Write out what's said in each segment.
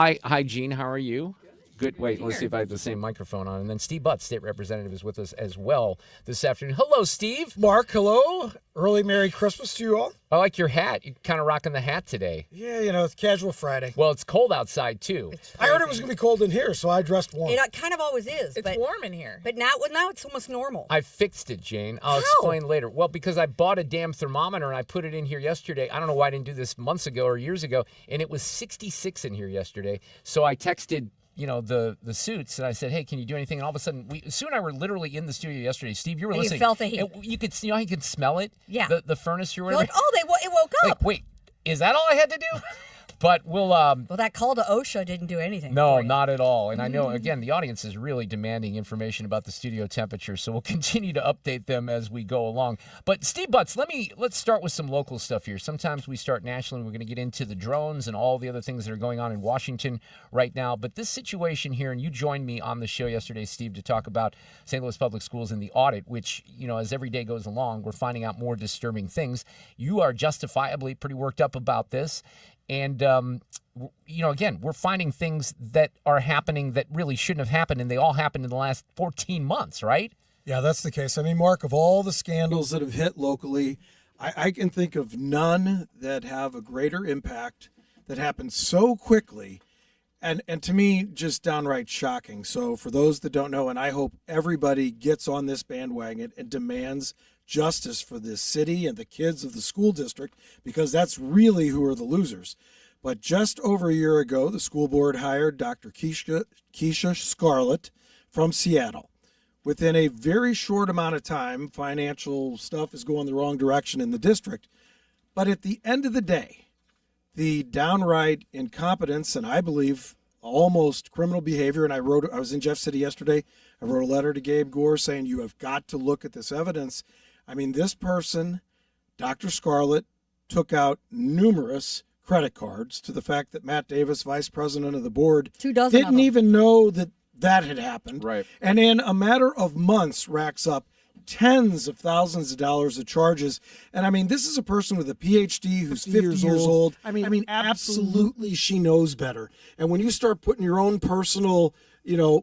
Hi, Gene. How are you? Good. Wait, let's see if I have the same microphone on. And then Steve Butts, state representative, is with us as well this afternoon. Hello, Steve. Mark, hello. Early Merry Christmas to you all. I like your hat. You're kind of rocking the hat today. Yeah, it's casual Friday. Well, it's cold outside, too. I heard it was going to be cold in here, so I dressed warm. It kind of always is. It's warm in here. But now it's almost normal. I fixed it, Jane. I'll explain later. Well, because I bought a damn thermometer and I put it in here yesterday. I don't know why I didn't do this months ago or years ago. And it was 66 in here yesterday. So I texted the suits, and I said, hey, can you do anything? And all of a sudden, Sue and I were literally in the studio yesterday. Steve, you were listening. You felt the heat. You could, how you could smell it? Yeah. The furnace or You're whatever. like, oh, it woke up. Like, wait, is that all I had to do? But we'll... Well, that call to OSHA didn't do anything. No, not at all. And I know, again, the audience is really demanding information about the studio temperature, so we'll continue to update them as we go along. But Steve Butts, let's start with some local stuff here. Sometimes we start nationally. We're going to get into the drones and all the other things that are going on in Washington right now. But this situation here, and you joined me on the show yesterday, Steve, to talk about St. Louis Public Schools and the audit, which, as every day goes along, we're finding out more disturbing things. You are justifiably pretty worked up about this. And, again, we're finding things that are happening that really shouldn't have happened, and they all happened in the last 14 months, right? Yeah, that's the case. I mean, Mark, of all the scandals that have hit locally, I can think of none that have a greater impact, that happened so quickly, and to me, just downright shocking. So for those that don't know, and I hope everybody gets on this bandwagon and demands justice for this city and the kids of the school district, because that's really who are the losers. But just over a year ago, the school board hired Dr. Keisha Scarlett from Seattle. Within a very short amount of time, financial stuff is going the wrong direction in the district. But at the end of the day, the downright incompetence and I believe almost criminal behavior, and I was in Jeff City yesterday, I wrote a letter to Gabe Gore saying you have got to look at this evidence. I mean, this person, Dr. Scarlett, took out numerous credit cards to the fact that Matt Davis, vice president of the board, didn't even know that had happened. Right. And in a matter of months racks up tens of thousands of dollars of charges. And I mean, this is a person with a PhD who's 50 years old. I mean, absolutely she knows better. And when you start putting your own personal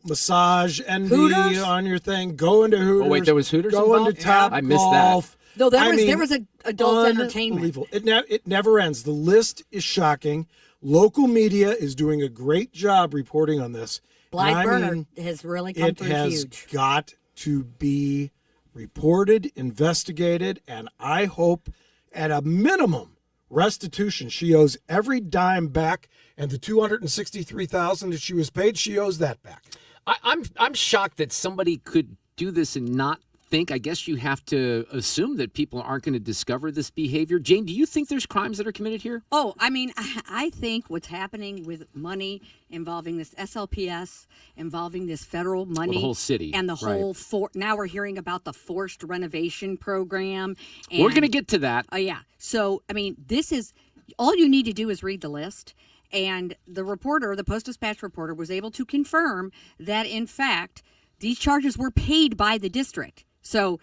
massage envy Hooters? on your thing, go into Hooters. Oh, wait, there was Hooters Go involved? into Top I missed that. Golf. No, there was adult entertainment. Unbelievable. It never ends. The list is shocking. Local media is doing a great job reporting on this. Blythe Burner has really come through huge. It has got to be reported, investigated, and I hope at a minimum restitution. She owes every dime back, and the $263,000 that she was paid, she owes that back. I'm shocked that somebody could do this and not think. I guess you have to assume that people aren't going to discover this behavior. Jane, do you think there's crimes that are committed here? Oh, I mean, I think what's happening with money involving this SLPS, involving this federal money. Well, the whole city. And the whole, now we're hearing about the forced renovation program. And, we're going to get to that. Oh, yeah. So, I mean, this is, all you need to do is read the list. And the reporter, the Post-Dispatch reporter, was able to confirm that, in fact, these charges were paid by the district. So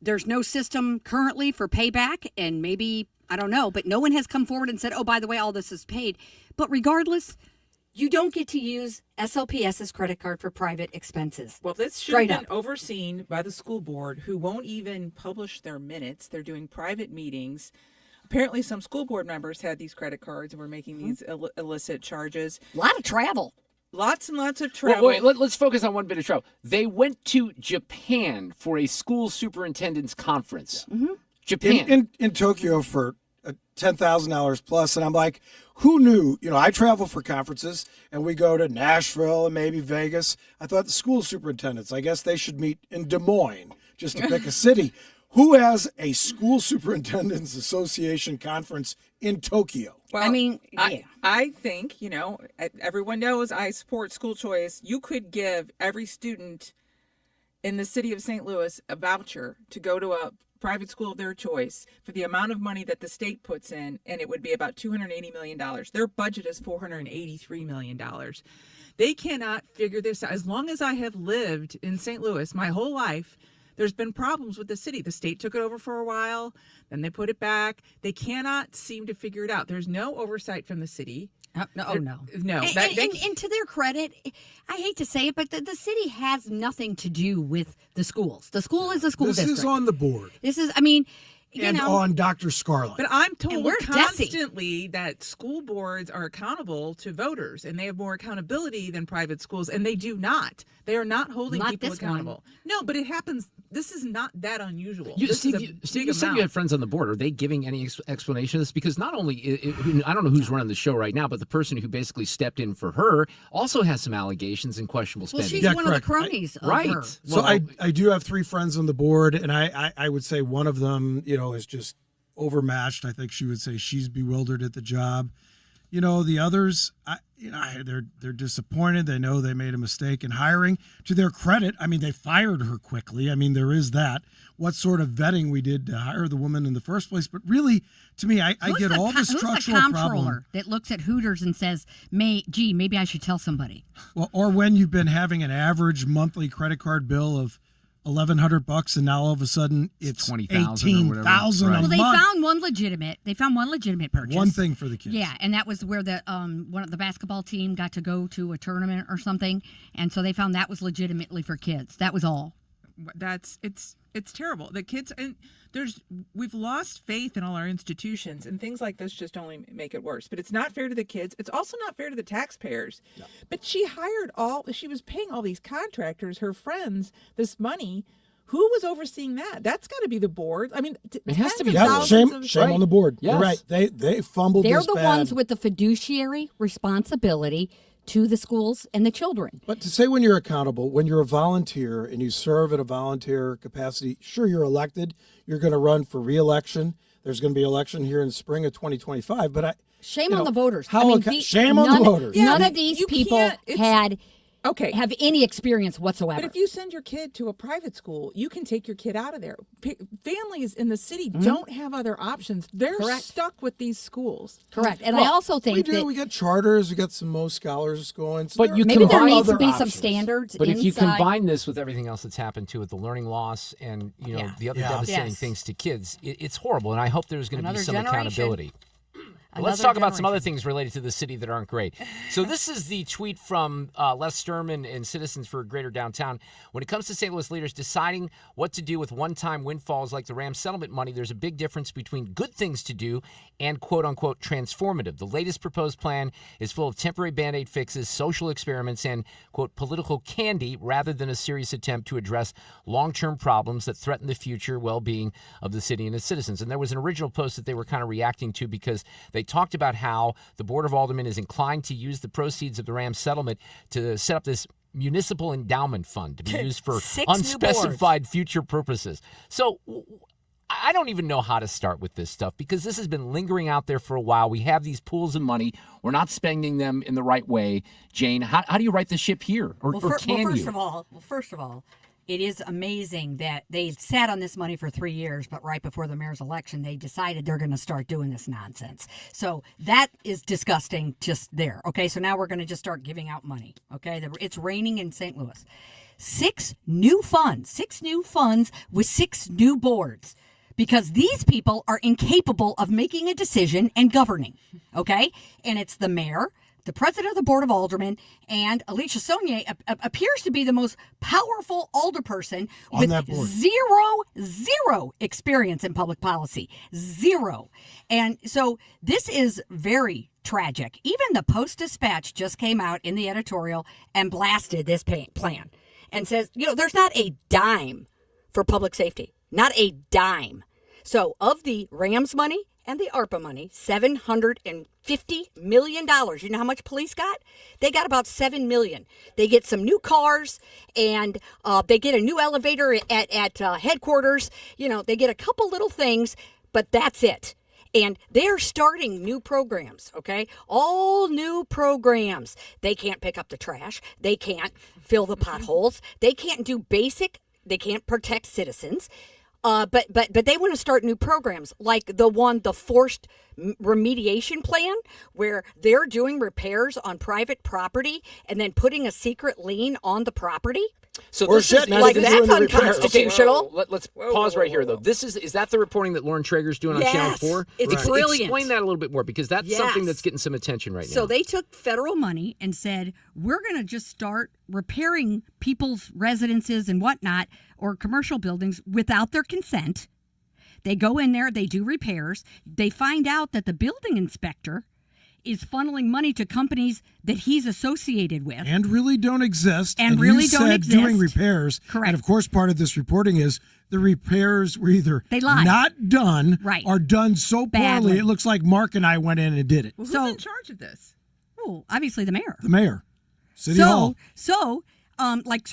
there's no system currently for payback, and maybe, I don't know, but no one has come forward and said, oh, by the way, all this is paid. But regardless, you don't get to use SLPS's credit card for private expenses. Well, this should have been overseen by the school board, who won't even publish their minutes. They're doing private meetings. Apparently, some school board members had these credit cards and were making these illicit charges. A lot of travel. Lots and lots of travel. Wait, let's focus on one bit of travel. They went to Japan for a school superintendent's conference. Mm-hmm. Japan. In Tokyo for $10,000 plus. And I'm like, who knew? I travel for conferences and we go to Nashville and maybe Vegas. I thought the school superintendents, I guess they should meet in Des Moines just to pick a city. Who has a school superintendents association conference in Tokyo? Well, I mean, yeah. I think, everyone knows I support school choice. You could give every student in the city of St. Louis a voucher to go to a private school of their choice for the amount of money that the state puts in, and it would be about $280 million. Their budget is $483 million. They cannot figure this out. As long as I have lived in St. Louis my whole life, there's been problems with the city. The state took it over for a while, then they put it back. They cannot seem to figure it out. There's no oversight from the city. No. No. And to their credit, I hate to say it, but the city has nothing to do with the schools. The school is a school This district. is on the board This is, I mean, you and know. on Dr. Scarlett. But I'm And told we're constantly that school boards are accountable to voters and they have more accountability than private schools, and they do not. They are not holding Not people this accountable. No, but it happens. This is not that unusual. Steve, This is a Steve, big you said amount. you had friends on the board. Are they giving any explanation of this? Because not only, I don't know who's running the show right now, but the person who basically stepped in for her also has some allegations and questionable Well, spending. she's Yeah, one correct. of the cronies of Right. her. So I do have 3 friends on the board, and I would say one of them, is just overmatched. I think she would say she's bewildered at the job. The others, they're disappointed. They know they made a mistake in hiring. To their credit, I mean, they fired her quickly. I mean, there is that. What sort of vetting we did to hire the woman in the first place. But really, to me, I get all the structural Who's the comptroller problem. that looks at Hooters and says, maybe I should tell somebody? Well, or when you've been having an average monthly credit card bill of $1,100, and now all of a sudden it's 20,000 or whatever. $18,000 a Right. Well, they month. found one legitimate purchase. One thing for the kids. Yeah, and that was where the one of the basketball team got to go to a tournament or something, and so they found that was legitimately for kids. That was all. It's terrible. The kids, and we've lost faith in all our institutions, and things like this just only make it worse. But it's not fair to the kids. It's also not fair to the taxpayers. No. But she was paying all these contractors, her friends, this money. Who was overseeing that? That's got to be the board. I mean, It has to be Yeah, thousands shame on the board. Yes. You're right. They fumbled They're this the bad. ones with the fiduciary responsibility to the schools and the children. But to say when you're accountable, when you're a volunteer and you serve at a volunteer capacity, sure, you're elected. You're going to run for re-election. There's going to be election here in spring of 2025. But Shame on the voters. Shame on the voters. None of these you people can't- have any experience whatsoever. But if you send your kid to a private school, you can take your kid out of there. Families in the city don't have other options. They're stuck with these schools. Correct. And I also think we do. that We got charters. We got some Mo scholars going. So But you maybe there combine needs to other be some options. standards But inside. if you combine this with everything else that's happened to it, the learning loss and the other devastating Yes. things to kids, it's horrible. And I hope there's going to be Another some generation. accountability. But let's Another talk about some other generation. things related to the city that aren't great. So this is the tweet from Les Sturman and Citizens for Greater Downtown. When it comes to St. Louis leaders deciding what to do with one-time windfalls like the Ram settlement money, there's a big difference between good things to do and quote-unquote transformative. The latest proposed plan is full of temporary Band-Aid fixes, social experiments, and quote political candy rather than a serious attempt to address long-term problems that threaten the future well-being of the city and its citizens. And there was an original post that they were kind of reacting to because they talked about how the Board of Aldermen is inclined to use the proceeds of the Ram settlement to set up this municipal endowment fund to be used for 6 new unspecified future purposes. So I don't even know how to start with this stuff because this has been lingering out there for a while. We have these pools of money. We're not spending them in the right way. Jane, how do you right the ship here? Or can you? First of all, it is amazing that they sat on this money for 3 years, but right before the mayor's election, they decided they're going to start doing this nonsense. So that is disgusting just there. Okay, so now we're going to just start giving out money. Okay, it's raining in St. Louis. 6 new funds with 6 new boards. Because these people are incapable of making a decision and governing, okay? And it's the mayor, the president of the Board of Aldermen, and Alicia Saunier appears to be the most powerful alderperson On with that board. zero experience in public policy. Zero. And so this is very tragic. Even the Post-Dispatch just came out in the editorial and blasted this plan and says, there's not a dime for public safety. Not a dime. So of the Rams money and the ARPA money, $750 million. You know how much police got? They got about $7 million. They get some new cars and they get a new elevator at headquarters. They get a couple little things, but that's it. And they're starting new programs, okay? All new programs. They can't pick up the trash. They can't fill the potholes. They can't do they can't protect citizens. But they want to start new programs like the forced remediation plan, where they're doing repairs on private property and then putting a secret lien on the property. So Or this shit, is not like even that's doing the repair. unconstitutional. Let's pause right here, though. Is that the reporting that Lauren Traeger's doing on Channel 4? It's brilliant. Explain that a little bit more, because that's something that's getting some attention right now. So they took federal money and said, we're going to just start repairing people's residences and whatnot, or commercial buildings, without their consent. They go in there, they do repairs. They find out that the building inspector is funneling money to companies that he's associated with. And really don't exist. And really you don't said exist. doing repairs. Correct. And of course, part of this reporting is the repairs were either They lied. not done Right. or done so poorly Badly. it looks like Mark and I went in and did it. Well, who's So- in charge of this? Oh, obviously the mayor. The mayor. City Hall. So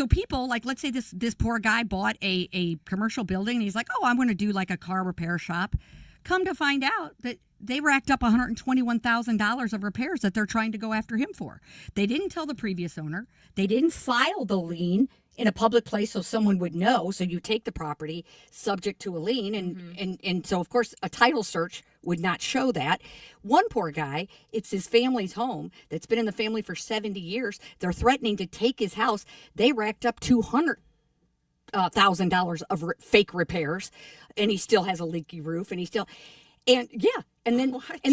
people, like, let's say this poor guy bought a commercial building and he's like, oh, I'm going to do like a car repair shop. Come to find out that they racked up $121,000 of repairs that they're trying to go after him for. They didn't tell the previous owner. They didn't file the lien in a public place so someone would know. So you take the property subject to a lien, and so of course a title search would not show that. One poor guy, it's his family's home that's been in the family for 70 years. They're threatening to take his house. They racked up $200,000 of fake repairs, and he still has a leaky roof, and and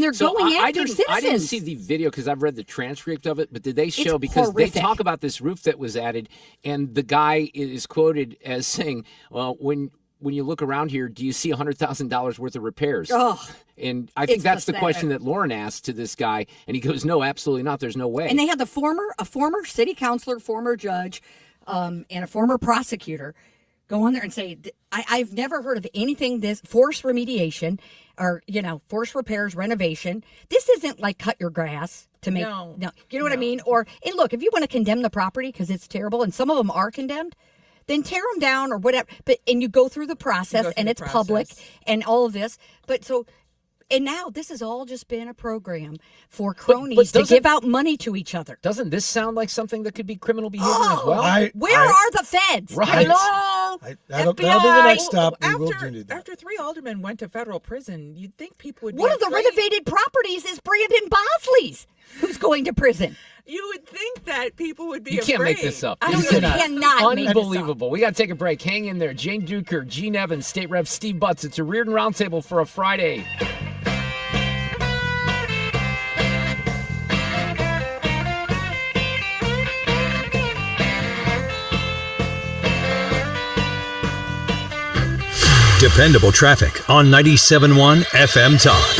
they're So going I after didn't, citizens. I didn't see the video because I've read the transcript of it, but did they show, It's because horrific. they talk about this roof that was added, and the guy is quoted as saying, well, when you look around here, do you see $100,000 worth of repairs? Oh, and I think it's that's the pathetic. question that Lauren asked to this guy, and he goes, no, absolutely not. There's no way. And they had a former city councilor, former judge, and a former prosecutor go on there and say, I've never heard of anything this forced remediation or, forced repairs, renovation. This isn't like cut your grass to make, No. You know what I mean? Or, and look, if you want to condemn the property because it's terrible, and some of them are condemned, then tear them down or whatever. And you go through the process, through and the it's public process. and all of this. And now this has all just been a program for cronies to doesn't- give out money to each other. Doesn't this sound like something that could be criminal behavior as well? Where are the feds? Right. Hello? That'll be the FBI. next stop. We will do that. After 3 aldermen went to federal prison, you'd think people would be One of the afraid. renovated properties is Brandon Bosley's, who's going to prison. You would think that people would be You afraid. can't make this up. I You don't know. You cannot make this up. Unbelievable. We got to take a break. Hang in there. Jane Duker, Gene Evans, State Rep Steve Butts. It's a Reardon Roundtable for a Friday. Dependable traffic on 97.1 FM Talk.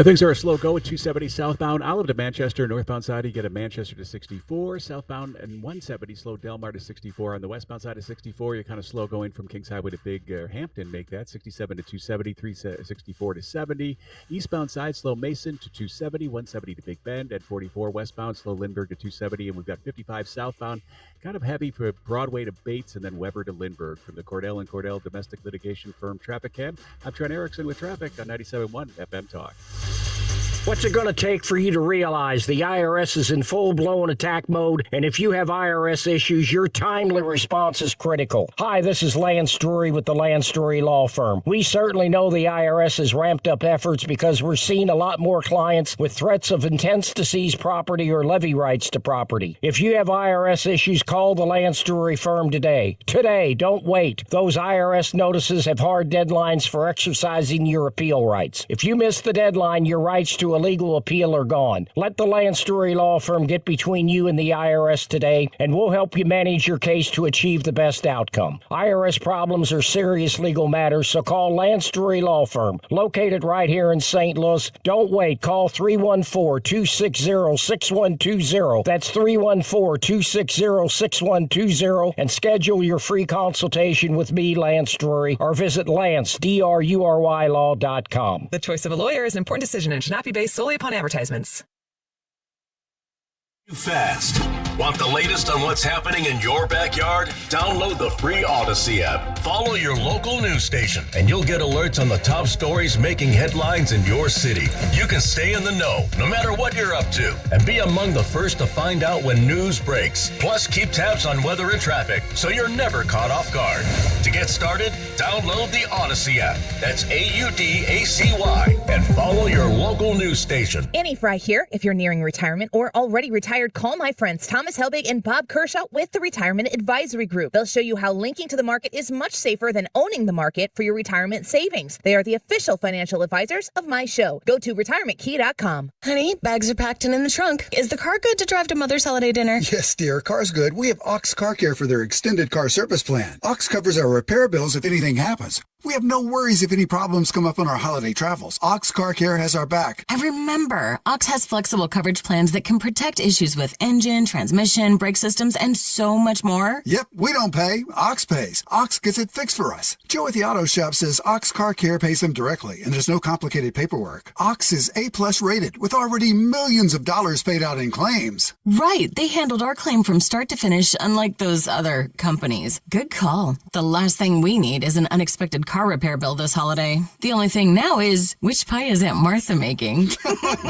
Things are a slow go at 270 southbound Olive to Manchester. Northbound side, you get a Manchester to 64. Southbound and 170 slow Delmar to 64. On the westbound side of 64, you're kind of slow going from Kings Highway to Big Hampton. Make that 67 to 270, 364 to 70. Eastbound side, slow Mason to 270, 170 to Big Bend. At 44 westbound, slow Lindbergh to 270. And we've got 55 southbound, kind of heavy for Broadway to Bates and then Weber to Lindbergh. From the Cordell & Cordell domestic litigation firm Traffic Cam, I'm Trent Erickson with traffic on 97.1 FM Talk. What's it going to take for you to realize the IRS is in full-blown attack mode, and if you have IRS issues, your timely response is critical? Hi, this is Lance Drury with the Lance Drury Law Firm. We certainly know the IRS has ramped up efforts because we're seeing a lot more clients with threats of intents to seize property or levy rights to property. If you have IRS issues, call the Lance Drury Firm today. Today, don't wait. Those IRS notices have hard deadlines for exercising your appeal rights. If you miss the deadline, your rights to a legal appeal are gone. Let the Lance Drury Law Firm get between you and the IRS today, and we'll help you manage your case to achieve the best outcome. IRS problems are serious legal matters, so call Lance Drury Law Firm, located right here in St. Louis. Don't wait. Call 314-260-6120. That's 314-260-6120, and schedule your free consultation with me, Lance Drury, or visit LanceDruryLaw.com. The choice of a lawyer is an important decision and should not be based solely upon advertisements. Fast. Want the latest on what's happening in your backyard? Download the free Odyssey app. Follow your local news station, and you'll get alerts on the top stories making headlines in your city. You can stay in the know, no matter what you're up to, and be among the first to find out when news breaks. Plus, keep tabs on weather and traffic, so you're never caught off guard. To get started, download the Odyssey app. That's AUDACY, and follow your local news station. Annie Fry here. If you're nearing retirement or already retired, call my friends Tom Thomas Helbig and Bob Kershaw with the Retirement Advisory Group. They'll show you how linking to the market is much safer than owning the market for your retirement savings. They are the official financial advisors of my show. Go to retirementkey.com. Honey, bags are packed and in the trunk. Is the car good to drive to Mother's holiday dinner? Yes, dear. Car's good. We have Ox Car Care for their extended car service plan. Ox covers our repair bills if anything happens. We have no worries if any problems come up on our holiday travels. Ox Car Care has our back. I remember. Ox has flexible coverage plans that can protect issues with engine, transmission, brake systems, and so much more. Yep, we don't pay. Ox pays. Ox gets it fixed for us. Joe at the auto shop says Ox Car Care pays them directly, and there's no complicated paperwork. Ox is A+ rated, with already millions of dollars paid out in claims. Right. They handled our claim from start to finish, unlike those other companies. Good call. The last thing we need is an unexpected car repair bill this holiday. The only thing now is, which pie is Aunt Martha making?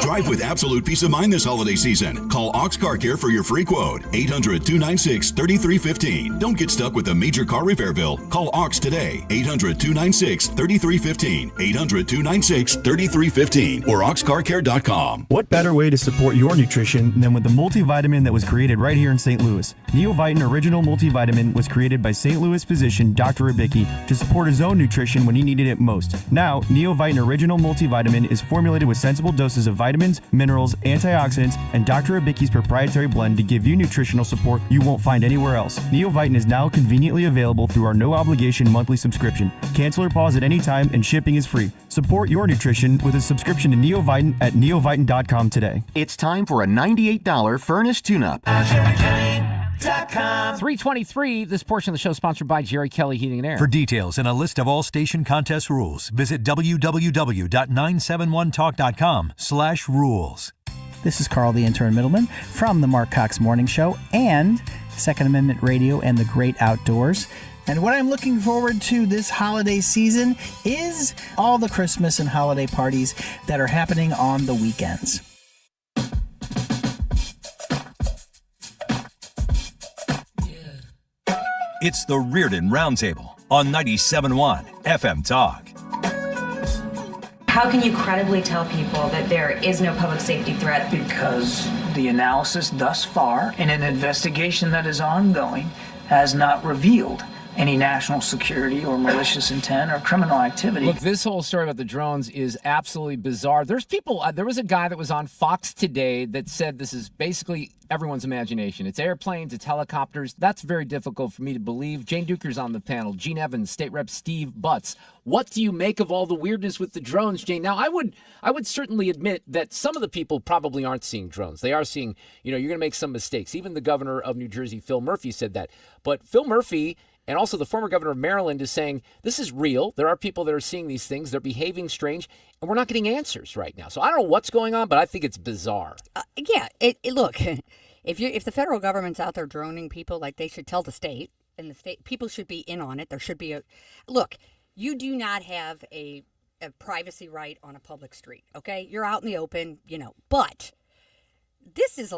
Drive with absolute peace of mind this holiday season. Call Ox Car Care for your free quote. 800-296-3315. Don't get stuck with a major car repair bill. Call Ox today. 800-296-3315. 800-296-3315 or oxcarcare.com. What better way to support your nutrition than with the multivitamin that was created right here in St. Louis? Neovitin Original Multivitamin was created by St. Louis physician Dr. Ribicki to support his own nutrition when he needed it most. Now, Neovitin Original Multivitamin is formulated with sensible doses of vitamins, minerals, antioxidants, and Dr. Ribicki's proprietary blend to give you nutritional support you won't find anywhere else. Neovitin is now conveniently available through our no-obligation monthly subscription. Cancel or pause at any time, and shipping is free. Support your nutrition with a subscription to Neovitin at neovitin.com today. It's time for a $98 furnace tune-up. 323. This portion of the show is sponsored by Jerry Kelly Heating and Air. For details and a list of all station contest rules, visit www.971talk.com/rules. This is Carl, the intern middleman, from the Mark Cox Morning Show and Second Amendment Radio and the Great Outdoors. And what I'm looking forward to this holiday season is all the Christmas and holiday parties that are happening on the weekends. It's the Reardon Roundtable on 97.1 FM Talk. How can you credibly tell people that there is no public safety threat? Because the analysis thus far in an investigation that is ongoing has not revealed any national security or malicious intent or criminal activity. Look, this whole story about the drones is absolutely bizarre. There's people, there was a guy that was on Fox today that said this is basically everyone's imagination. It's airplanes, it's helicopters. That's very difficult for me to believe. Jane Duker's on the panel. Gene Evans, State Rep Steve Butts. What do you make of all the weirdness with the drones, Jane? Now, I would certainly admit that some of the people probably aren't seeing drones. They are seeing, you're going to make some mistakes. Even the governor of New Jersey, Phil Murphy, said that. But Phil Murphy and also the former governor of Maryland is saying this is real. There are people that are seeing these things. They're behaving strange, and we're not getting answers right now. So I don't know what's going on, but I think it's bizarre. Look, if the federal government's out there droning people, like, they should tell the state, and the state people should be in on it. There should be a look. You do not have a privacy right on a public street. Okay, you're out in the open, but this is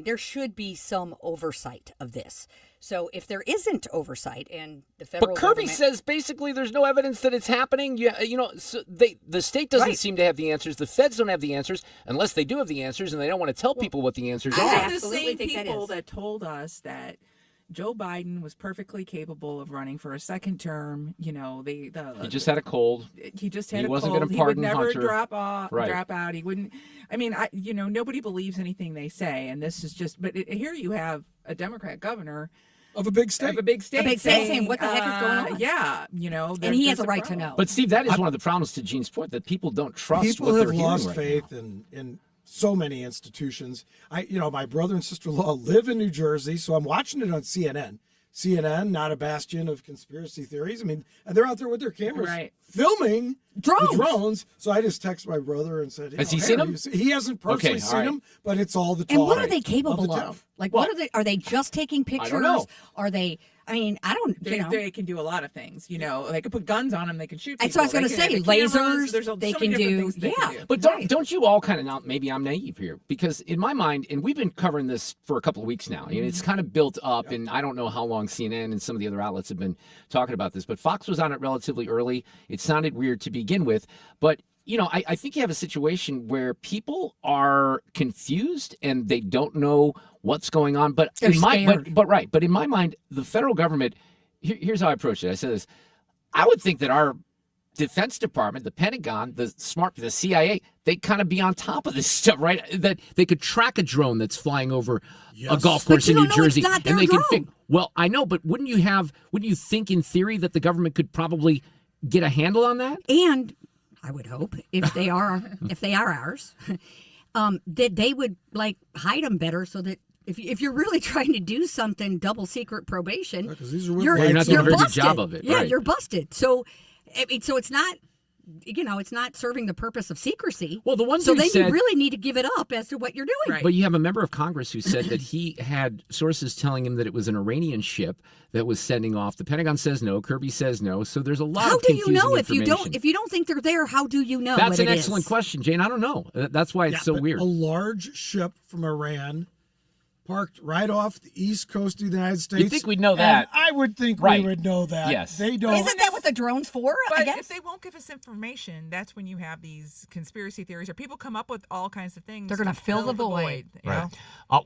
there should be some oversight of this. So if there isn't oversight and the federal But Kirby government... says basically there's no evidence that it's happening. So the state doesn't seem to have the answers. The feds don't have the answers unless they do have the answers, and they don't want to tell people what the answers are. I the same people that told us that Joe Biden was perfectly capable of running for a second term. He just had a cold. He just had he a wasn't cold. Going to he pardon would never Hunter. drop out. He wouldn't. Nobody believes anything they say, and this is just. But here you have a Democrat governor of a big state. saying what the heck is going on? Yeah, and he has a right to know. But Steve, that is one of the problems to Gene's point, that people don't trust people what they're have hearing lost right faith now. in so many institutions. My brother and sister-in-law live in New Jersey, so I'm watching it on CNN. CNN, not a bastion of conspiracy theories. And they're out there with their cameras filming the drones. So I just texted my brother and said, Has he seen them? He hasn't personally seen them, but it's all the talk. And what are they capable of? Like, Well, what are they just taking pictures? I don't know. Are they, I don't, They can do a lot of things. They can put guns on them. They can shoot people. That's what I was going to say. Lasers, There's they so can many do. different things they can do. But don't you all kind of now? Maybe I'm naive here, because in my mind, and we've been covering this for a couple of weeks now, it's kind of built up, and I don't know how long CNN and some of the other outlets have been talking about this, but Fox was on it relatively early. It sounded weird to begin with, but I think you have a situation where people are confused and they don't know what's going on. But They're in my scared. but in my mind, the federal government. Here's how I approach it. I said this: I would think that our Defense Department, the Pentagon, the CIA, they kind of be on top of this stuff, right? That they could track a drone that's flying over a golf course in New Jersey, and they can. Well, I know, but wouldn't you think in theory that the government could probably get a handle on that? And I would hope if they are ours, that they would like hide them better so that. If you're really trying to do something double secret probation, you're not doing a very good job of it. Yeah, right. you're busted. So it's not, it's not serving the purpose of secrecy. Well, the ones so who then said, you really need to give it up as to what you're doing. Right. But you have a member of Congress who said that he had sources telling him that it was an Iranian ship that was sending off. The Pentagon says no. Kirby says no. So there's a lot How of do you confusing know if information. you don't think they're there? How do you know? That's what an it excellent is? question, Jane. I don't know. That's why it's so but weird. A large ship from Iran parked right off the east coast of the United States. You'd think we'd know that. And I would think Right. we would know that. Yes. They don't. Isn't that what the drone's for? I But guess. if they won't give us information, that's when you have these conspiracy theories, or people come up with all kinds of things. They're gonna fill the void. You know?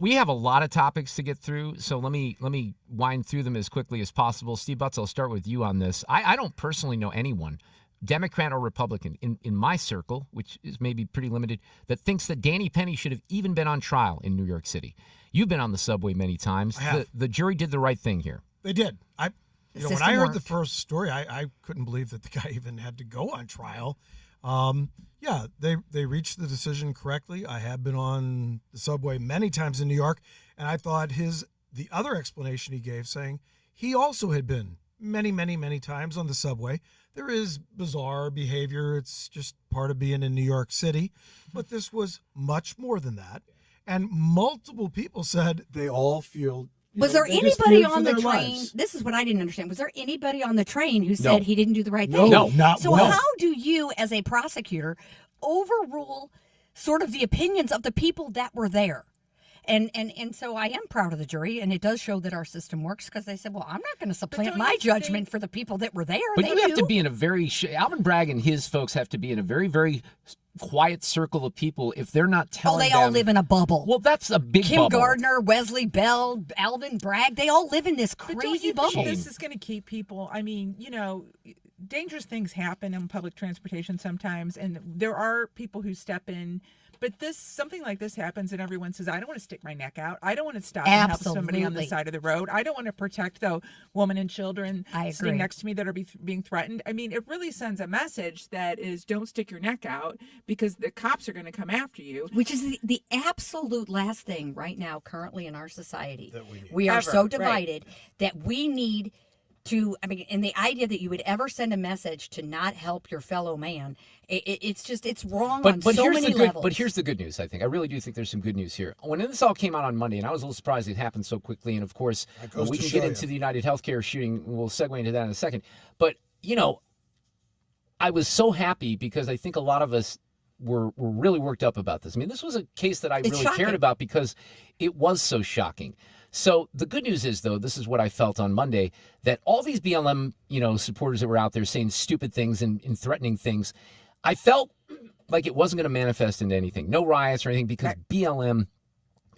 We have a lot of topics to get through, so let me wind through them as quickly as possible. Steve Butts, I'll start with you on this. I don't personally know anyone, Democrat or Republican, in my circle, which is maybe pretty limited, that thinks that Danny Penny should have even been on trial in New York City. You've been on the subway many times. I have. The jury did the right thing here. They did. When system I heard worked. the first story, I couldn't believe that the guy even had to go on trial. They reached the decision correctly. I have been on the subway many times in New York, and I thought the other explanation he gave, saying he also had been many, many, many times on the subway. There is bizarre behavior. It's just part of being in New York City. But this was much more than that. And multiple people said they all feel. Was there they just anybody feared for on the their train? lives. This is what I didn't understand. Was there anybody on the train who No. said he didn't do the right No, thing? no, not So one. how do you, as a prosecutor, overrule sort of the opinions of the people that were there? And so I am proud of the jury, and it does show that our system works because they said, well, I'm not going to supplant don't my you judgment for the people that were there. But They you have knew. to be in a very Alvin Bragg and his folks have to be in a very, very quiet circle of people if they're not telling they them. all live in a bubble. Well, that's a big Kim bubble. Gardner, Wesley Bell, Alvin Bragg, they all live in this But don't crazy you bubble. think this is going to keep people? I mean, dangerous things happen in public transportation sometimes, and there are people who step in. But something like this happens, and everyone says, "I don't want to stick my neck out. I don't want to stop and help somebody on the Absolutely. side of the road. I don't want to protect the woman and children I sitting agree. next to me that are being threatened." I mean, it really sends a message that is, don't stick your neck out because the cops are going to come after you. Which is the absolute last thing right now, currently in our society. That we need. We are Ever, so right. divided that we need to, and the idea that you would ever send a message to not help your fellow man, it's wrong on so here's many the good, levels. But here's the good news, I think. I really do think there's some good news here. When this all came out on Monday, and I was a little surprised it happened so quickly, and of course, goes we to can show get you. into the United Healthcare shooting. We'll segue into that in a second. But, I was so happy because I think a lot of us were really worked up about this. I mean, this was a case that I It's really shocking. cared about because it was so shocking. So the good news is, though, this is what I felt on Monday, that all these BLM, supporters that were out there saying stupid things and threatening things, I felt like it wasn't going to manifest into anything. No riots or anything because BLM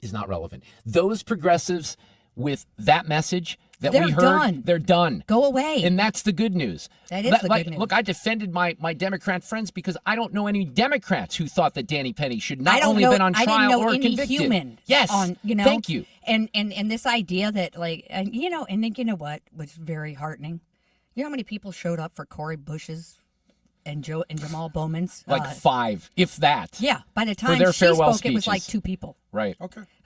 is not relevant. Those progressives with that message that They're we heard, done. they're done. Go away. And that's the good news. That is the good news. Look, I defended my Democrat friends because I don't know any Democrats who thought that Danny Penny should not only been on I trial didn't know or any convicted. human Yes. Thank you. And this idea that and then you know what was very heartening? You know how many people showed up for Cori Bush's and Jamal Bowman's? Like 5, if that. Yeah. By the time their she farewell spoke, it was like speeches. 2 people. Right.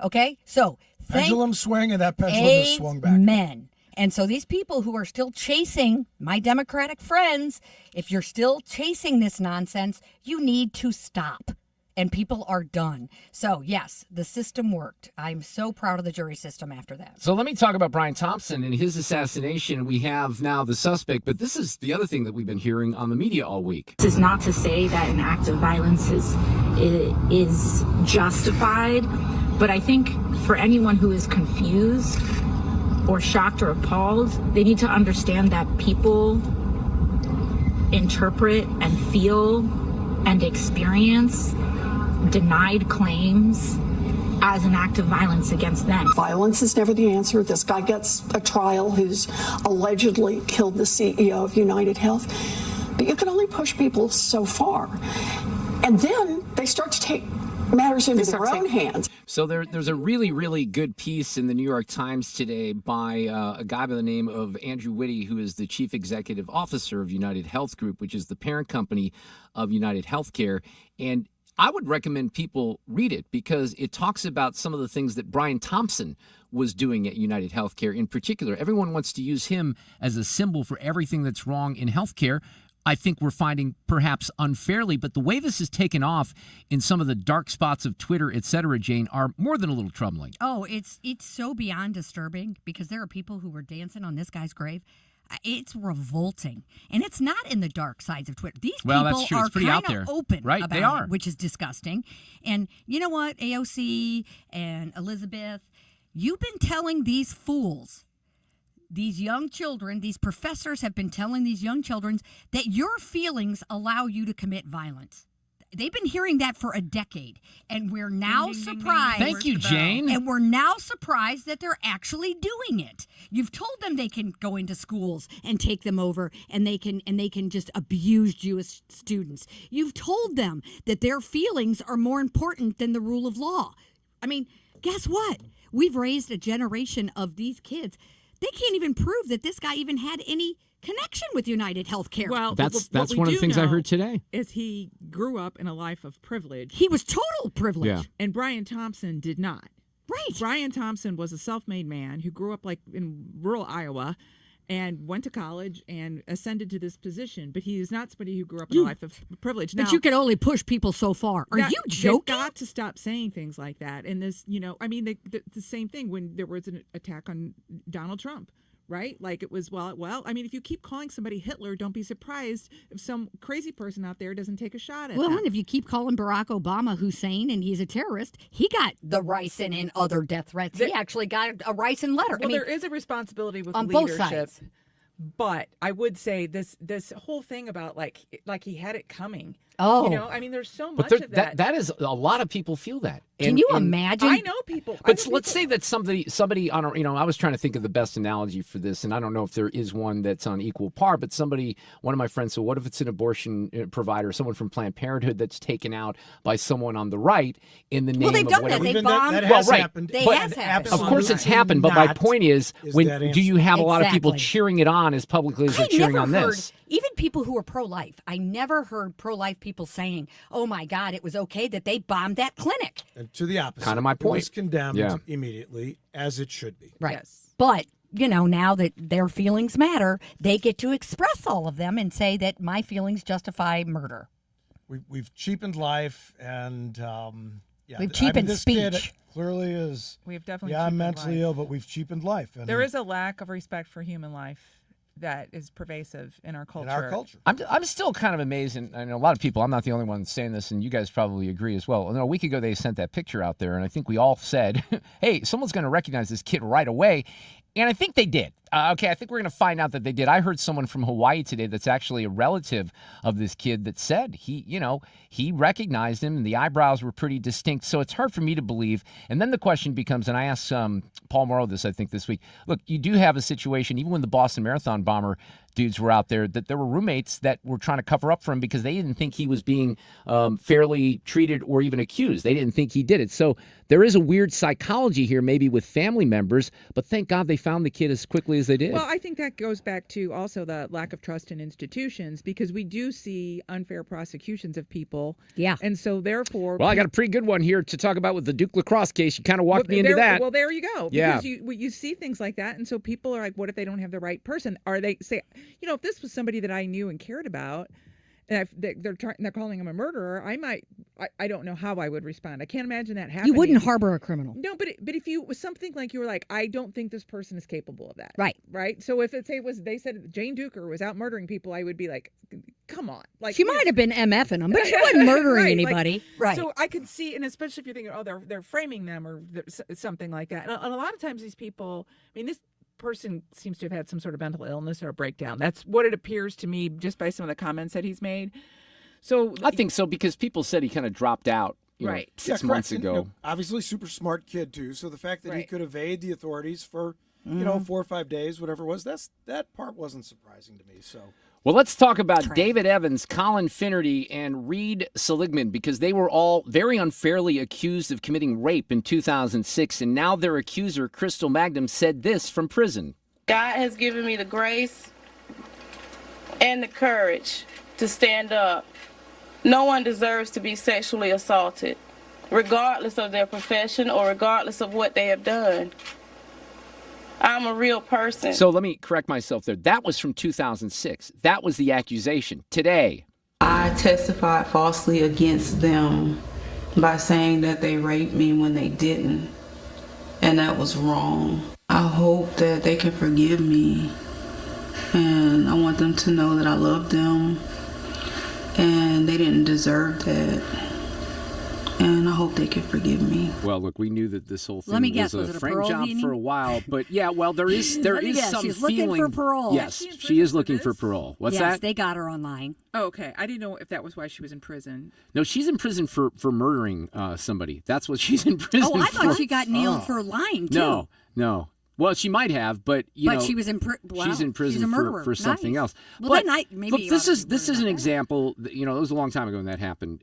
Okay. So Pendulum swing, and that pendulum has swung back. Amen. And so these people who are still chasing my Democratic friends, if you're still chasing this nonsense, you need to stop. And people are done. So, yes, the system worked. I'm so proud of the jury system after that. So let me talk about Brian Thompson and his assassination. We have now the suspect, but this is the other thing that we've been hearing on the media all week. This is not to say that an act of violence is justified, but I think for anyone who is confused or shocked or appalled, they need to understand that people interpret and feel and experience denied claims as an act of violence against them. Violence is never the answer. This guy gets a trial who's allegedly killed the CEO of United Health. But you can only push people so far. And then they start to take matters into their own hands. So there's a really, really good piece in the New York Times today by a guy by the name of Andrew Whitty, who is the chief executive officer of United Health Group, which is the parent company of United Healthcare. And I would recommend people read it because it talks about some of the things that Brian Thompson was doing at United Healthcare in particular. Everyone wants to use him as a symbol for everything that's wrong in healthcare. I think we're finding perhaps unfairly, but the way this is taken off in some of the dark spots of Twitter, et cetera, Jane, are more than a little troubling. Oh, it's so beyond disturbing because there are people who were dancing on this guy's grave. It's revolting, and it's not in the dark sides of Twitter. These people are kind of open about They are. it, which is disgusting. And you know what, AOC and Elizabeth, you've been telling these fools, these young children, these professors have been telling these young children that your feelings allow you to commit violence. They've been hearing that for a decade, and we're now surprised. Thank you, Jane. And we're now surprised that they're actually doing it. You've told them they can go into schools and take them over, and they can just abuse Jewish students. You've told them that their feelings are more important than the rule of law. I mean, guess what? We've raised a generation of these kids. They can't even prove that this guy even had any connection with United Healthcare. Well, that's one of the things I heard today. Is he grew up in a life of privilege. He was total privilege. Yeah. And Brian Thompson did not. Right. Brian Thompson was a self-made man who grew up like in rural Iowa and went to college and ascended to this position. But he is not somebody who grew up in a life of privilege. But now, you can only push people so far. Are you joking? They've got to stop saying things like that. And this, I mean, the same thing when there was an attack on Donald Trump. Right? Like it was, well, I mean, if you keep calling somebody Hitler, don't be surprised if some crazy person out there doesn't take a shot at Well, them. and if you keep calling Barack Obama Hussein and he's a terrorist, he got the ricin and other death threats. He actually got a ricin letter. Well, there is a responsibility with on leadership. both sides. But I would say this whole thing about like he had it coming. Oh. I mean, there's so But much of that. that is a lot of people feel that. Can you imagine? I know people. But let's say that somebody on I was trying to think of the best analogy for this, and I don't know if there is one that's on equal par. But one of my friends said, "What if it's an abortion provider, someone from Planned Parenthood that's taken out by someone on the right in the name they've of done whatever?" that. They bombed. That has happened. They But has happened. of course, it's happened. But my point is, when that do you have a lot of people Exactly. cheering it on as publicly as they're cheering on this? Even people who are pro-life, I never heard pro-life people saying, "Oh my God, it was okay that they bombed that clinic." And to the opposite. Kind of my It point. was condemned Yeah. immediately, as it should be. Right. Yes. But, now that their feelings matter, they get to express all of them and say that my feelings justify murder. We've cheapened life, and We've cheapened this kid speech. clearly is. We've definitely I'm cheapened mentally life. ill, but we've cheapened life. And There is a lack of respect for human life that is pervasive in our culture. I'm still kind of amazed, and I know a lot of people, I'm not the only one saying this, and you guys probably agree as well. A week ago, they sent that picture out there, and I think we all said, hey, someone's going to recognize this kid right away. And I think they did. I think we're going to find out that they did. I heard someone from Hawaii today that's actually a relative of this kid that said he recognized him and the eyebrows were pretty distinct. So it's hard for me to believe. And then the question becomes, and I asked Paul Morrow this, I think, this week. Look, you do have a situation, even when the Boston Marathon bomber dudes were out there, that there were roommates that were trying to cover up for him because they didn't think he was being fairly treated or even accused. They didn't think he did it. So there is a weird psychology here, maybe with family members, but thank God they found the kid as quickly as they did. Well, I think that goes back to also the lack of trust in institutions because we do see unfair prosecutions of people. Yeah. And so therefore... Well, I got a pretty good one here to talk about with the Duke lacrosse case. You kind of walked me into that. Well, there you go. Yeah. Because you see things like that, and so people are like, what if they don't have the right person? Are they say, if this was somebody that I knew and cared about, and they're calling him a murderer, I don't know how I would respond. I can't imagine that happening. You wouldn't harbor a criminal. No, but if you was something like you were like, I don't think this person is capable of that. Right. So if they said Jane Duker was out murdering people, I would be like, come on. Like She might have been MFing them, but she wasn't murdering Right, anybody. Right. So I could see, and especially if you're thinking, they're framing them or something like that. And a lot of times these people, this person seems to have had some sort of mental illness or a breakdown. That's what it appears to me just by some of the comments that he's made. So I think so because people said he kind of dropped out. Right. 6 Yeah, months correct. ago. And, obviously, super smart kid too. So the fact that he Right. could evade the authorities for 4 or 5 days, whatever it was, that part wasn't surprising to me. So. Well, let's talk about David Evans, Colin Finnerty, and Reed Seligman because they were all very unfairly accused of committing rape in 2006, and now their accuser, Crystal Magnum, said this from prison. God has given me the grace and the courage to stand up. No one deserves to be sexually assaulted, regardless of their profession or regardless of what they have done. I'm a real person. So let me correct myself there. That was from 2006. That was the accusation. Today, I testified falsely against them by saying that they raped me when they didn't, and that was wrong. I hope that they can forgive me, and I want them to know that I love them, and they didn't deserve that, and I hope they can forgive me. well, look, we knew that this whole thing Let me guess, was was it a a frame parole job meeting? for a while, but yeah, well, there is Let me guess, some she's feeling. looking for parole. Yes, she is looking for parole. What's yes, that? they got her online. Oh, okay. I didn't know if that was why she was in prison. No, she's in prison for murdering somebody. That's what she's in prison for. Oh, I thought she got nailed for lying too. No. Well, she might have, but But she was in she's in prison she's a murderer. for something Nice. else. Well, but then maybe look, you this ought is to this is an example. It was a long time ago when that happened,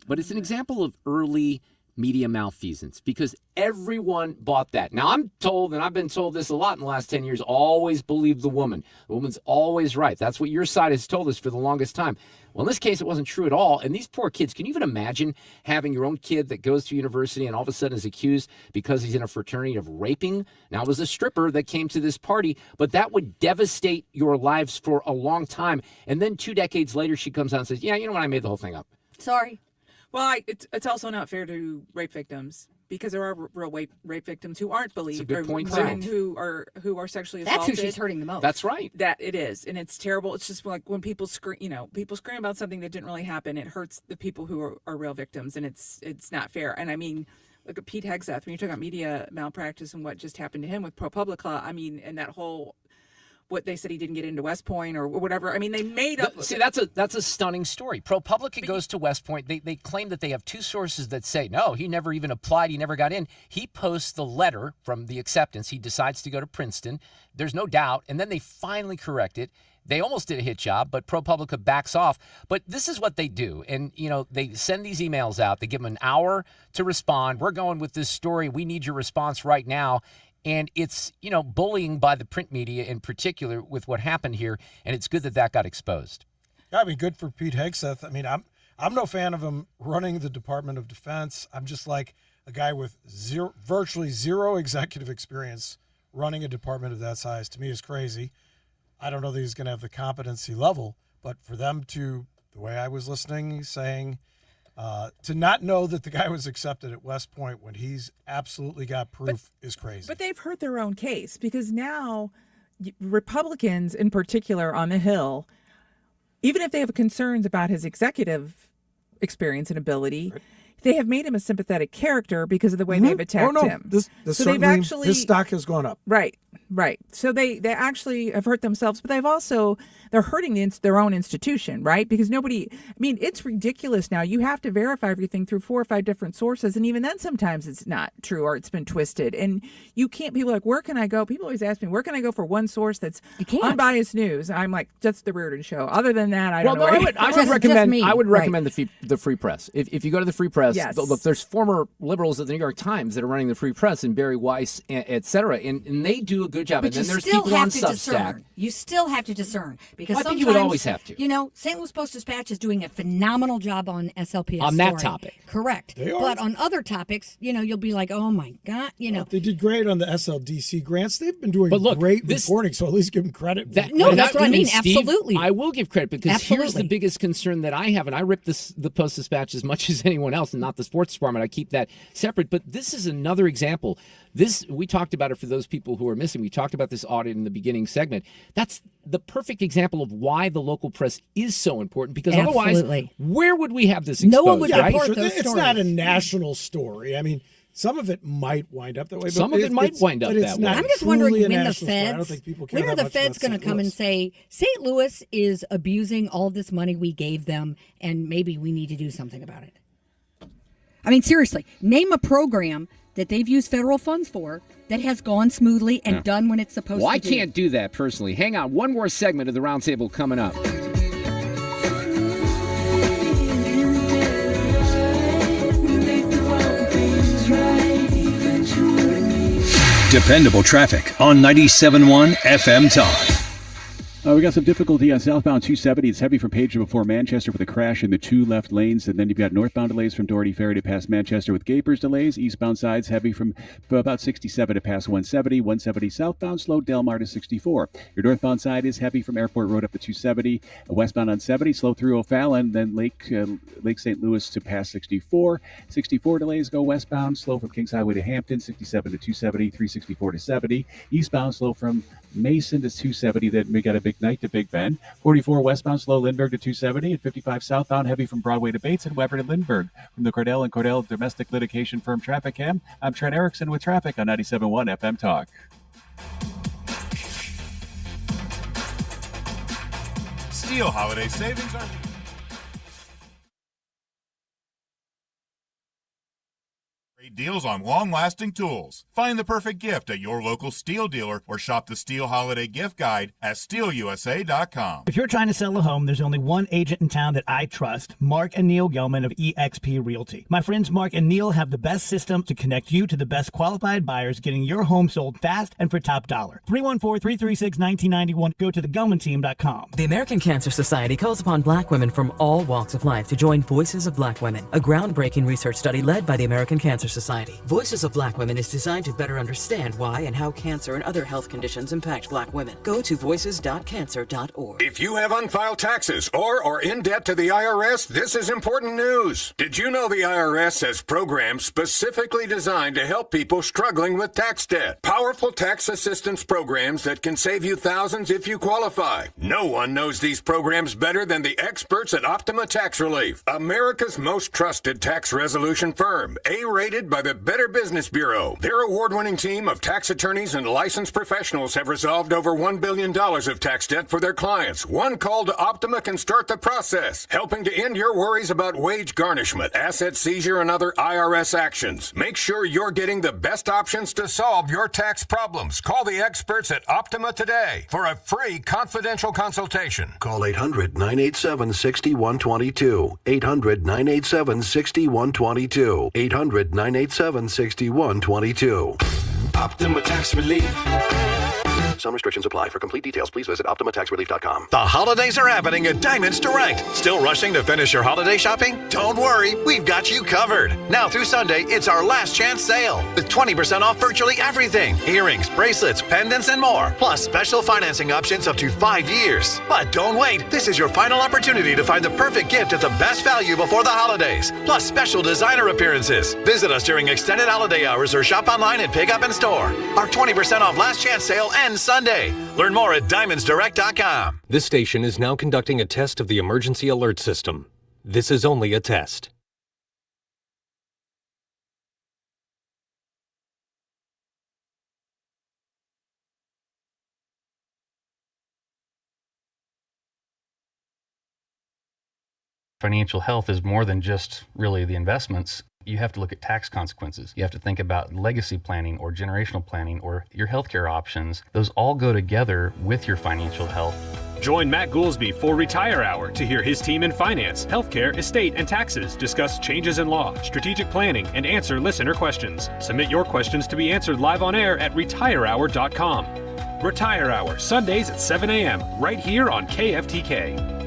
but it's an example of early media malfeasance because everyone bought that. Now I'm told, and I've been told this a lot in the last 10 years, always believe the woman. The woman's always right. That's what your side has told us for the longest time. Well, in this case, it wasn't true at all. And these poor kids, can you even imagine having your own kid that goes to university and all of a sudden is accused because he's in a fraternity of raping? Now, it was a stripper that came to this party, but that would devastate your lives for a long time. And then 2 decades later, she comes out and says, yeah, you know what? I made the whole thing up. Sorry. Well, it's also not fair to rape victims because there are real rape victims who aren't believed. That's a good point, women too. who are sexually That's assaulted. who she's hurting the most. That's right. That it is, and it's terrible. It's just like when people scream, people scream about something that didn't really happen. It hurts the people who are real victims, and it's not fair. And I mean, look at Pete Hegseth. When you talk about media malpractice and what just happened to him with ProPublica, I mean, and that whole. What they said he didn't get into West Point or whatever. I mean, they made up. See, that's a stunning story. ProPublica goes to West Point. They claim that they have 2 sources that say, no, he never even applied. He never got in. He posts the letter from the acceptance. He decides to go to Princeton. There's no doubt. And then they finally correct it. They almost did a hit job, but ProPublica backs off. But this is what they do. And, they send these emails out. They give them an hour to respond. We're going with this story. We need your response right now. And it's, bullying by the print media in particular with what happened here. And it's good that got exposed. Yeah, I mean, good for Pete Hegseth. I mean, I'm no fan of him running the Department of Defense. I'm just like a guy with virtually zero executive experience running a department of that size. To me, is crazy. I don't know that he's going to have the competency level, but for them to, the way I was listening, saying, to not know that the guy was accepted at West Point when he's absolutely got proof is crazy. But they've hurt their own case because now Republicans in particular on the Hill, even if they have concerns about his executive experience and ability, they have made him a sympathetic character because of the way they've attacked him. This So they've actually, his stock has gone up. Right. So they actually have hurt themselves, but they're hurting their own institution, right? Because it's ridiculous now. You have to verify everything through 4 or 5 different sources. And even then, sometimes it's not true or it's been twisted. And you can't, people are like, where can I go? People always ask me, where can I go for one source that's unbiased news? I'm like, just the Reardon Show. Other than that, I don't know. I would recommend the Free Press. If you go to the Free Press, Yes. look, there's former liberals at the New York Times that are running the Free Press, and Barry Weiss, et cetera, and they do a good job. But And then you there's still people on have to Substack. discern. You still have to discern because I think sometimes you would always have to. St. Louis Post-Dispatch is doing a phenomenal job on SLPS On that story. topic. Correct. They are. But on other topics, you'll be like, oh my God, They did great on the SLDC grants. They've been doing But look, great reporting, so at least give them credit. that's what I mean. Steve, Absolutely. I will give credit because here's the Absolutely. biggest concern that I have, and I rip the Post-Dispatch as much as anyone else, and not the sports department. I keep that separate. But this is another example. We talked about it for those people who are missing. We talked about this audit in the beginning segment. That's the perfect example of why the local press is so important, because otherwise, where would we have this exposed? No one would right? report those It's stories. not a national story. I mean, Some of it might wind up that way. Some of it might wind up that way. I'm just wondering truly a when the national story. I don't feds, think people care when are that the much feds about going to St. come and Louis. say St. Louis is abusing all this money we gave them, and maybe we need to do something about it? I mean, seriously, name a program that they've used federal funds for that has gone smoothly and done when it's supposed Well, to I do. can't do that personally. Hang on, one more segment of the Roundtable coming up. Dependable traffic on 97.1 FM Talk. We got some difficulty on southbound 270. It's heavy from Page before Manchester with a crash in the 2 left lanes. And then you've got northbound delays from Doherty Ferry to past Manchester with Gapers delays. Eastbound sides heavy from about 67 to past 170. 170 southbound slow Delmar to 64. Your northbound side is heavy from Airport Road up to 270. Westbound on 70, slow through O'Fallon. Then Lake St. Louis to past 64. 64 delays go westbound, slow from Kings Highway to Hampton. 67 to 270. 364 to 70. Eastbound slow from Mason to 270. Then we got a big night to Big Bend. 44 westbound slow Lindbergh to 270, and 55 southbound heavy from Broadway to Bates and Weber to Lindbergh. From the Cordell and Cordell domestic litigation firm Traffic Cam, I'm Trent Erickson with traffic on 97.1 FM Talk. Steel holiday savings are... Great deals on long-lasting tools. Find the perfect gift at your local Steel dealer or shop the Steel Holiday Gift Guide at SteelUSA.com. If you're trying to sell a home, there's only one agent in town that I trust, Mark and Neil Gelman of eXp Realty. My friends Mark and Neil have the best system to connect you to the best qualified buyers, getting your home sold fast and for top dollar. 314-336-1991. Go to thegelmanteam.com. The American Cancer Society calls upon Black women from all walks of life to join Voices of Black Women, a groundbreaking research study led by the American Cancer Society. Voices of Black Women is designed to better understand why and how cancer and other health conditions impact Black women. Go to voices.cancer.org. If you have unfiled taxes or are in debt to the IRS, this is important news. Did you know the IRS has programs specifically designed to help people struggling with tax debt? Powerful tax assistance programs that can save you thousands if you qualify. No one knows these programs better than the experts at Optima Tax Relief, America's most trusted tax resolution firm, A-rated by the Better Business Bureau. Their award-winning team of tax attorneys and licensed professionals have resolved over $1 billion of tax debt for their clients. One call to Optima can start the process, helping to end your worries about wage garnishment, asset seizure, and other IRS actions. Make sure you're getting the best options to solve your tax problems. Call the experts at Optima today for a free confidential consultation. Call 800-987-6122. 800-987-6122. 800-987-6122. Optima Tax Relief. Some restrictions apply. For complete details, please visit OptimaTaxRelief.com. The holidays are happening at Diamonds Direct. Still rushing to finish your holiday shopping? Don't worry, we've got you covered. Now through Sunday, it's our last chance sale with 20% off virtually everything. Earrings, bracelets, pendants, and more. Plus special financing options up to 5 years. But don't wait. This is your final opportunity to find the perfect gift at the best value before the holidays. Plus special designer appearances. Visit us during extended holiday hours or shop online and pick up in store. Our 20% off last chance sale ends Sunday. Learn more at DiamondsDirect.com. This station is now conducting a test of the emergency alert system. This is only a test. Financial health is more than just really the investments. You have to look at tax consequences. You have to think about legacy planning or generational planning or your healthcare options. Those all go together with your financial health. Join Matt Goolsby for Retire Hour to hear his team in finance, healthcare, estate, and taxes discuss changes in law, strategic planning, and answer listener questions. Submit your questions to be answered live on air at retirehour.com. Retire Hour, Sundays at 7 a.m., right here on KFTK.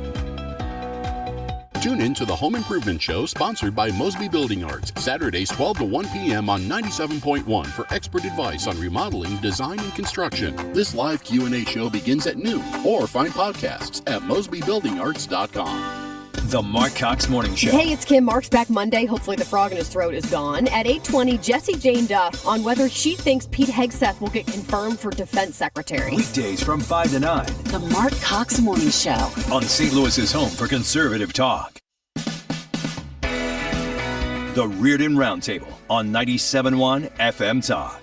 Tune in to the Home Improvement Show sponsored by Mosby Building Arts, Saturdays 12 to 1 p.m. on 97.1 for expert advice on remodeling, design, and construction. This live Q&A show begins at noon, or find podcasts at mosbybuildingarts.com. The Mark Cox Morning Show. Hey, it's Kim. Mark's back Monday. Hopefully the frog in his throat is gone. At 8:20, Jessie Jane Duff on whether she thinks Pete Hegseth will get confirmed for defense secretary. Weekdays from 5 to 9. The Mark Cox Morning Show. On St. Louis's home for conservative talk. The Reardon Roundtable on 97.1 FM Talk.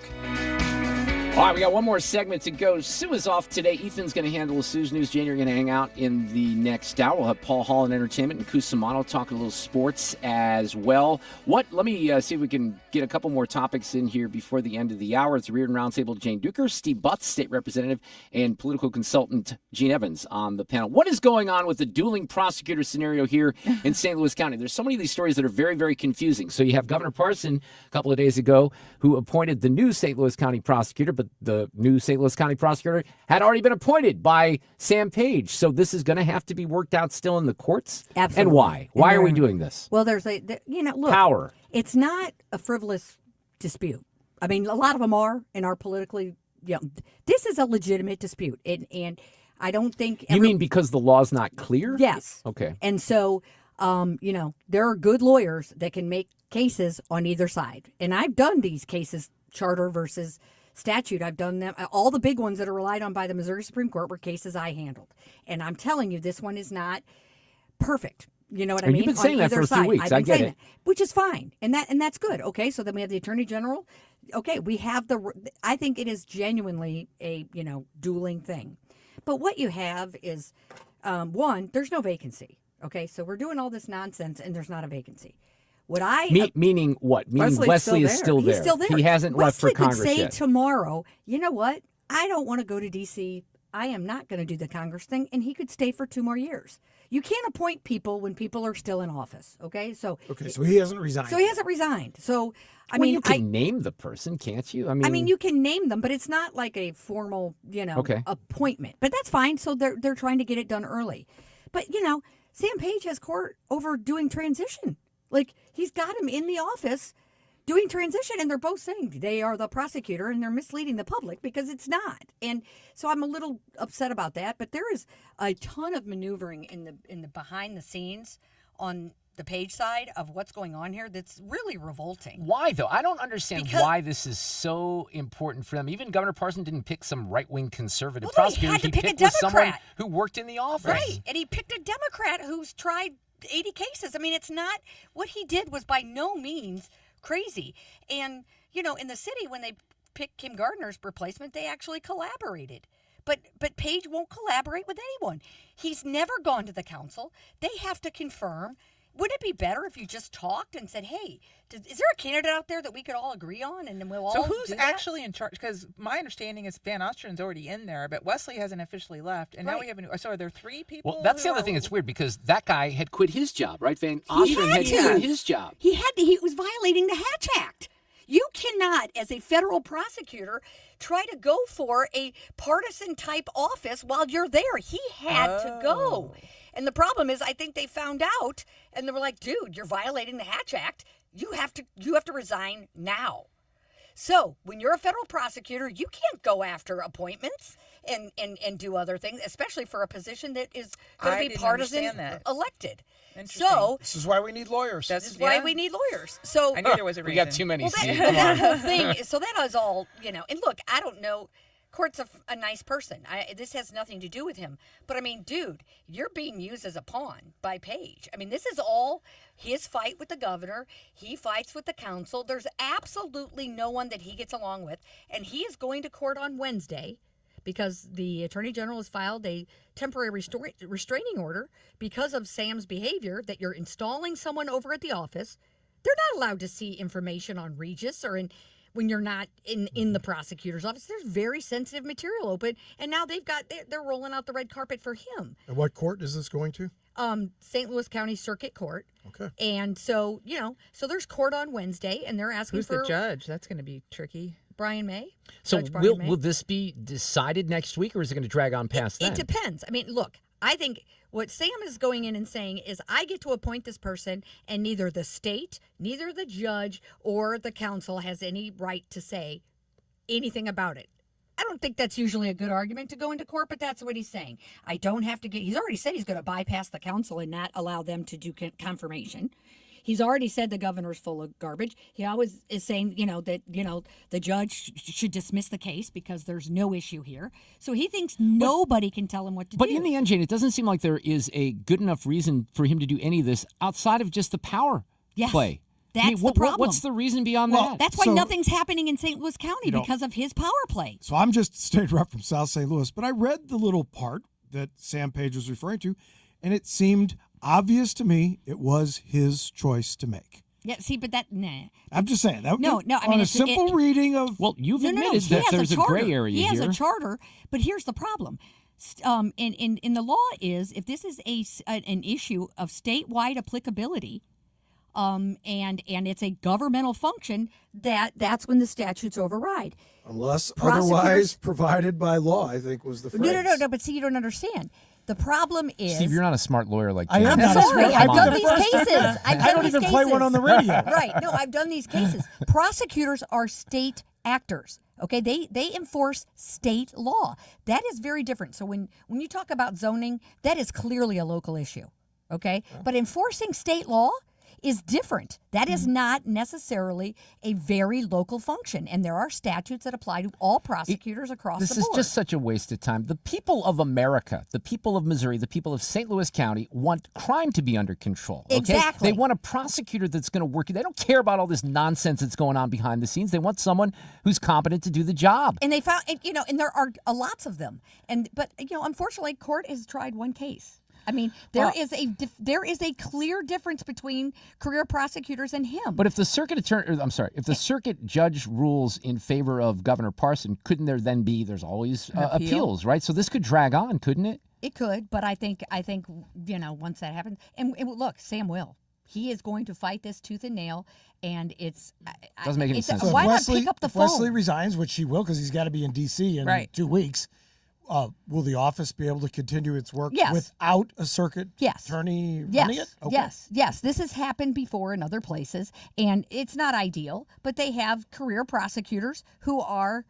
All right, we got one more segment to go. Sue is off today. Ethan's going to handle Sue's News. Jane, you're going to hang out in the next hour. We'll have Paul Hall in entertainment and Cusumano talking a little sports as well. Let me see if we can get a couple more topics in here before the end of the hour. It's the Reardon Roundtable. Jane Duker, Steve Butts, state representative, and political consultant Gene Evans on the panel. What is going on with the dueling prosecutor scenario here in St. Louis County? There's so many of these stories that are very, very confusing. So you have Governor Parson a couple of days ago who appointed the new St. Louis County prosecutor, but the new St. Louis County prosecutor had already been appointed by Sam Page. So this is going to have to be worked out still in the courts. Absolutely. And why? Why are we doing this? Well, there's look, power. It's not a frivolous dispute. I mean, a lot of them are and are politically, this is a legitimate dispute. And I don't think. You mean because the law's not clear? Yes. Okay. And so, there are good lawyers that can make cases on either side. And I've done these cases, charter versus statute. I've done them. All the big ones that are relied on by the Missouri Supreme Court were cases I handled. And I'm telling you, this one is not perfect. You know what I mean? You've been saying that for a few weeks. I get it. Which is fine. And that's good. Okay. So then we have the Attorney General. Okay. We have I think it is genuinely a, dueling thing. But what you have is, one, there's no vacancy. Okay. So we're doing all this nonsense and there's not a vacancy. Meaning what? Meaning Wesley is still there. He's still there. He hasn't left for Congress Wesley could say yet. tomorrow, you know what? I don't want to go to D.C. I am not going to do the Congress thing. And he could stay for 2 more years. You can't appoint people when people are still in office. Okay. So he hasn't resigned. So he hasn't resigned. So, you can name the person, can't you? I mean, you can name them, but it's not like a formal, appointment. But that's fine. So they're trying to get it done early. But, Sam Page has court over doing transition. Like, he's got him in the office doing transition, and they're both saying they are the prosecutor, and they're misleading the public because it's not. And so I'm a little upset about that. But there is a ton of maneuvering in the behind the scenes on the Page side of what's going on here that's really revolting. Why, though? I don't understand why this is so important for them. Even Governor Parson didn't pick some right-wing conservative prosecutor. He picked someone who worked in the office. Right, and he picked a Democrat who's tried 80 cases. I mean, it's not, what he did was by no means crazy. And, in the city, when they picked Kim Gardner's replacement, they actually collaborated. But Page won't collaborate with anyone. He's never gone to the council. They have to confirm. Wouldn't it be better if you just talked and said, hey, is there a candidate out there that we could all agree on and then we'll all So who's do that? actually in charge? Because my understanding is Van Ostren's already in there, but Wesley hasn't officially left. And now we have a new. So are there 3 people? Well, that's the other thing that's weird because that guy had quit his job, right? Van Ostren had quit his job. He was violating the Hatch Act. You cannot, as a federal prosecutor, try to go for a partisan type office while you're there. He had to go. And the problem is, I think they found out, and they were like, "Dude, you're violating the Hatch Act. You have to resign now." So when you're a federal prosecutor, you can't go after appointments and do other things, especially for a position that is going to be partisan elected. So this is why we need lawyers. This is why we need lawyers. So I knew there was a reason. We got too many. That whole thing. So that was all, And look, I don't know. Court's a nice person. This has nothing to do with him. But, I mean, dude, you're being used as a pawn by Page. I mean, this is all his fight with the governor. He fights with the council. There's absolutely no one that he gets along with. And he is going to court on Wednesday because the Attorney General has filed a temporary restraining order because of Sam's behavior, that you're installing someone over at the office. They're not allowed to see information on Regis or when you're not in the prosecutor's office. There's very sensitive material open, and now they're rolling out the red carpet for him. And what court is this going to? St. Louis County Circuit Court. Okay. And so, so there's court on Wednesday, and they're asking Who's the judge? That's going to be tricky. Brian May. So will this be decided next week, or is it going to drag on past that? It depends. I mean, look, I think what Sam is going in and saying is, I get to appoint this person, and neither the state, neither the judge, or the council has any right to say anything about it. I don't think that's usually a good argument to go into court, but that's what he's saying. I don't have to he's already said he's going to bypass the council and not allow them to do confirmation. He's already said the governor's full of garbage. He always is saying, that, the judge should dismiss the case because there's no issue here. So he thinks nobody can tell him what to do. But in the end, Jane, it doesn't seem like there is a good enough reason for him to do any of this outside of just the power play. That's the problem. What's the reason beyond that? That's why nothing's happening in St. Louis County because of his power play. So I'm just a state rep from South St. Louis, but I read the little part that Sam Page was referring to, and it seemed obvious to me it was his choice to make. Yeah, see, but I'm just saying. I mean, a simple reading of... Well, you've admitted that there's a gray area here. He has here. a charter, but here's the problem. In the law is, if this is an issue of statewide applicability, and it's a governmental function, that's when the statutes override. Unless otherwise provided by law, I think was the phrase. No, but see, you don't understand. The problem is... Steve, you're not a smart lawyer like I Jim. am sorry. I've done these cases. I don't even play one on the radio. Right. No, I've done these cases. Prosecutors are state actors. Okay, they enforce state law. That is very different. So when you talk about zoning, that is clearly a local issue. Okay, but enforcing state law is different. That is not necessarily a very local function, and there are statutes that apply to all prosecutors across the board. This is just such a waste of time. The people of America, the people of Missouri, the people of St. Louis County want crime to be under control. Okay? Exactly. They want a prosecutor that's going to work. They don't care about all this nonsense that's going on behind the scenes. They want someone who's competent to do the job. And they found, and there are lots of them. But unfortunately, court has tried one case. I mean, there is a clear difference between career prosecutors and him. But if the if the circuit judge rules in favor of Governor Parson, couldn't there then be? There's always appeals, right? So this could drag on, couldn't it? It could, but I think once that happens, and look, Sam will. He is going to fight this tooth and nail, and doesn't make any sense. Why not pick up the phone? If Wesley resigns, which he will, because he's got to be in D.C. in 2 weeks. Will the office be able to continue its work without a circuit attorney running it? Okay. Yes. This has happened before in other places, and it's not ideal, but they have career prosecutors who are,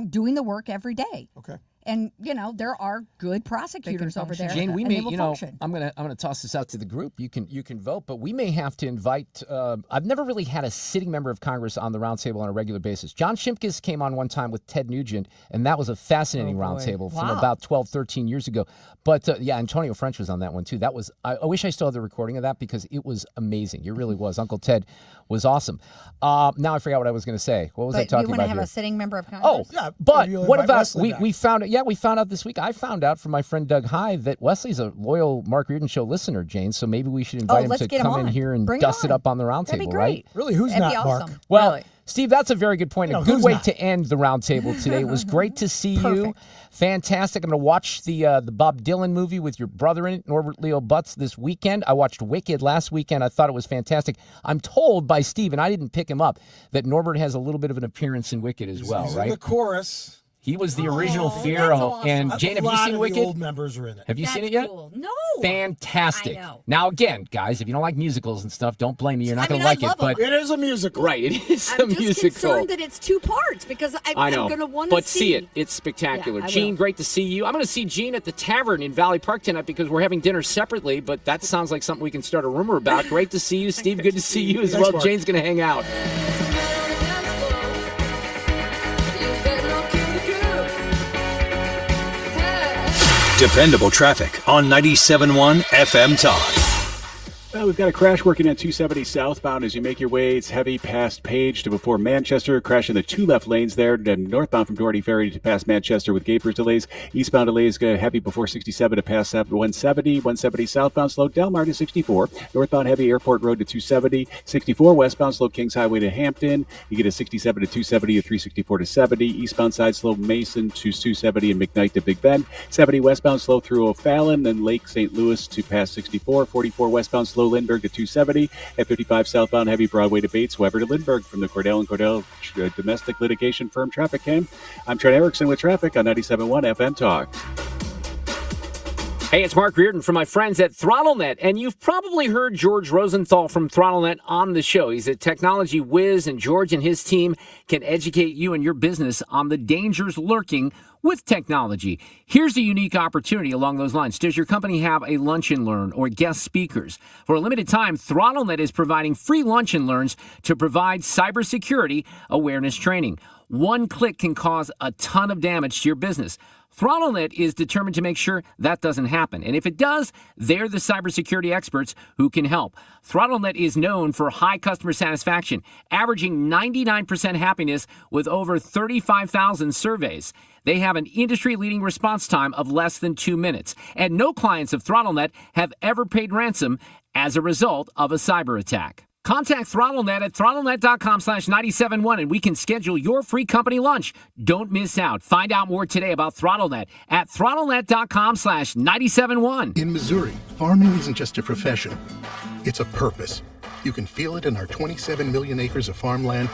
doing the work every day. Okay. And there are good prosecutors over there. Jane, we and may, they will function. I'm gonna toss this out to the group. You can vote, but we may have to invite. I've never really had a sitting member of Congress on the roundtable on a regular basis. John Shimkus came on one time with Ted Nugent, and that was a fascinating roundtable from about 12, 13 years ago. But Antonio French was on that one too. That was. I wish I still had the recording of that because it was amazing. It really was. Uncle Ted was awesome. Now I forgot what I was going to say. What was I talking about? You want to have here? a sitting member of Congress? Oh, yeah. But what about we found it? Yeah, we found out this week. I found out from my friend Doug Hyde that Wesley's a loyal Mark Reardon Show listener, Jane. So maybe we should invite him to come in here and dust it up on the roundtable, right? Really, who's That'd not be awesome. Mark? Well, really. Steve, that's a very good point. A good way to end the roundtable today. It was great to see you. Fantastic. I'm going to watch the Bob Dylan movie with your brother in it, Norbert Leo Butz, this weekend. I watched Wicked last weekend. I thought it was fantastic. I'm told by Steve, and I didn't pick him up, that Norbert has a little bit of an appearance in Wicked as well, right? In the chorus. He was the original Figaro. Awesome. And Jane, have you seen Wicked? The old members are in it. Have you seen it yet? Cool. No. Fantastic. I know. Now, again, guys, if you don't like musicals and stuff, don't blame me. You're not going to I like it. love But it is a musical. Right, it is a I'm just musical. concerned that it's 2 parts because I know, I'm going to want to but see it. It's spectacular. Yeah, Gene, great to see you. I'm going to see Gene at the Tavern in Valley Park tonight because we're having dinner separately, but that sounds like something we can start a rumor about. Great to see you, Steve. Good to see you as well. Mark. Jane's going to hang out. Dependable traffic on 97.1 FM Talk. Well, we've got a crash working at 270 southbound as you make your way. It's heavy past Page to before Manchester. Crash in the 2 left lanes there. Then northbound from Doherty Ferry to past Manchester with Gapers delays. Eastbound delays heavy before 67 to pass 170. 170 southbound slow Delmar to 64. Northbound heavy Airport Road to 270. 64 westbound slow Kings Highway to Hampton. You get a 67 to 270, a 364 to 70. Eastbound side slow Mason to 270 and McKnight to Big Bend. 70 westbound slow through O'Fallon, then Lake St. Louis to past 64. 44 westbound slow Lindbergh to 270. At 55 southbound heavy Broadway to Bates. Weber to Lindbergh from the Cordell & Cordell domestic litigation firm Traffic Cam. I'm Trent Erickson with traffic on 97.1 FM Talk. Hey, it's Mark Reardon from my friends at ThrottleNet, and you've probably heard George Rosenthal from ThrottleNet on the show. He's a technology whiz, and George and his team can educate you and your business on the dangers lurking with technology. Here's a unique opportunity along those lines. Does your company have a lunch and learn or guest speakers? For a limited time, ThrottleNet is providing free lunch and learns to provide cybersecurity awareness training. one click can cause a ton of damage to your business. ThrottleNet is determined to make sure that doesn't happen. And if it does, they're the cybersecurity experts who can help. ThrottleNet is known for high customer satisfaction, averaging 99% happiness with over 35,000 surveys. They have an industry-leading response time of less than 2 minutes. And no clients of ThrottleNet have ever paid ransom as a result of a cyber attack. Contact ThrottleNet at throttlenet.com/971 and we can schedule your free company lunch. Don't miss out. Find out more today about ThrottleNet at throttlenet.com/971. In Missouri, farming isn't just a profession, it's a purpose. You can feel it in our 27 million acres of farmland.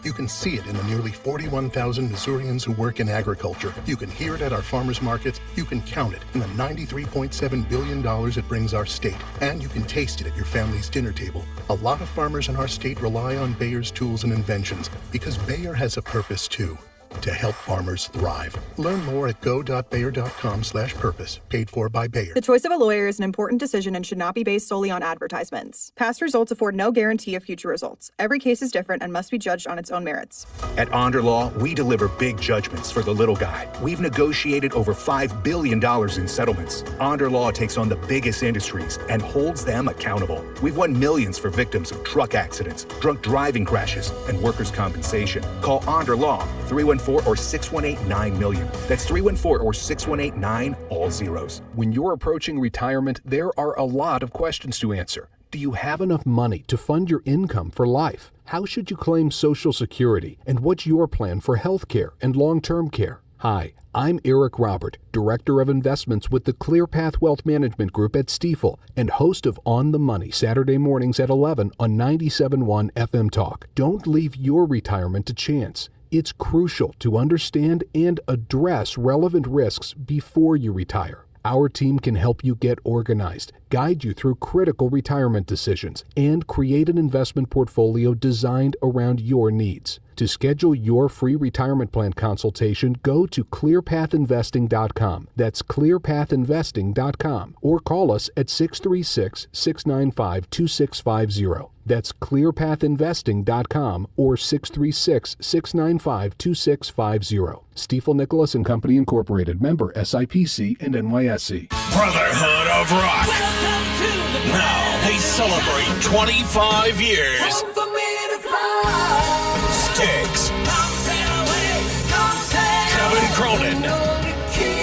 You can see it in the nearly 41,000 Missourians who work in agriculture. You can hear it at our farmers markets. You can count it in the $93.7 billion it brings our state. And you can taste it at your family's dinner table. A lot of farmers in our state rely on Bayer's tools and inventions because Bayer has a purpose too. To help farmers thrive. Learn more at go.bayer.com/purpose. Paid for by Bayer. The choice of a lawyer is an important decision and should not be based solely on advertisements. Past results afford no guarantee of future results. Every case is different and must be judged on its own merits. At Onder Law, we deliver big judgments for the little guy. We've negotiated over $5 billion in settlements. Onder Law takes on the biggest industries and holds them accountable. We've won millions for victims of truck accidents, drunk driving crashes, and workers' compensation. Call Onder Law 314 or 618-9-million. That's 314 or 618-9, all zeros. When you're approaching retirement, there are a lot of questions to answer. Do you have enough money to fund your income for life? How should you claim Social Security? And what's your plan for health care and long-term care? Hi, I'm Eric Robert, Director of Investments with the ClearPath Wealth Management Group at Stifel and host of On the Money Saturday mornings at 11 on 97.1 FM Talk. Don't leave your retirement to chance. It's crucial to understand and address relevant risks before you retire. Our team can help you get organized, guide you through critical retirement decisions, and create an investment portfolio designed around your needs. To schedule your free retirement plan consultation, go to clearpathinvesting.com. That's clearpathinvesting.com. Or call us at 636-695-2650. That's clearpathinvesting.com or 636-695-2650. Stifel Nicholas and Company Incorporated. Member SIPC and NYSE. Brotherhood of Rock. Now they celebrate 25 years. Styx. Kevin Cronin,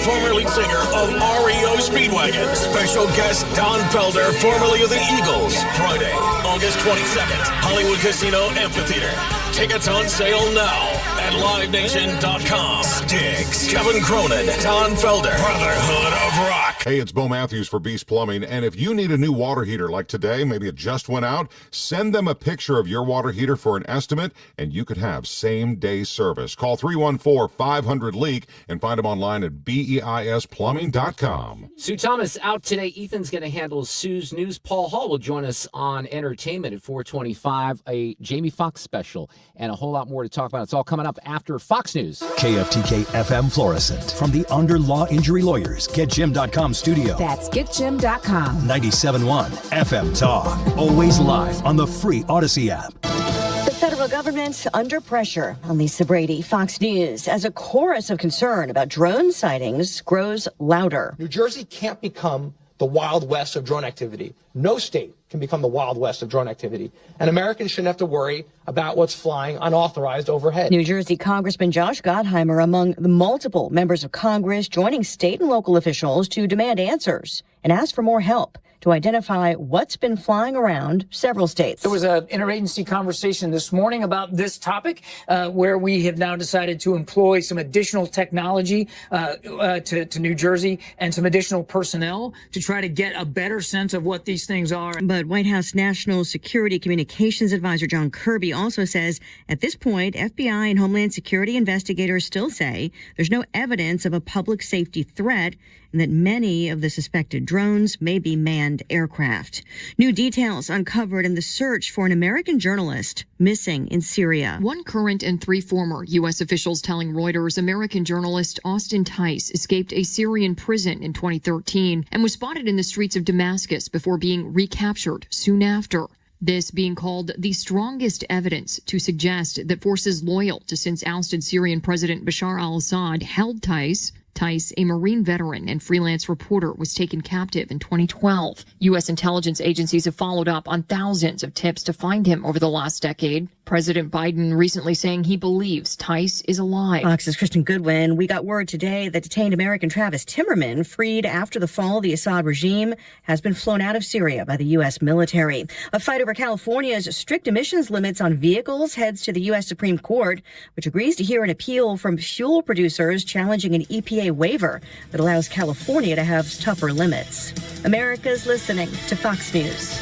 former lead singer of REO Speedwagon. Special guest Don Felder, formerly of the Eagles. Friday, August 22nd, Hollywood Casino Amphitheater. Tickets on sale now at livenation.com. Styx, Kevin Cronin, Don Felder, Brotherhood of Rock. Hey, it's Bo Matthews for Beast Plumbing, and if you need a new water heater like today, maybe it just went out, send them a picture of your water heater for an estimate, and you could have same-day service. Call 314-500-LEAK and find them online at BEISplumbing.com. Sue Thomas out today. Ethan's going to handle Sue's news. Paul Hall will join us on entertainment at 4:25, a Jamie Foxx special, and a whole lot more to talk about. It's all coming up after Fox News. KFTK FM Florissant. From the Under Law Injury Lawyers, GetJim.com studio. That's GetJim.com. 97.1 FM Talk. Always live on the free Odyssey app. The federal government under pressure. On Lisa Brady, Fox News, as a chorus of concern about drone sightings grows louder. New Jersey can't become the Wild West of drone activity. No state can become the Wild West of drone activity. And Americans shouldn't have to worry about what's flying unauthorized overhead. New Jersey Congressman Josh Gottheimer among the multiple members of Congress joining state and local officials to demand answers and ask for more help to identify what's been flying around several states. There was an interagency conversation this morning about this topic, where we have now decided to employ some additional technology to New Jersey and some additional personnel to try to get a better sense of what these things are. But White House National Security Communications Advisor John Kirby also says at this point, FBI and Homeland Security investigators still say there's no evidence of a public safety threat and that many of the suspected drones may be manned aircraft. New details uncovered in the search for an American journalist missing in Syria. One current and 3 former U.S. officials telling Reuters American journalist Austin Tice escaped a Syrian prison in 2013 and was spotted in the streets of Damascus before being recaptured soon after. This being called the strongest evidence to suggest that forces loyal to since ousted Syrian President Bashar al-Assad held Tice. Tice, a Marine veteran and freelance reporter, was taken captive in 2012. U.S. intelligence agencies have followed up on thousands of tips to find him over the last decade. President Biden recently saying he believes Tice is alive. Fox's Kristen Goodwin. We got word today that detained American Travis Timmerman, freed after the fall of the Assad regime, has been flown out of Syria by the U.S. military. A fight over California's strict emissions limits on vehicles heads to the U.S. Supreme Court, which agrees to hear an appeal from fuel producers challenging an EPA waiver that allows California to have tougher limits. America's listening to Fox News.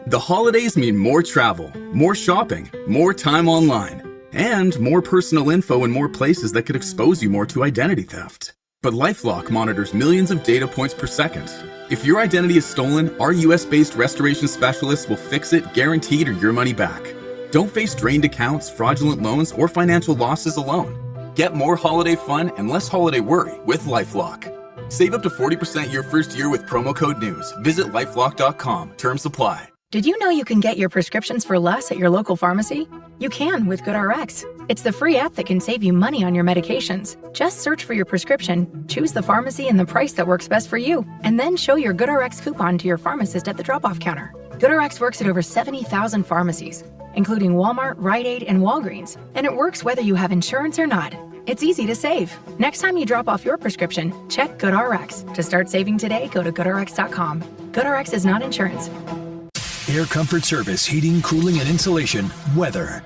The holidays mean more travel, more shopping, more time online, and more personal info in more places that could expose you more to identity theft. But LifeLock monitors millions of data points per second. If your identity is stolen, our US-based restoration specialists will fix it, guaranteed, or your money back. Don't face drained accounts, fraudulent loans, or financial losses alone. Get more holiday fun and less holiday worry with LifeLock. Save up to 40% your first year with promo code NEWS. Visit lifelock.com. Terms apply. Did you know you can get your prescriptions for less at your local pharmacy? You can with GoodRx. It's the free app that can save you money on your medications. Just search for your prescription, choose the pharmacy and the price that works best for you, and then show your GoodRx coupon to your pharmacist at the drop-off counter. GoodRx works at over 70,000 pharmacies, including Walmart, Rite Aid, and Walgreens, and it works whether you have insurance or not. It's easy to save. Next time you drop off your prescription, check GoodRx. To start saving today, go to GoodRx.com. GoodRx is not insurance. Air Comfort Service, heating, cooling, and insulation. Weather.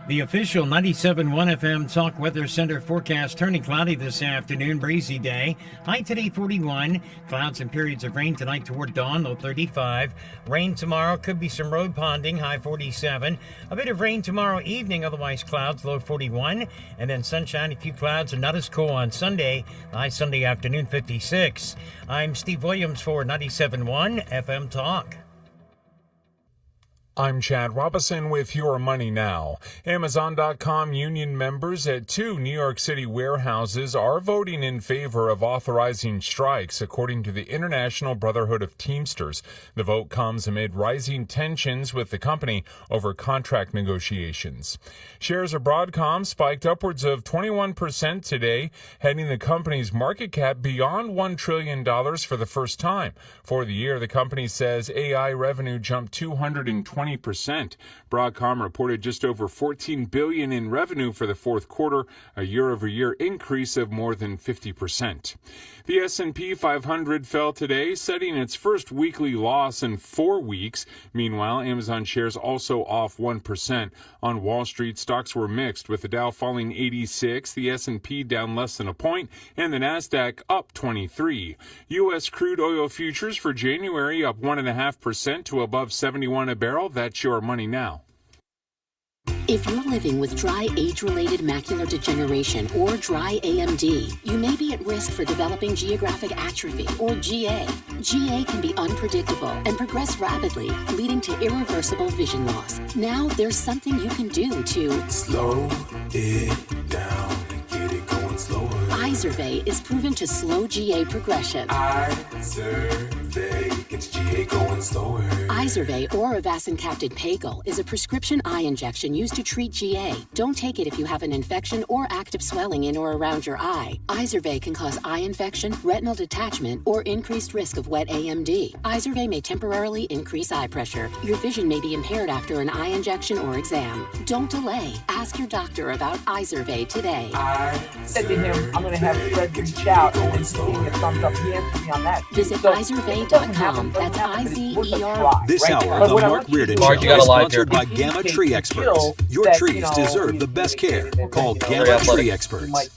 The official 97.1 FM Talk Weather Center forecast turning cloudy this afternoon, breezy day. High today 41. Clouds and periods of rain tonight toward dawn, low 35. Rain tomorrow, could be some road ponding, high 47. A bit of rain tomorrow evening, otherwise clouds, low 41. And then sunshine, a few clouds, and not as cool on Sunday. High Sunday afternoon, 56. I'm Steve Williams for 97.1 FM Talk. I'm Chad Robison with Your Money Now. Amazon.com union members at 2 New York City warehouses are voting in favor of authorizing strikes, according to the International Brotherhood of Teamsters. The vote comes amid rising tensions with the company over contract negotiations. Shares of Broadcom spiked upwards of 21% today, heading the company's market cap beyond $1 trillion for the first time. For the year, the company says AI revenue jumped 220%. Broadcom reported just over $14 billion in revenue for the fourth quarter, a year-over-year increase of more than 50%. The S&P 500 fell today, setting its first weekly loss in 4 weeks. Meanwhile, Amazon shares also off 1%. On Wall Street, stocks were mixed, with the Dow falling 86, the S&P down less than a point, and the Nasdaq up 23. U.S. crude oil futures for January up 1.5% to above 71 a barrel. That's Your Money Now. If you're living with dry age-related macular degeneration or dry AMD, you may be at risk for developing geographic atrophy or GA. GA can be unpredictable and progress rapidly, leading to irreversible vision loss. Now there's something you can do to slow it down and get it going slower. Izervay is proven to slow GA progression. Izervay gets GA going slower. Izervay or avacincaptad pegol is a prescription eye injection used to treat GA. Don't take it if you have an infection or active swelling in or around your eye. Izervay can cause eye infection, retinal detachment, or increased risk of wet AMD. Izervay may temporarily increase eye pressure. Your vision may be impaired after an eye injection or exam. Don't delay. Ask your doctor about Izervay today. Said to him, I'm going to have Fred reach out and see a thumbs up. He answered me on that. Visit Izervay.com. That's IZER. This hour of the Mark Reardon Show is sponsored by Gamma Tree Experts. Your trees deserve the best care. Call Gamma Tree Experts.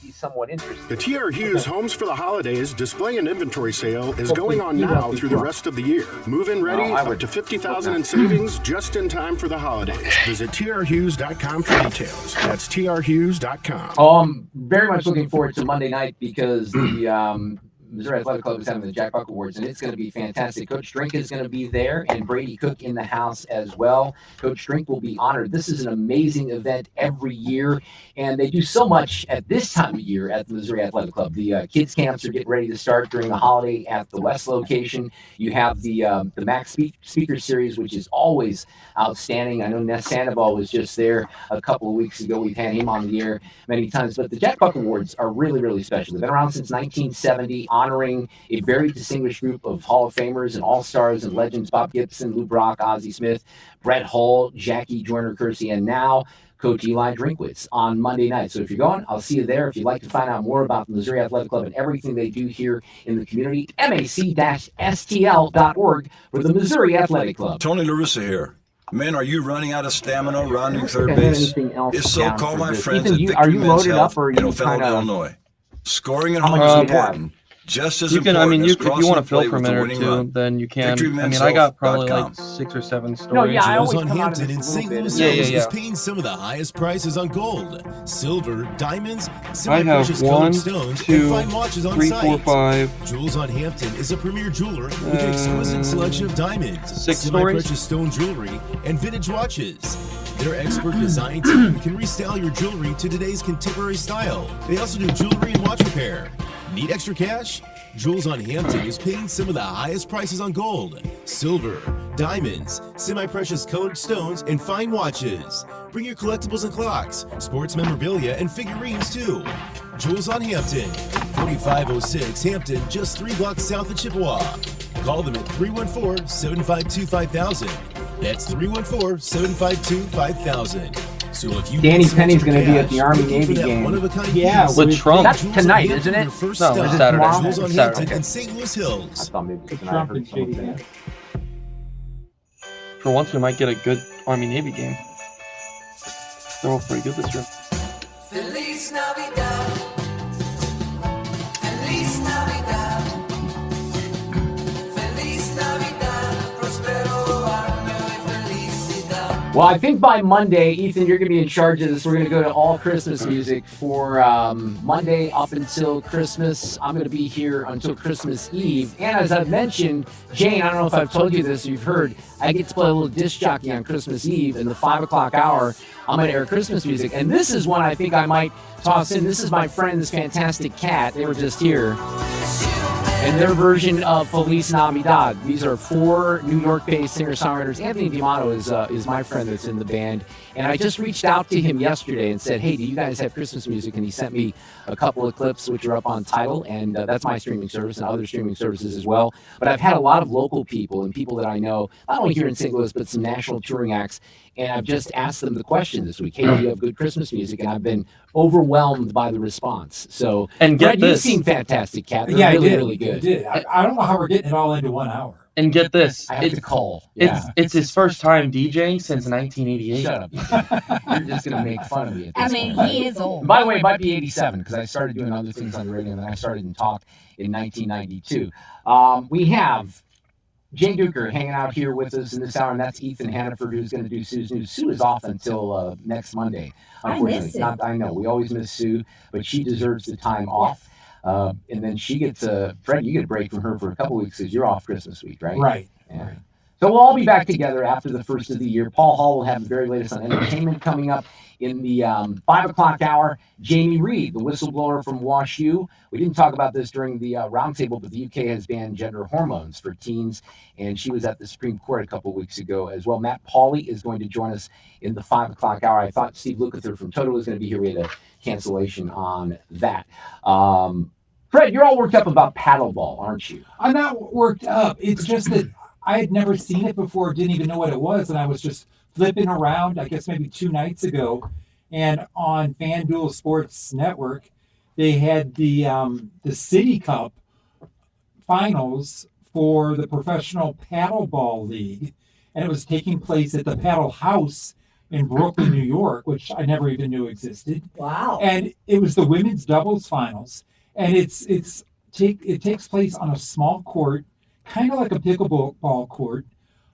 The T.R. Hughes Homes for the Holidays display and inventory sale is going on now through the rest of the year. Move-in ready, up to $50,000 in savings just in time for the holidays. Visit trhughes.com for details. That's trhughes.com. I'm very much looking forward to Monday night because the Missouri Athletic Club is having the Jack Buck Awards, and it's going to be fantastic. Coach Drink is going to be there, and Brady Cook in the house as well. Coach Drink will be honored. This is an amazing event every year, and they do so much at this time of year at the Missouri Athletic Club. The kids camps are getting ready to start during the holiday at the West location. You have the Max Speaker Series, which is always outstanding. I know Ness Sandoval was just there a couple of weeks ago. We've had him on the air many times, but the Jack Buck Awards are really, really special. They've been around since 1970, honoring a very distinguished group of Hall of Famers and All-Stars and legends: Bob Gibson, Lou Brock, Ozzie Smith, Brett Hull, Jackie Joyner-Kersee, and now Coach Eli Drinkwitz on Monday night. So if you're going, I'll see you there. If you'd like to find out more about the Missouri Athletic Club and everything they do here in the community, mac-stl.org for the Missouri Athletic Club. Tony LaRussa here. Men, are you running out of stamina rounding third base? If so, call my friends at Victory Men's Health in O'Fallon, Illinois. Scoring at home is important. Just as important. I mean, as if you want to fill for a minute or two, run. then you can. I mean, I got probably like 6 or 7 stories. No, yeah, Jules on Hampton in St. Louis is paying some of the highest prices on gold, silver, diamonds, semi-precious colored stones, and fine watches on 3, site. 4, 5. Jules on Hampton is a premier jeweler with an exquisite selection of diamonds, 6 semi-precious stone jewelry, and vintage watches. Their expert design team can restyle your jewelry to today's contemporary style. They also do jewelry and watch repair. Need extra cash? Jules on Hampton is paying some of the highest prices on gold, silver, diamonds, semi-precious colored stones, and fine watches. Bring your collectibles and clocks, sports memorabilia, and figurines too. Jules on Hampton, 4506 Hampton, just 3 blocks south of Chippewa. Call them at 314-752-5000. That's 314-752-5000. So if you Danny Penny's going to be at the Army-Navy game. Yeah, with Trump. That's tonight, isn't it? No, it's Saturday. It's Saturday. And St. Louis Hills. I thought maybe it was tonight. I heard someone say it. For once, we might get a good Army-Navy game. They're all pretty good this year. Feliz Navidad. Feliz Navidad. Feliz Navidad. Prospero año y felicidad. Well, I think by Monday, Ethan, you're going to be in charge of this. We're going to go to all Christmas music for Monday up until Christmas. I'm going to be here until Christmas Eve. And as I've mentioned, Jane, I don't know if I've told you this, you've heard, I get to play a little disc jockey on Christmas Eve in the 5 o'clock hour. I'm going to air Christmas music. And this is one I think I might toss in. This is my friend's Fantastic Cat. They were just here. And their version of Feliz Navidad. These are 4 New York-based singer-songwriters. Anthony D'Amato is my friend that's in the band. And I just reached out to him yesterday and said, hey, do you guys have Christmas music? And he sent me a couple of clips, which are up on Tidal. And that's my streaming service and other streaming services as well. But I've had a lot of local people and people that I know, not only here in St. Louis, but some national touring acts. And I've just asked them the question this week, hey, do you have good Christmas music? And I've been overwhelmed by the response. So, and Brad, you've seen Fantastic Cat. They're really, really good. I did. I don't know how we're getting it all into 1 hour. And get this. I have to call. Yeah. It's his first time DJing since 1988. Shut up. You're just going to make fun of me at this point. He is old. By the way, it might be 87 because I started doing other things on the radio and then I started in talk in 1992. We have Jane Duker hanging out here with us in this hour, and that's Ethan Hannaford, who's going to do Sue's News. Sue is off until next Monday. Unfortunately, I know we always miss Sue, but she deserves the time off. And then she gets Fred, you get a break from her for a couple weeks because you're off Christmas week, right? Right. Yeah. Right. So we'll all be back together after the first of the year. Paul Hall will have the very latest on entertainment coming up in the 5 o'clock hour. Jamie Reed, the whistleblower from Wash U. We didn't talk about this during the roundtable, but the UK has banned gender hormones for teens, and she was at the Supreme Court a couple of weeks ago as well. Matt Pauley is going to join us in the 5 o'clock hour. I thought Steve Lukather from Toto was going to be here. We had a cancellation on that. Fred, you're all worked up about paddleball, aren't you? I'm not worked up. It's just that I had never seen it before, didn't even know what it was, and I was just flipping around, I guess maybe 2 nights ago, and on FanDuel Sports Network, they had the City Cup finals for the Professional Paddleball League, and it was taking place at the Paddle House in Brooklyn, New York, which I never even knew existed. Wow. And it was the women's doubles finals, and it takes place on a small court, kind of like a pickleball court,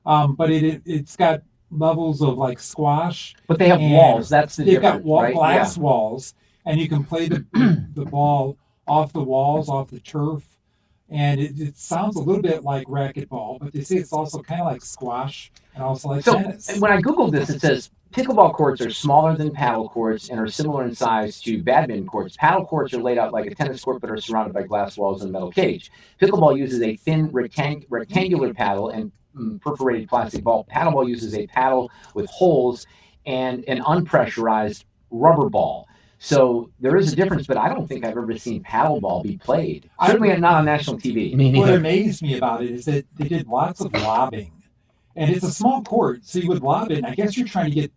but it's got levels of like squash. But they have walls. That's the they've difference, got right? glass walls, and you can play the ball off the walls, off the turf. And it sounds a little bit like racquetball, but they say it's also kind of like squash and also like tennis. When I Googled this, it says pickleball courts are smaller than paddle courts and are similar in size to badminton courts. Paddle courts are laid out like a tennis court but are surrounded by glass walls and a metal cage. Pickleball uses a thin rectangular paddle and perforated plastic ball. Paddleball uses a paddle with holes and an unpressurized rubber ball. So there is a difference, but I don't think I've ever seen paddleball be played. Certainly not on national TV. What amazed me about it is that they did lots of lobbing. And it's a small court, so you would lob it, and I guess you're trying to get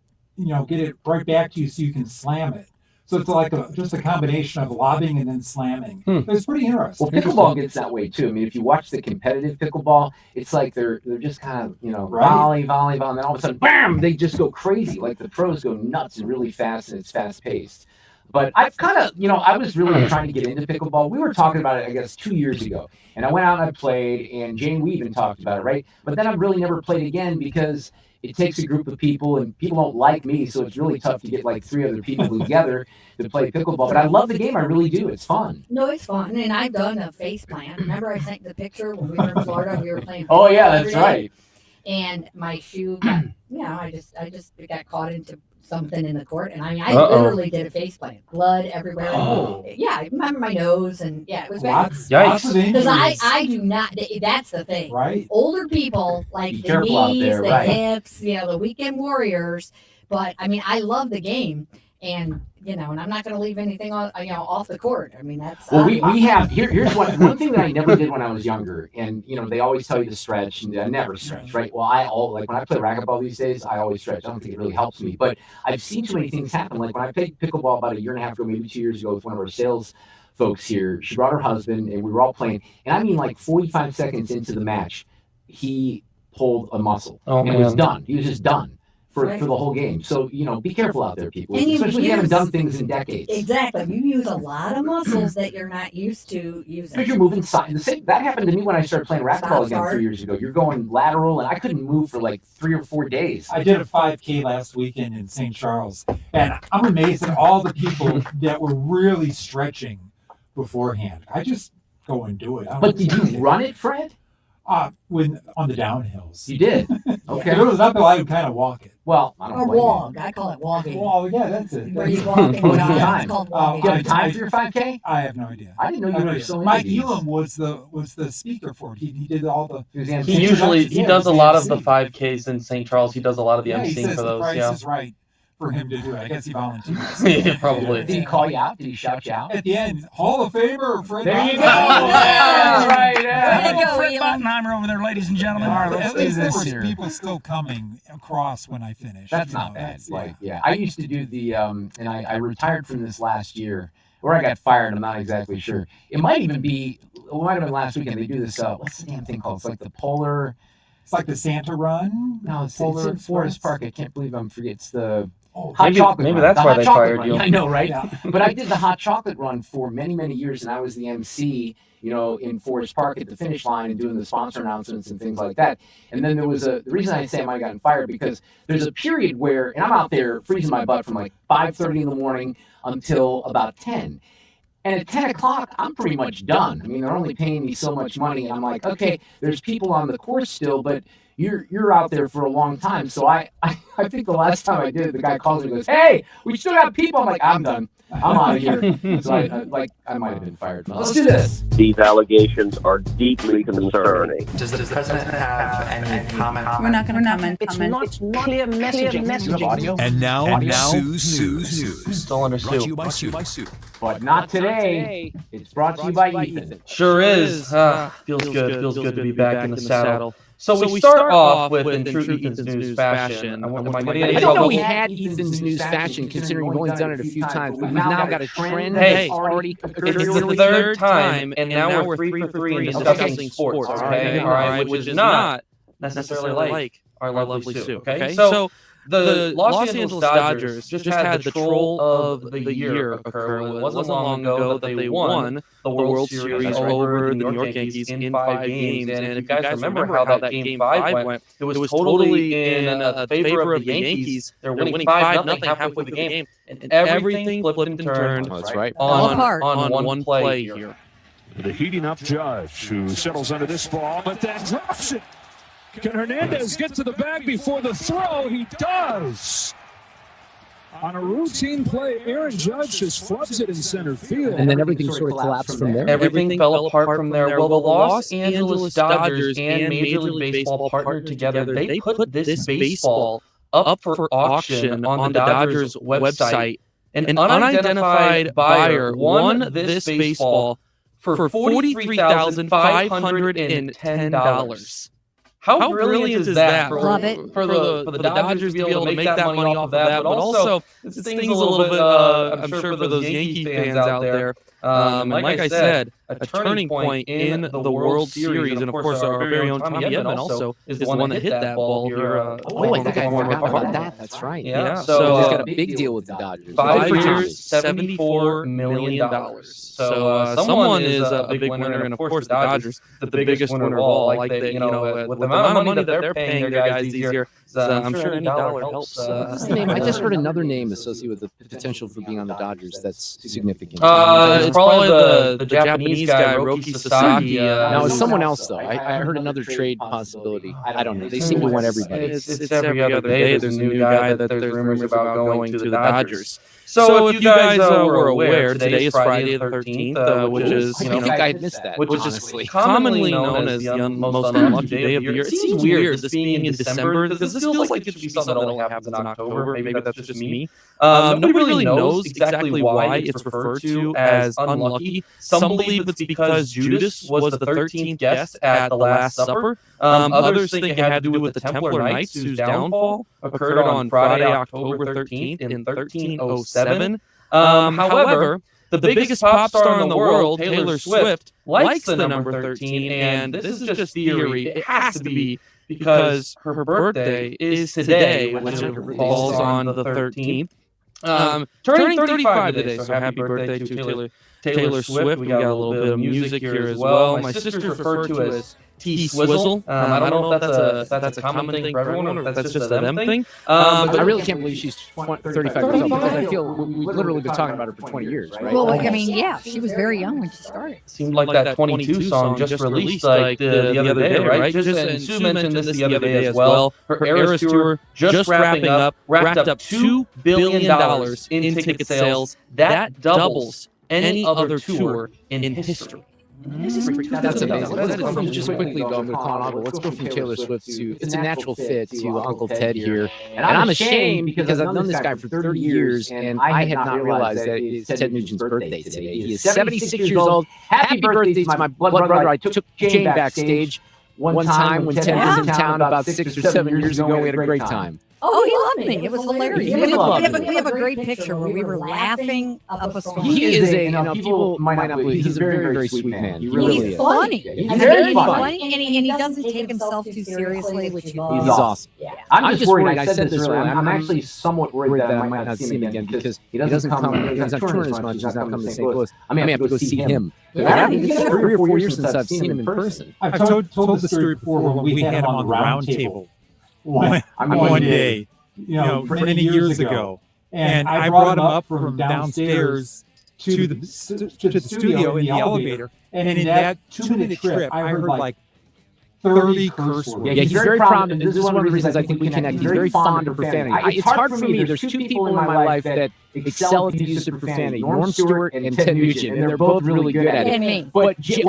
it right back to you so you can slam it. So it's like just a combination of lobbing and then slamming. It's pretty interesting. Well, pickleball gets that way too. I mean, if you watch the competitive pickleball, it's like they're just kind of, volley, and then all of a sudden, bam, they just go crazy. Like the pros go nuts and really fast, and it's fast paced. But I've kind of, I was really trying to get into pickleball. We were talking about it, I guess, 2 years ago. And I went out and I played, and Jane, we even talked about it, right? But then I've really never played again because it takes a group of people, and people don't like me, so it's really tough to get like 3 other people together to play pickleball. But I love the game. I really do. It's fun. No, it's fun. And I've done a face plant. Remember I sent the picture when we were in Florida? We were playing Oh, yeah, that's right. And my shoe got, I just got caught into something in the court, and I literally did a face plant, blood everywhere. Oh. Yeah, I remember my nose, and it was bad. Lots of injuries. Because I do not. That's the thing. Right. Older people like the careful out knees, there, the right. hips, the weekend warriors. But I mean, I love the game, and and I'm not going to leave anything off the court. I mean, that's well, we have here's one thing that I never did when I was younger, and they always tell you to stretch, and I never stretch, right? Well, when I play racquetball these days, I always stretch. I don't think it really helps me, but I've seen too many things happen. Like when I played pickleball about 1.5 years ago, maybe 2 years ago, with one of our sales folks here, she brought her husband, and we were all playing, and I mean, like 45 seconds into the match, he pulled a muscle, and it was done. He was just done. For the whole game. So, be careful out there, people. Especially if you haven't done things in decades. Exactly. You use a lot of muscles that you're not used to using. Because you're moving side. That happened to me when I started playing racquetball again 3 years ago. You're going lateral, and I couldn't move for like 3 or 4 days. I did a 5K last weekend in St. Charles, and I'm amazed at all the people that were really stretching beforehand. I just go and do it. But did you run it, Fred? When on the downhills. You did? Okay. If it was uphill, I would kind of walk it. Well, I don't Or wog. I call it wogging. Well, yeah, that's it. Where you walk and What walk. time? It's called Do you wogging. have time for your 5K? I have no idea. I didn't know you were so Mike into these. Elam was the speaker for it. He did all the. He does a lot of the 5Ks in St. Charles. He does a lot of the He emceeing says for the those. price Yeah. is right for him to do it. I guess he volunteers. Yeah, probably. Did he call you out? Did he shout you out? At the end, Hall of Famer Fred. There you go. Bottenheimer. Yeah, right. Yeah. Way to go, Fred Elam. Bottenheimer over there, ladies and gentlemen. All right, let's At do least there this was here. people still coming across when I finished. That's not bad. I used to do the, and I retired from this last year, or I got fired. I'm not exactly sure. It might have been last weekend. They do this. What's the damn thing called? It's like the polar. It's like the Santa Run. No, it's in Forest Park. I can't believe I'm forgetting. It's the Oh, hot chocolate maybe run. that's The why hot they chocolate fired run. you. I know, right? Yeah. But I did the hot chocolate run for many, many years, and I was the MC, in Forest Park at the finish line and doing the sponsor announcements and things like that. And then there was the reason I say I might have gotten fired because there's a period where, and I'm out there freezing my butt from like 5:30 in the morning until about 10. And at 10 o'clock, I'm pretty much done. I mean, they're only paying me so much money. And I'm like, okay, there's people on the course still, but you're out there for a long time. So I think the last time I did it, the guy calls me and goes, hey, we still got people. I'm like, I'm done. I'm out of here. So I might have been fired. Let's do this. These allegations are deeply concerning. Does the president have any comment? We're not going to comment. It's not clear messaging. And now, Sue. Still under Brought to Sue. you by Sue. But not today. It's brought to you by Ethan. Sure is. Feels good. Feels good to be back in the saddle. So we start off with in true Ethan's news fashion. I didn't know we had Ethan's news fashion, considering we've only done it a few times. But we've now got a trend that's already occurred. It's the third time, and now we're 3 for 3 in discussing sports. Okay, all right, which is not necessarily like our lovely Sue. Okay, so the Los Angeles Dodgers just had the troll of the year occur. It wasn't long ago that they won the World Series over the New York Yankees in 5 games. And if you guys remember how that game 5 went, it was totally in favor of the Yankees. They're winning 5-0 halfway through the game, and everything flipped and turned That's right. on one play here. The heating up Judge, who settles under this ball, but then drops it. Can Hernandez get to the bag before the throw? He does. On a routine play, Aaron Judge just flubs it in center field. And then everything sort of collapsed from there. Everything fell apart from there. Well, the Los Angeles Dodgers and Major League Baseball partnered together. They put this baseball up for auction on the Dodgers website. An unidentified buyer won this baseball for $43,510. How brilliant is that for the Dodgers to be able to make that money off of that? But also, this thing's a little bit, I'm sure, for those Yankee fans out there. And like I said, a turning point in the World Series. And, of course, our very own Tommy Edman also is the one that hit that ball here. I think I forgot about that. That's right. Yeah. So he's got a big deal with the Dodgers. 5 years, $74 million. So someone is a big winner. And, of course, the Dodgers, the biggest winner of all. Like, with the amount of money that they're paying their guys these years, I'm sure any dollar helps. I just heard another name associated with the potential for being on the Dodgers that's significant. It's probably the Japanese guy, Roki Sasaki. No, it's someone else, though. I heard another trade possibility. I don't know. They seem to want everybody. It's every other day there's a new guy that there's rumors about going to the Dodgers. So if you guys were aware, today is Friday the 13th, which is, I think I missed that, which is commonly known as the most unlucky day of the year. It seems weird this being in December, because this feels like it should be something that only happens in October. Maybe that's just me. Nobody really knows exactly why it's referred to as unlucky. Some believe it's because Judas was the 13th guest at the Last Supper. Others think it had to do with the Templar Knights, whose downfall occurred on Friday, October 13th in 1307. However, the biggest pop star in the world, Taylor Swift, likes the number 13, and this is just theory. It has to be because her birthday is today, which falls on the 13th. Turning 35 today, so happy birthday to Taylor Swift. We got a little bit of music here as well. My sister's referred to as T-Swizzle. I don't know if that's a common thing for everyone or if that's just a them thing. But I really can't believe she's 35 years old, because I feel we've literally been talking about her for 20 years, right? Well, I mean, yeah, she was very young when she started. Seemed like that 22 song just released like the other day, right? And Sue mentioned this the other day as well. Her Eras Tour just wrapped up $2 billion in ticket sales. That doubles any other tour in history. That's amazing. Let's just quickly go. I'm going to call an audible. Let's go from Taylor Swift to It's a Natural Fit to Uncle Ted here. And I'm ashamed because I've known this guy for 30 years, and I had not realized that it's Ted Nugent's birthday today. He is 76 years old. Happy birthday to my blood brother. I took Jane backstage one time when Ted was in town about 6 or 7 years ago. We had a great time. Oh, he loved me. It was hilarious. We have a great picture where we were laughing up a storm. He is people might not believe, he's a very, very sweet man. He really is. He's funny. He's very funny. And he doesn't take himself too seriously, which he loves. He's awesome. Yeah. I'm just worried. I said this earlier. I'm actually somewhat worried that I might not see him again because he doesn't come. He's not touring as much. He's not coming to St. Louis. I may have to go see him. It's 3 or 4 years since I've seen him in person. I've told the story before when we had him on the Roundtable one day. Many years ago, and I brought him up from downstairs to the studio in the elevator, and in that 2-minute trip, I heard like 30 curse words. Yeah, he's very proud, and this is one of the reasons I think we connect. He's very fond of profanity. It's hard for me. There's 2 people in my life that excel at the use of profanity: Norm Stewart and Ted Nugent, and they're both really good at it. And me. But Jane,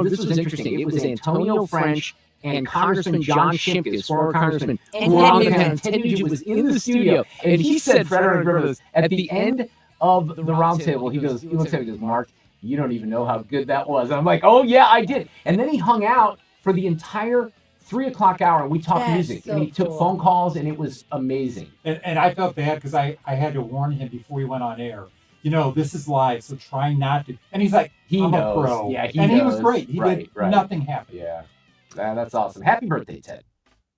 this was interesting. It was Antonio French and Congressman John Shimkus, former congressman, who were on the panel. Ted Nugent was in the studio, and he said, Fred, I remember this, at the end of the Roundtable, he looks at me and goes, Mark, you don't even know how good that was. And I'm like, oh, yeah, I did. And then he hung out for the entire 3 o'clock hour, and we talked music, and he took phone calls, and it was amazing. And I felt bad because I had to warn him before he went on air. This is live, so try not to. And he's like, I'm a pro. Yeah, he was great. He did nothing happened. Yeah. That's awesome. Happy birthday, Ted.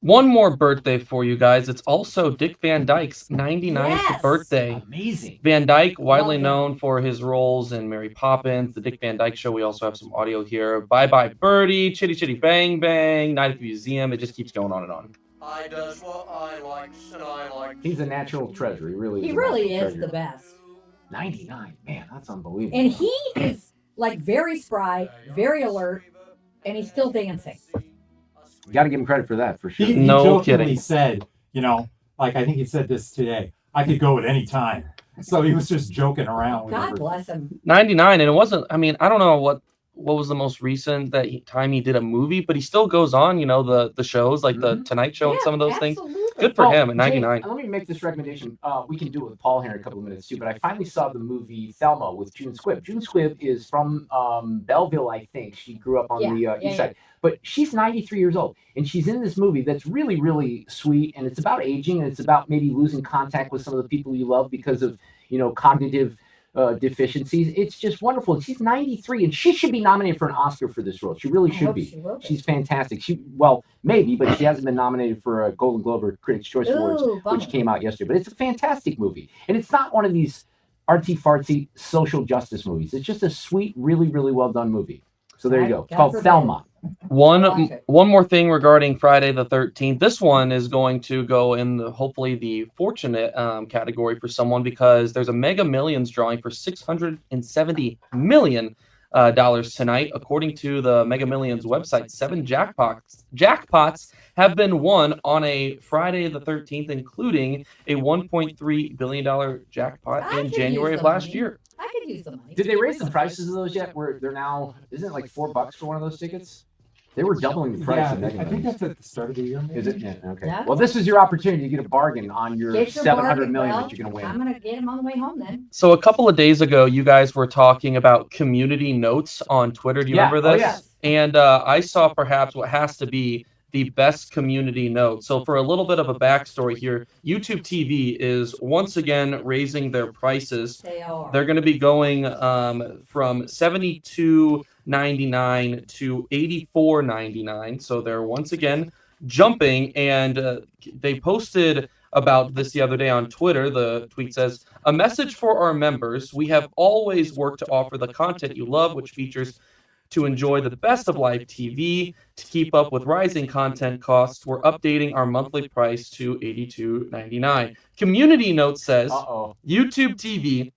One more birthday for you guys. It's also Dick Van Dyke's 99th birthday. Amazing. Van Dyke, widely known for his roles in Mary Poppins, The Dick Van Dyke Show. We also have some audio here. Bye Bye Birdie, Chitty Chitty Bang Bang, Night at the Museum. It just keeps going on and on. I does what I likes and I like. He's a natural treasure. He really is. He really is the best. 99. Man, that's unbelievable. And he is like very spry, very alert, and he's still dancing. You got to give him credit for that, for sure. He No jokingly kidding. said, like I think he said this today, I could go at any time. So he was just joking around with God everything. bless him. 99, and it wasn't. I mean, I don't know what was the most recent time he did a movie, but he still goes on. The shows like the Tonight Show and some of those things. Good for him at 99. Jay, let me make this recommendation. We can do it with Paul here in a couple of minutes too. But I finally saw the movie Thelma with June Squibb. June Squibb is from Belleville, I think. She grew up on the east side. But she's 93 years old, and she's in this movie that's really, really sweet. And it's about aging, and it's about maybe losing contact with some of the people you love because of cognitive deficiencies. It's just wonderful. And she's 93, and she should be nominated for an Oscar for this role. She really should be. She's fantastic. Maybe, but she hasn't been nominated for a Golden Globe or Critics' Choice Awards, which came out yesterday. But it's a fantastic movie, and it's not one of these artsy-fartsy social justice movies. It's just a sweet, really, really well done movie. So there you go. It's called Thelma. One more thing regarding Friday the 13th. This one is going to go in hopefully the fortunate category for someone, because there's a Mega Millions drawing for $670 million tonight. According to the Mega Millions website, 7 jackpots have been won on a Friday the 13th, including a $1.3 billion jackpot in January of last year. I could use the money. Did they raise the prices of those yet? Where they're now, isn't it like $4 for one of those tickets? They were doubling the price of Mega I think that's at the start of the year. Maybe. Is it? Yeah, okay. Yeah. Well, this is your opportunity to get a bargain on your $700 million that you're going to win. I'm going to get him on the way home then. So a couple of days ago, you guys were talking about community notes on Twitter. Do you remember this? Oh, yeah. And I saw perhaps what has to be the best community note. So for a little bit of a backstory here, YouTube TV is once again raising their prices. They are. They're going to be going from $72.99 to $84.99. So they're once again jumping, and they posted about this the other day on Twitter. The tweet says, "A message for our members. We have always worked to offer the content you love, which features to enjoy the best of live TV. To keep up with rising content costs, we're updating our monthly price to $82.99. Community note says, YouTube TV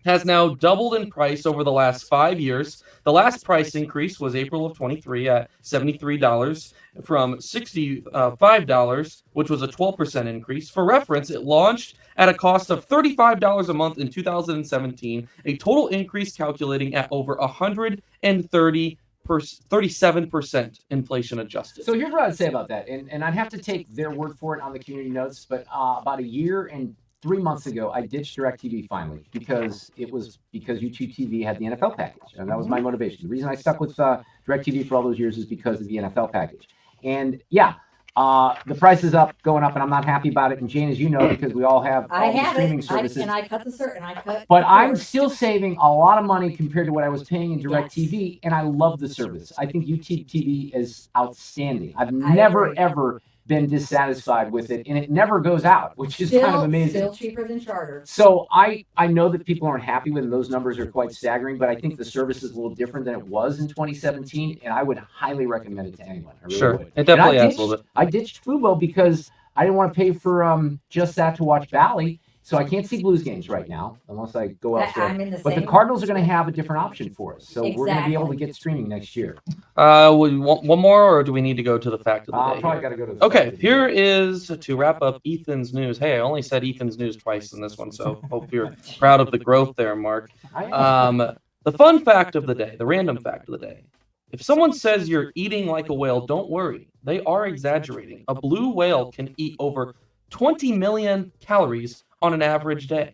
has now doubled in price over the last 5 years. The last price increase was April of 23 at $73 from $65, which was a 12% increase. For reference, it launched at a cost of $35 a month in 2017, a total increase calculating at over 37% inflation adjusted." So here's what I'd say about that, and I'd have to take their word for it on the community notes, but about a year and 3 months ago, I ditched DirecTV finally because YouTube TV had the NFL package, and that was my motivation. The reason I stuck with DirecTV for all those years is because of the NFL package. And the price is going up, and I'm not happy about it. And Jane, as you know, because we all have all these streaming services. And I cut the cert, and I cut. But I'm still saving a lot of money compared to what I was paying in DirecTV, and I love the service. I think YouTube TV is outstanding. I've never, ever been dissatisfied with it, and it never goes out, which is kind of amazing. Still cheaper than Charter. So I know that people aren't happy with it. Those numbers are quite staggering, but I think the service is a little different than it was in 2017, and I would highly recommend it to anyone. I really would. It definitely adds a little bit. I ditched Fubo because I didn't want to pay for just that to watch Bally. So I can't see Blues games right now unless I go elsewhere. But the Cardinals are going to have a different option for us. So we're going to be able to get streaming next year. One more, or do we need to go to the fact of the day? Probably got to go to the Okay, here is to wrap up Ethan's news. Hey, I only said Ethan's news twice in this one, so hope you're proud of the growth there, Mark. The fun fact of the day, the random fact of the day. If someone says you're eating like a whale, don't worry. They are exaggerating. A blue whale can eat over 20 million calories on an average day.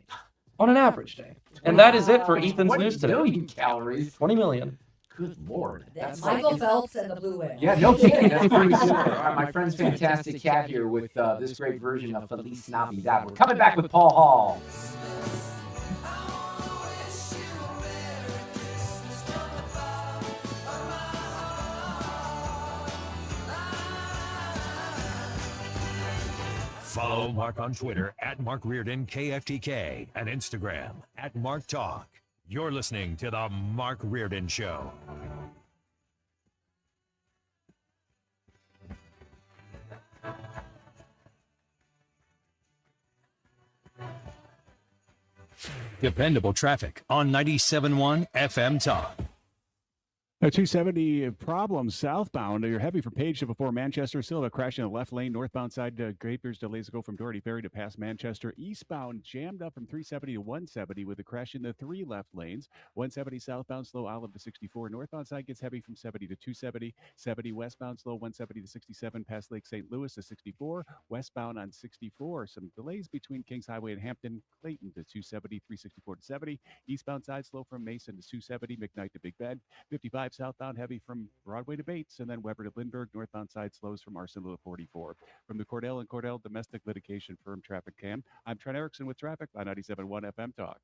And that is it for Ethan's news today. 20 million calories. 20 million. Good Lord. That's Michael Phelps and the blue whale. Yeah, no kidding. That's pretty similar. All right, my friend's Fantastic Cat here with this great version of Feliz Navidad. We're coming back with Paul Hall. Follow Mark on Twitter at Mark Reardon KFTK and Instagram at Mark Talk. You're listening to the Mark Reardon Show. Dependable traffic on 97.1 FM Talk. A 270 problems southbound. You're heavy from Page to before Manchester. Still have a crash in the left lane. Northbound side, Grapers delays go from Doherty Ferry to past Manchester. Eastbound jammed up from 370 to 170 with a crash in the 3 left lanes. 170 southbound slow Olive to 64. Northbound side gets heavy from 70 to 270. 70 westbound slow 170 to 67 past Lake St. Louis to 64. Westbound on 64. Some delays between Kings Highway and Hampton. Clayton to 270. 364 to 70. Eastbound side slow from Mason to 270. McKnight to Big Bend. 55 southbound heavy from Broadway to Bates, and then Weber to Lindbergh. Northbound side slows from Arsenal to 44. From the Cordell and Cordell Domestic Litigation Firm Traffic Cam, I'm Trent Erickson with traffic on 97.1 FM Talk.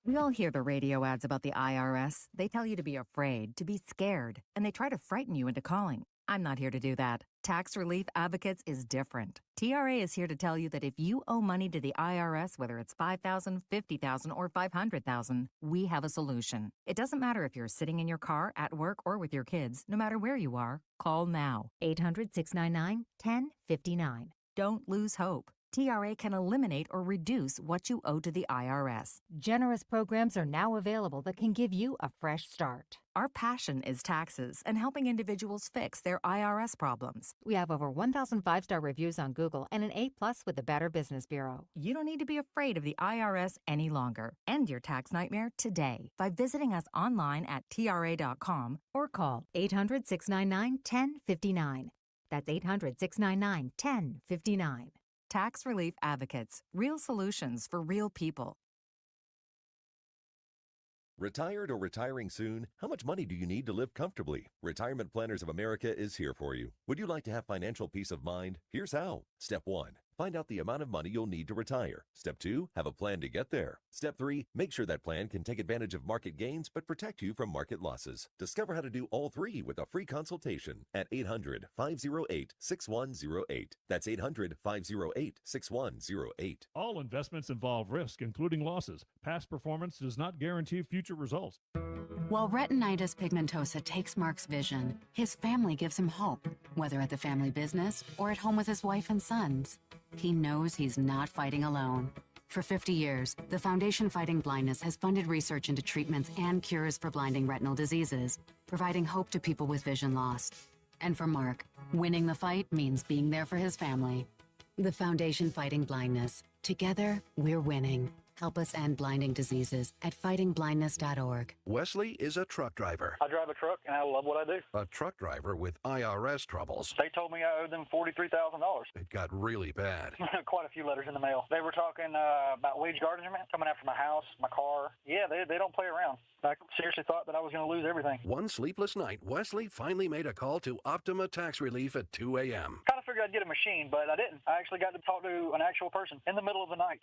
We all hear the radio ads about the IRS. They tell you to be afraid, to be scared, and they try to frighten you into calling. I'm not here to do that. Tax Relief Advocates is different. TRA is here to tell you that if you owe money to the IRS, whether it's $5,000, $50,000, or $500,000, we have a solution. It doesn't matter if you're sitting in your car, at work, or with your kids. No matter where you are, call now. 800-699-1059. Don't lose hope. TRA can eliminate or reduce what you owe to the IRS. Generous programs are now available that can give you a fresh start. Our passion is taxes and helping individuals fix their IRS problems. We have over 1,000 5-star reviews on Google and an A+ with the Better Business Bureau. You don't need to be afraid of the IRS any longer. End your tax nightmare today by visiting us online at TRA.com or call 800-699-1059. That's 800-699-1059. Tax Relief Advocates. Real solutions for real people. Retired or retiring soon? How much money do you need to live comfortably? Retirement Planners of America is here for you. Would you like to have financial peace of mind? Here's how. Step 1. Find out the amount of money you'll need to retire. Step 2. Have a plan to get there. Step 3. Make sure that plan can take advantage of market gains but protect you from market losses. Discover how to do all 3 with a free consultation at 800-508-6108. That's 800-508-6108. All investments involve risk, including losses. Past performance does not guarantee future results. While retinitis pigmentosa takes Mark's vision, his family gives him hope, whether at the family business or at home with his wife and sons. He knows he's not fighting alone. For 50 years, the Foundation Fighting Blindness has funded research into treatments and cures for blinding retinal diseases, providing hope to people with vision loss. And for Mark, winning the fight means being there for his family. The Foundation Fighting Blindness. Together, we're winning. Help us end blinding diseases at fightingblindness.org. Wesley is a truck driver. I drive a truck and I love what I do. A truck driver with IRS troubles. They told me I owed them $43,000. It got really bad. Quite a few letters in the mail. They were talking about wage garnishment, coming after my house, my car. Yeah, they don't play around. I seriously thought that I was going to lose everything. One sleepless night, Wesley finally made a call to Optima Tax Relief at 2 a.m. Kind of figured I'd get a machine, but I didn't. I actually got to talk to an actual person in the middle of the night.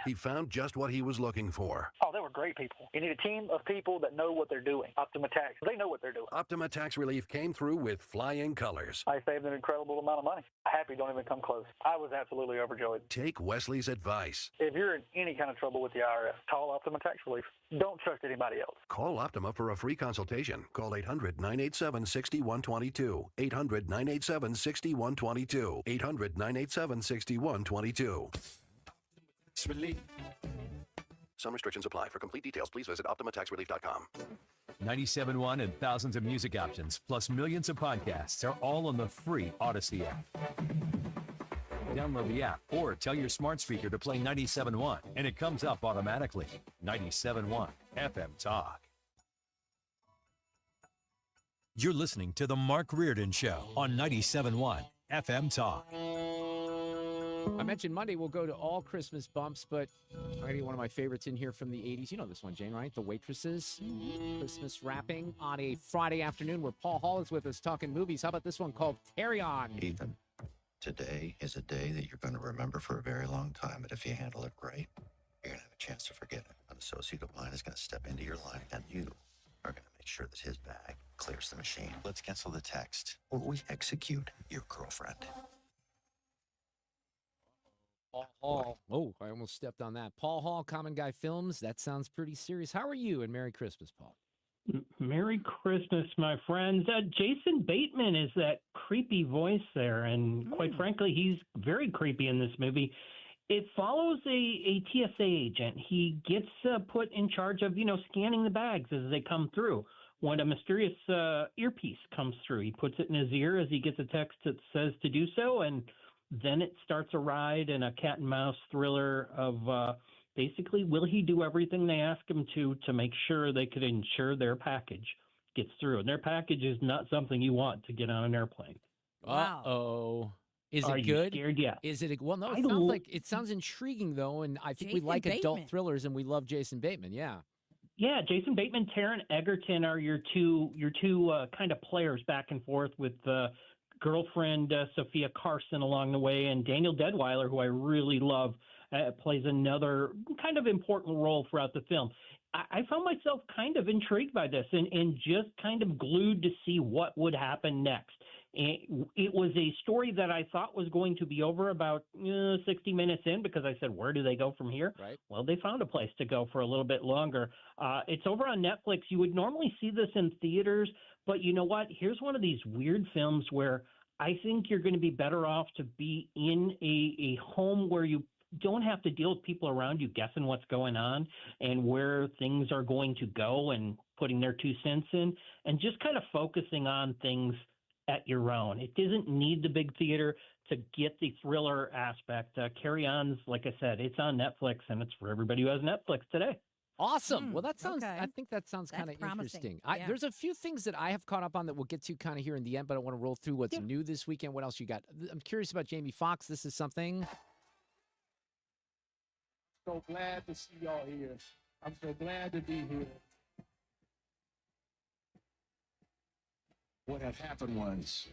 He found just what he was looking for. Oh, they were great people. You need a team of people that know what they're doing. Optima Tax, they know what they're doing. Optima Tax Relief came through with flying colors. I saved an incredible amount of money. Happy don't even come close. I was absolutely overjoyed. Take Wesley's advice. If you're in any kind of trouble with the IRS, call Optima Tax Relief. Don't trust anybody else. Call Optima for a free consultation. Call 800-987-6122. 800-987-6122. 800-987-6122. Some restrictions apply. For complete details, please visit OptimaTaxRelief.com. 97.1 and thousands of music options, plus millions of podcasts are all on the free Odyssey app. Download the app or tell your smart speaker to play 97.1 and it comes up automatically. 97.1 FM Talk. You're listening to The Mark Reardon Show on 97.1 FM Talk. I mentioned Monday we'll go to all Christmas bumps, but maybe one of my favorites in here from the 80s. You know this one, Jane, right? The Waitresses. Christmas wrapping on a Friday afternoon where Paul Hall is with us talking movies. How about this one called Carry On? Ethan, today is a day that you're going to remember for a very long time, but if you handle it right, you're going to have a chance to forget it. An associate of mine is going to step into your life, and you are going to make sure that his bag clears the machine. Let's cancel the text, or we execute your girlfriend. Paul Hall. Oh, I almost stepped on that. Paul Hall, Common Guy Films. That sounds pretty serious. How are you? And Merry Christmas, Paul. Merry Christmas, my friends. Jason Bateman is that creepy voice there, and quite frankly, he's very creepy in this movie. It follows a TSA agent. He gets put in charge of, scanning the bags as they come through. When a mysterious earpiece comes through, he puts it in his ear as he gets a text that says to do so, and then it starts a ride and a cat and mouse thriller of basically, will he do everything they ask him to make sure they could ensure their package gets through? And their package is not something you want to get on an airplane. Wow. Uh-oh. Is Are it you good? scared? Yeah. Is it? Well, no. I It sounds don't- like it sounds intriguing though, and I think we Jason like adult Bateman. thrillers, and we love Jason Bateman. Yeah. Yeah, Jason Bateman, Taron Egerton are your two kind of players back and forth with girlfriend Sophia Carson along the way, and Daniel Deadweiler, who I really love, plays another kind of important role throughout the film. I found myself kind of intrigued by this and just kind of glued to see what would happen next. It was a story that I thought was going to be over about 60 minutes in, because I said, where do they go from here? Right. Well, they found a place to go for a little bit longer. It's over on Netflix. You would normally see this in theaters, but you know what? Here's one of these weird films where I think you're going to be better off to be in a home where you don't have to deal with people around you guessing what's going on and where things are going to go and putting their 2 cents in, and just kind of focusing on things at your own. It doesn't need the big theater to get the thriller aspect. Carry On's, like I said, it's on Netflix, and it's for everybody who has Netflix today. Awesome. Well, that sounds. okay. I think that sounds That's kind of promising. interesting. Yeah. There's a few things that I have caught up on that we'll get to kind of here in the end, but I want to roll through what's new this weekend. What else you got? I'm curious about Jamie Foxx. This is something. So glad to see y'all here. I'm so glad to be here. What has happened was.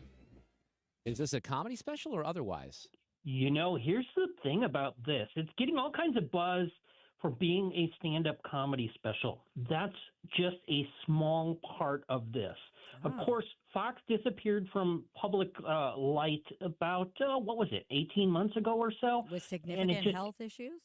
Is this a comedy special or otherwise? Here's the thing about this. It's getting all kinds of buzz for being a stand-up comedy special. That's just a small part of this. Of course, Fox disappeared from public light about, 18 months ago or so? With significant health issues?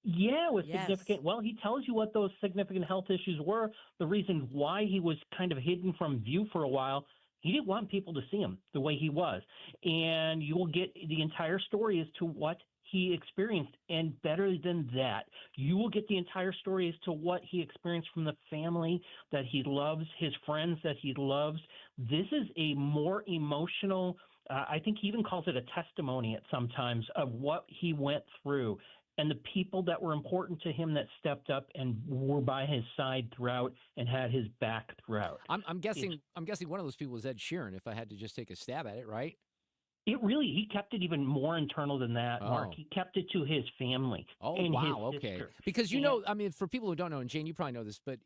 Yeah, with Yes. significant. Well, he tells you what those significant health issues were, the reason why he was kind of hidden from view for a while. He didn't want people to see him the way he was. And you will get the entire story as to what he experienced. And better than that, you will get the entire story as to what he experienced from the family that he loves, his friends that he loves. This is a more emotional, I think he even calls it a testimony at sometimes, of what he went through and the people that were important to him that stepped up and were by his side throughout and had his back throughout. I'm guessing one of those people was Ed Sheeran, if I had to just take a stab at it, right? He kept it even more internal than that, Mark. Oh. He kept it to his family. Oh, and wow. his Okay. sister. Because, And- for people who don't know, and Jane, you probably know this, but,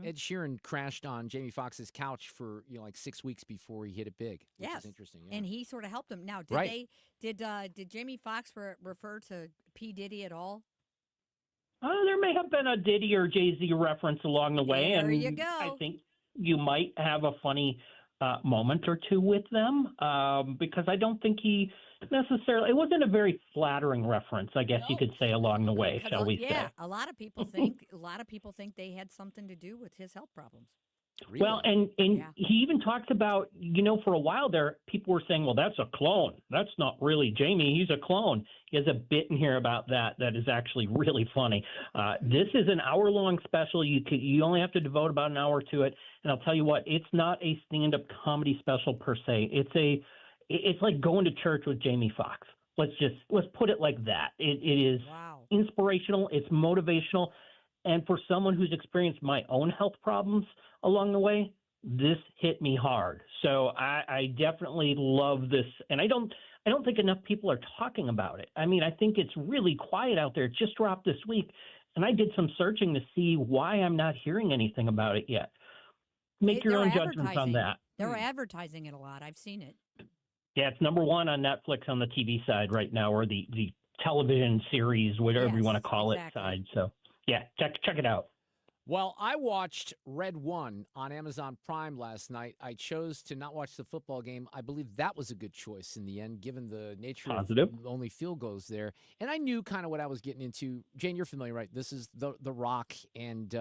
Ed Sheeran crashed on Jamie Foxx's couch for, like 6 weeks before he hit it big, which Yes. is interesting. Yeah. And he sort of helped him. Now, did Jamie Foxx refer to P. Diddy at all? There may have been a Diddy or Jay-Z reference along the way. There and you go. I think you might have a funny moment or two with them because I don't think he necessarily, it wasn't a very flattering reference, I guess you could say, along the way, shall we say. A lot of people think they had something to do with his health problems. Really? Well, and he even talked about, for a while there, people were saying, well, that's a clone. That's not really Jamie. He's a clone. He has a bit in here about that is actually really funny. This is an hour-long special. You only have to devote about an hour to it. And I'll tell you what, it's not a stand-up comedy special per se. It's like going to church with Jamie Foxx. Let's put it like that. It is inspirational. It's motivational. And for someone who's experienced my own health problems along the way, this hit me hard. So I definitely love this. And I don't think enough people are talking about it. I mean, I think it's really quiet out there. It just dropped this week. And I did some searching to see why I'm not hearing anything about it yet. Make your own judgments on that. They're advertising it a lot. I've seen it. Yeah, it's number one on Netflix on the TV side right now, or the television series, whatever you want to call it side. So, yeah, check it out. Well, I watched Red One on Amazon Prime last night. I chose to not watch the football game. I believe that was a good choice in the end, given the nature of only field goals there. And I knew kind of what I was getting into. Jane, you're familiar, right? This is the Rock, and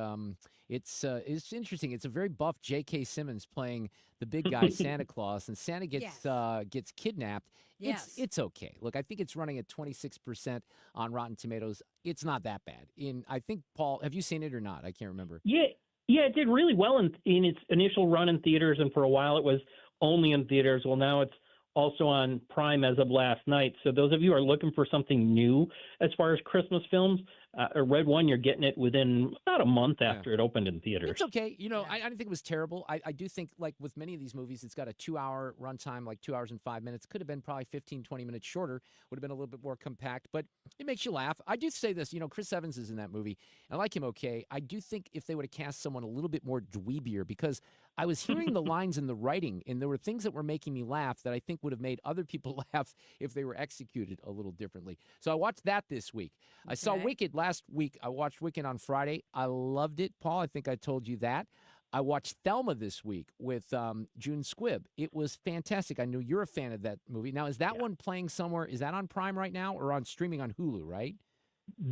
it's interesting. It's a very buff J.K. Simmons playing the big guy Santa Claus, and Santa gets kidnapped. Yes. It's okay. Look, I think it's running at 26% on Rotten Tomatoes. It's not that bad. I think, Paul, have you seen it or not? I can't remember. Yeah, it did really well in its initial run in theaters, and for a while it was only in theaters. Well, now it's also on Prime as of last night. So those of you who are looking for something new as far as Christmas films, Red One, you're getting it within about a month after it opened in theaters. It's okay. I didn't think it was terrible. I do think, like with many of these movies, it's got a 2-hour runtime, like 2 hours and 5 minutes. Could have been probably 15, 20 minutes shorter. Would have been a little bit more compact, but it makes you laugh. I do say this, Chris Evans is in that movie. I like him okay. I do think if they would have cast someone a little bit more dweebier, because I was hearing the lines in the writing, and there were things that were making me laugh that I think would have made other people laugh if they were executed a little differently. So I watched that this week. I saw Wicked last week. I watched Wicked on Friday. I loved it, Paul. I think I told you that. I watched Thelma this week with June Squibb. It was fantastic. I know you're a fan of that movie. Now, is that one playing somewhere? Is that on Prime right now or on streaming on Hulu, right?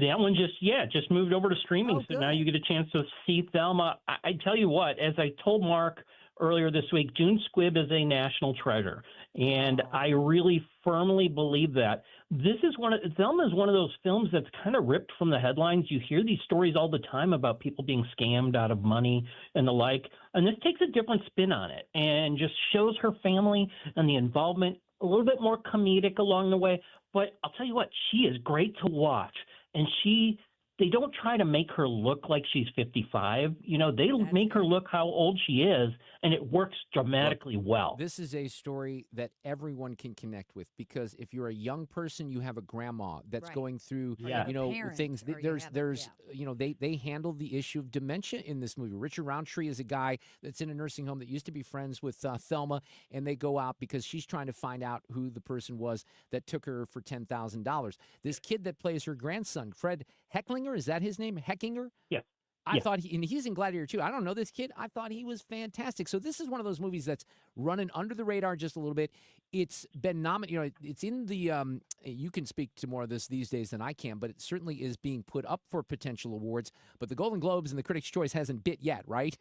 That one just moved over to streaming, so now you get a chance to see Thelma. I tell you what, as I told Mark earlier this week, June Squibb is a national treasure, and I really firmly believe that. Thelma is one of those films that's kind of ripped from the headlines. You hear these stories all the time about people being scammed out of money and the like, and this takes a different spin on it and just shows her family and the involvement a little bit more comedic along the way. But I'll tell you what, she is great to watch. And they don't try to make her look like she's 55. They make her look how old she is, and it works dramatically well. This is a story that everyone can connect with, because if you're a young person, you have a grandma that's going through, things. They handle the issue of dementia in this movie. Richard Roundtree is a guy that's in a nursing home that used to be friends with Thelma, and they go out because she's trying to find out who the person was that took her for $10,000. This kid that plays her grandson, Fred Hecklinger, is that his name? Heckinger? Yeah. I thought he's in Gladiator too. I don't know this kid. I thought he was fantastic. So this is one of those movies that's running under the radar just a little bit. It's been nominated. It's in the. You can speak to more of this these days than I can, but it certainly is being put up for potential awards. But the Golden Globes and the Critics' Choice hasn't bit yet, right?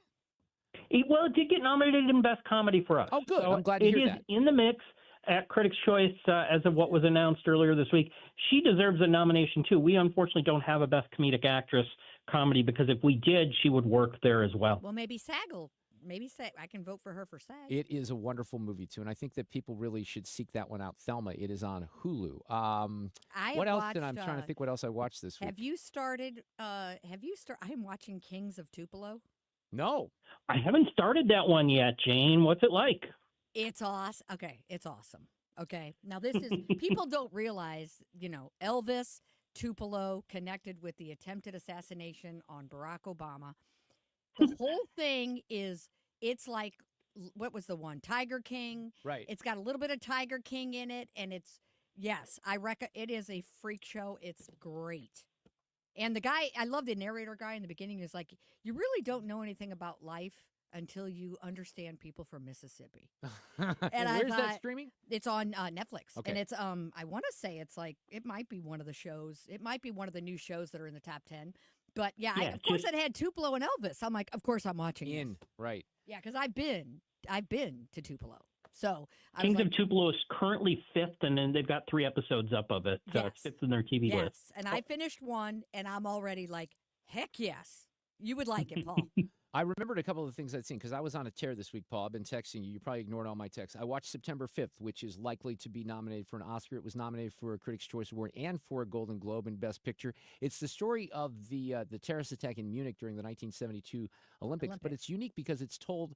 Well, it did get nominated in Best Comedy for us. Oh, good. So I'm glad to hear that. It is in the mix at Critics' Choice as of what was announced earlier this week. She deserves a nomination, too. We unfortunately don't have a Best Comedic Actress comedy, because if we did, she would work there as well. Well, maybe SAG I can vote for her for SAG. It is a wonderful movie, too, and I think that people really should seek that one out. Thelma, it is on Hulu. What else did I'm trying to think what else I watched this week. Have you started, I am watching Kings of Tupelo. No. I haven't started that one yet, Jane. What's it like? It's awesome. Okay, it's awesome. Okay, now this is, people don't realize, Elvis Tupelo connected with the attempted assassination on Barack Obama. The whole thing it's like, what was the one? Tiger King. Right. It's got a little bit of Tiger King in it, and it is a freak show. It's great. And the guy, I love the narrator guy in the beginning, is like, you really don't know anything about life until you understand people from Mississippi. And where's that streaming? It's on Netflix. Okay. And it's I want to say it's like, it might be one of the shows. It might be one of the new shows that are in the top 10. But of course it had Tupelo and Elvis. I'm like, of course I'm watching this. Right. Yeah, because I've been to Tupelo. So Kings of Tupelo is currently 5th, and then they've got 3 episodes up of it. So it's 5th in their TV list. Yes, and I finished one, and I'm already like, heck yes. You would like it, Paul. I remembered a couple of the things I'd seen because I was on a tear this week, Paul. I've been texting you. You probably ignored all my texts. I watched September 5th, which is likely to be nominated for an Oscar. It was nominated for a Critics' Choice Award and for a Golden Globe in Best Picture. It's the story of the terrorist attack in Munich during the 1972 Olympics, but it's unique because it's told,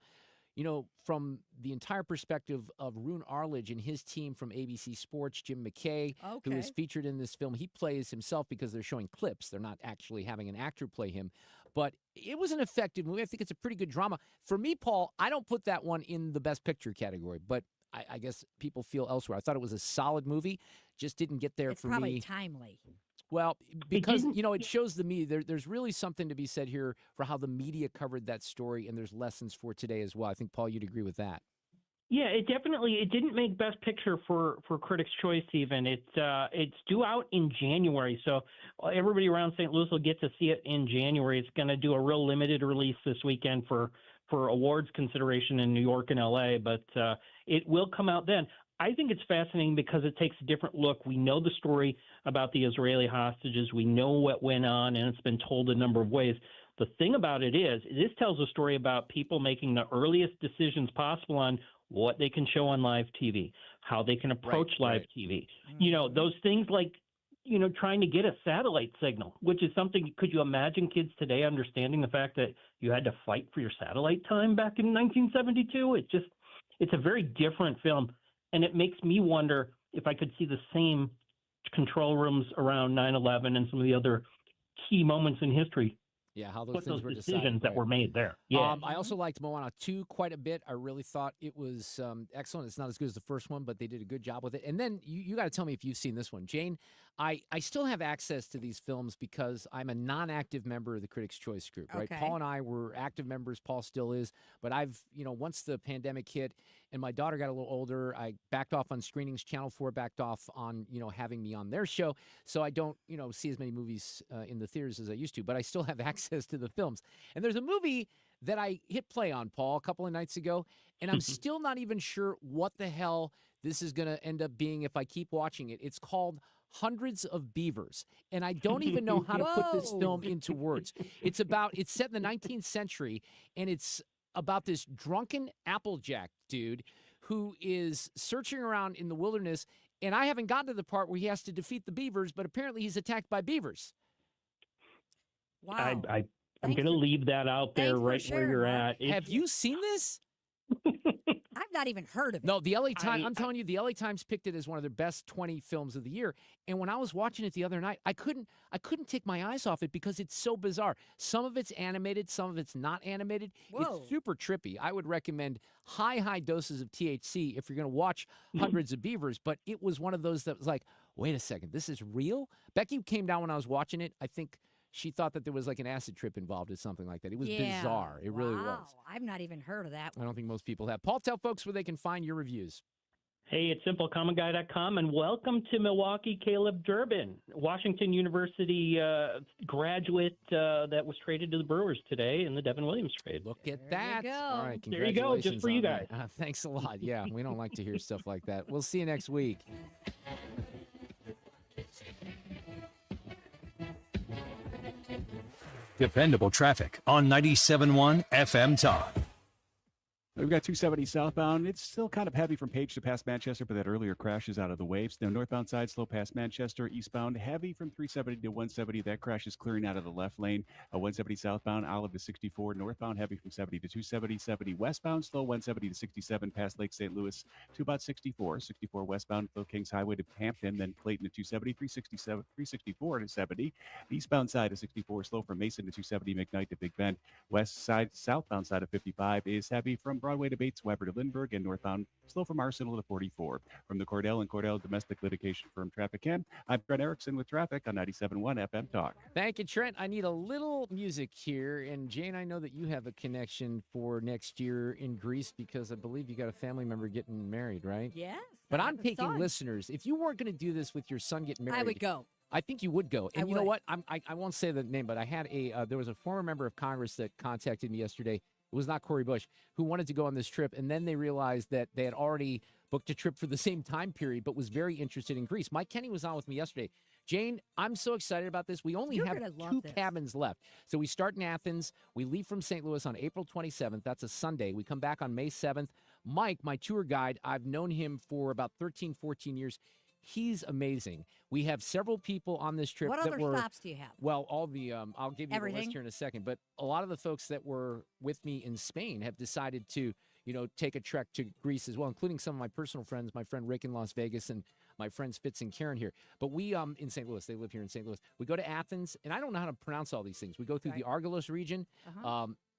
from the entire perspective of Roone Arledge and his team from ABC Sports, Jim McKay, who is featured in this film. He plays himself because they're showing clips. They're not actually having an actor play him. But it was an effective movie. I think it's a pretty good drama. For me, Paul, I don't put that one in the Best Picture category, but I guess people feel elsewhere. I thought it was a solid movie, just didn't get there for me. It's probably timely. Well, because, it shows the media. There's really something to be said here for how the media covered that story, and there's lessons for today as well. I think, Paul, you'd agree with that. Yeah, it didn't make Best Picture for Critics' Choice even. It's due out in January, so everybody around St. Louis will get to see it in January. It's going to do a real limited release this weekend for awards consideration in New York and LA, but it will come out then. I think it's fascinating because it takes a different look. We know the story about the Israeli hostages. We know what went on, and it's been told a number of ways. The thing about it is, this tells a story about people making the earliest decisions possible on what they can show on live TV, how they can approach live TV. You know, those things like, you know, trying to get a satellite signal, which is something, could you imagine kids today understanding the fact that you had to fight for your satellite time back in 1972? It's a very different film. And it makes me wonder if I could see the same control rooms around 9/11 and some of the other key moments in history. Yeah, how those What things those were decisions decided, that were made there. Yeah. I also liked Moana 2 quite a bit. I really thought it was excellent. It's not as good as the first one, but they did a good job with it. And then you got to tell me if you've seen this one. Jane, I still have access to these films because I'm a non-active member of the Critics' Choice Group, right? Okay. Paul and I were active members. Paul still is. But I've, you know, once the pandemic hit and my daughter got a little older, I backed off on screenings. Channel 4 backed off on, you know, having me on their show. So I don't, you know, see as many movies in the theaters as I used to, but I still have access to the films. And there's a movie that I hit play on, Paul, a couple of nights ago, and I'm still not even sure what the hell this is going to end up being if I keep watching it. It's called Hundreds of Beavers, and I don't even know how to put this film into words. It's set in the 19th century, and it's about this drunken Applejack dude who is searching around in the wilderness, and I haven't gotten to the part where he has to defeat the beavers, but apparently he's attacked by beavers. Wow. I'm going to leave that out there right where you're at. Have you seen this? I've not even heard of it. No, the LA Times, I'm telling you, the LA Times picked it as one of their best 20 films of the year. And when I was watching it the other night, I couldn't take my eyes off it because it's so bizarre. Some of it's animated, some of it's not animated. Whoa. It's super trippy. I would recommend high doses of THC if you're going to watch Hundreds of Beavers. But it was one of those that was like, wait a second, this is real? Becky came down when I was watching it. I think she thought that there was like an acid trip involved or something like that. It was bizarre. It really was. I've not even heard of that one. I don't think most people have. Paul, tell folks where they can find your reviews. Hey, it's simplecommonguy.com, and welcome to Milwaukee, Caleb Durbin, Washington University graduate that was traded to the Brewers today in the Devin Williams trade. Look at that. All right, there you go, just for you guys. Thanks a lot. Yeah, we don't like to hear stuff like that. We'll see you next week. Dependable traffic on 97.1 FM Talk. We've got 270 southbound. It's still kind of heavy from Page to past Manchester, but that earlier crash is out of the way. Now, northbound side, slow past Manchester. Eastbound, heavy from 370 to 170. That crash is clearing out of the left lane. 170 southbound, Olive to 64. Northbound, heavy from 70 to 270. 70 westbound, slow 170 to 67 past Lake St. Louis to about 64. 64 westbound, Phil Kings Highway to Hampton, then Clayton to 270. 364 to 70. Eastbound side to 64, slow from Mason to 270. McKnight to Big Bend. West side, southbound side of 55 is heavy from Broadway to Bates, Weber to Lindbergh, and northbound slow from Arsenal to 44. From the Cordell and Cordell Domestic Litigation Firm Traffic Cam, I'm Trent Erickson with traffic on 97.1 FM Talk. Thank you, Trent. I need a little music here. And Jane, I know that you have a connection for next year in Greece because I believe you got a family member getting married, right? Yes. But I'm taking listeners. If you weren't going to do this with your son getting married, I would go. I think you would go. And I you know would. what? I won't say the name, but I had there was a former member of Congress that contacted me yesterday. It was not Cori Bush, who wanted to go on this trip, and then they realized that they had already booked a trip for the same time period, but was very interested in Greece. Mike Kenny was on with me yesterday. Jane, I'm so excited about this. We only have 2 cabins left. So we start in Athens. We leave from St. Louis on April 27th. That's a Sunday. We come back on May 7th. Mike, my tour guide, I've known him for about 13, 14 years. He's amazing. We have several people on this trip. What other stops do you have? Well, all the I'll give you Everything? the list here in a second. But a lot of the folks that were with me in Spain have decided to, take a trek to Greece as well, including some of my personal friends, my friend Rick in Las Vegas and my friends Fitz and Karen here. But we in St. Louis, they live here in St. Louis. We go to Athens, and I don't know how to pronounce all these things. We go through the Argolis region.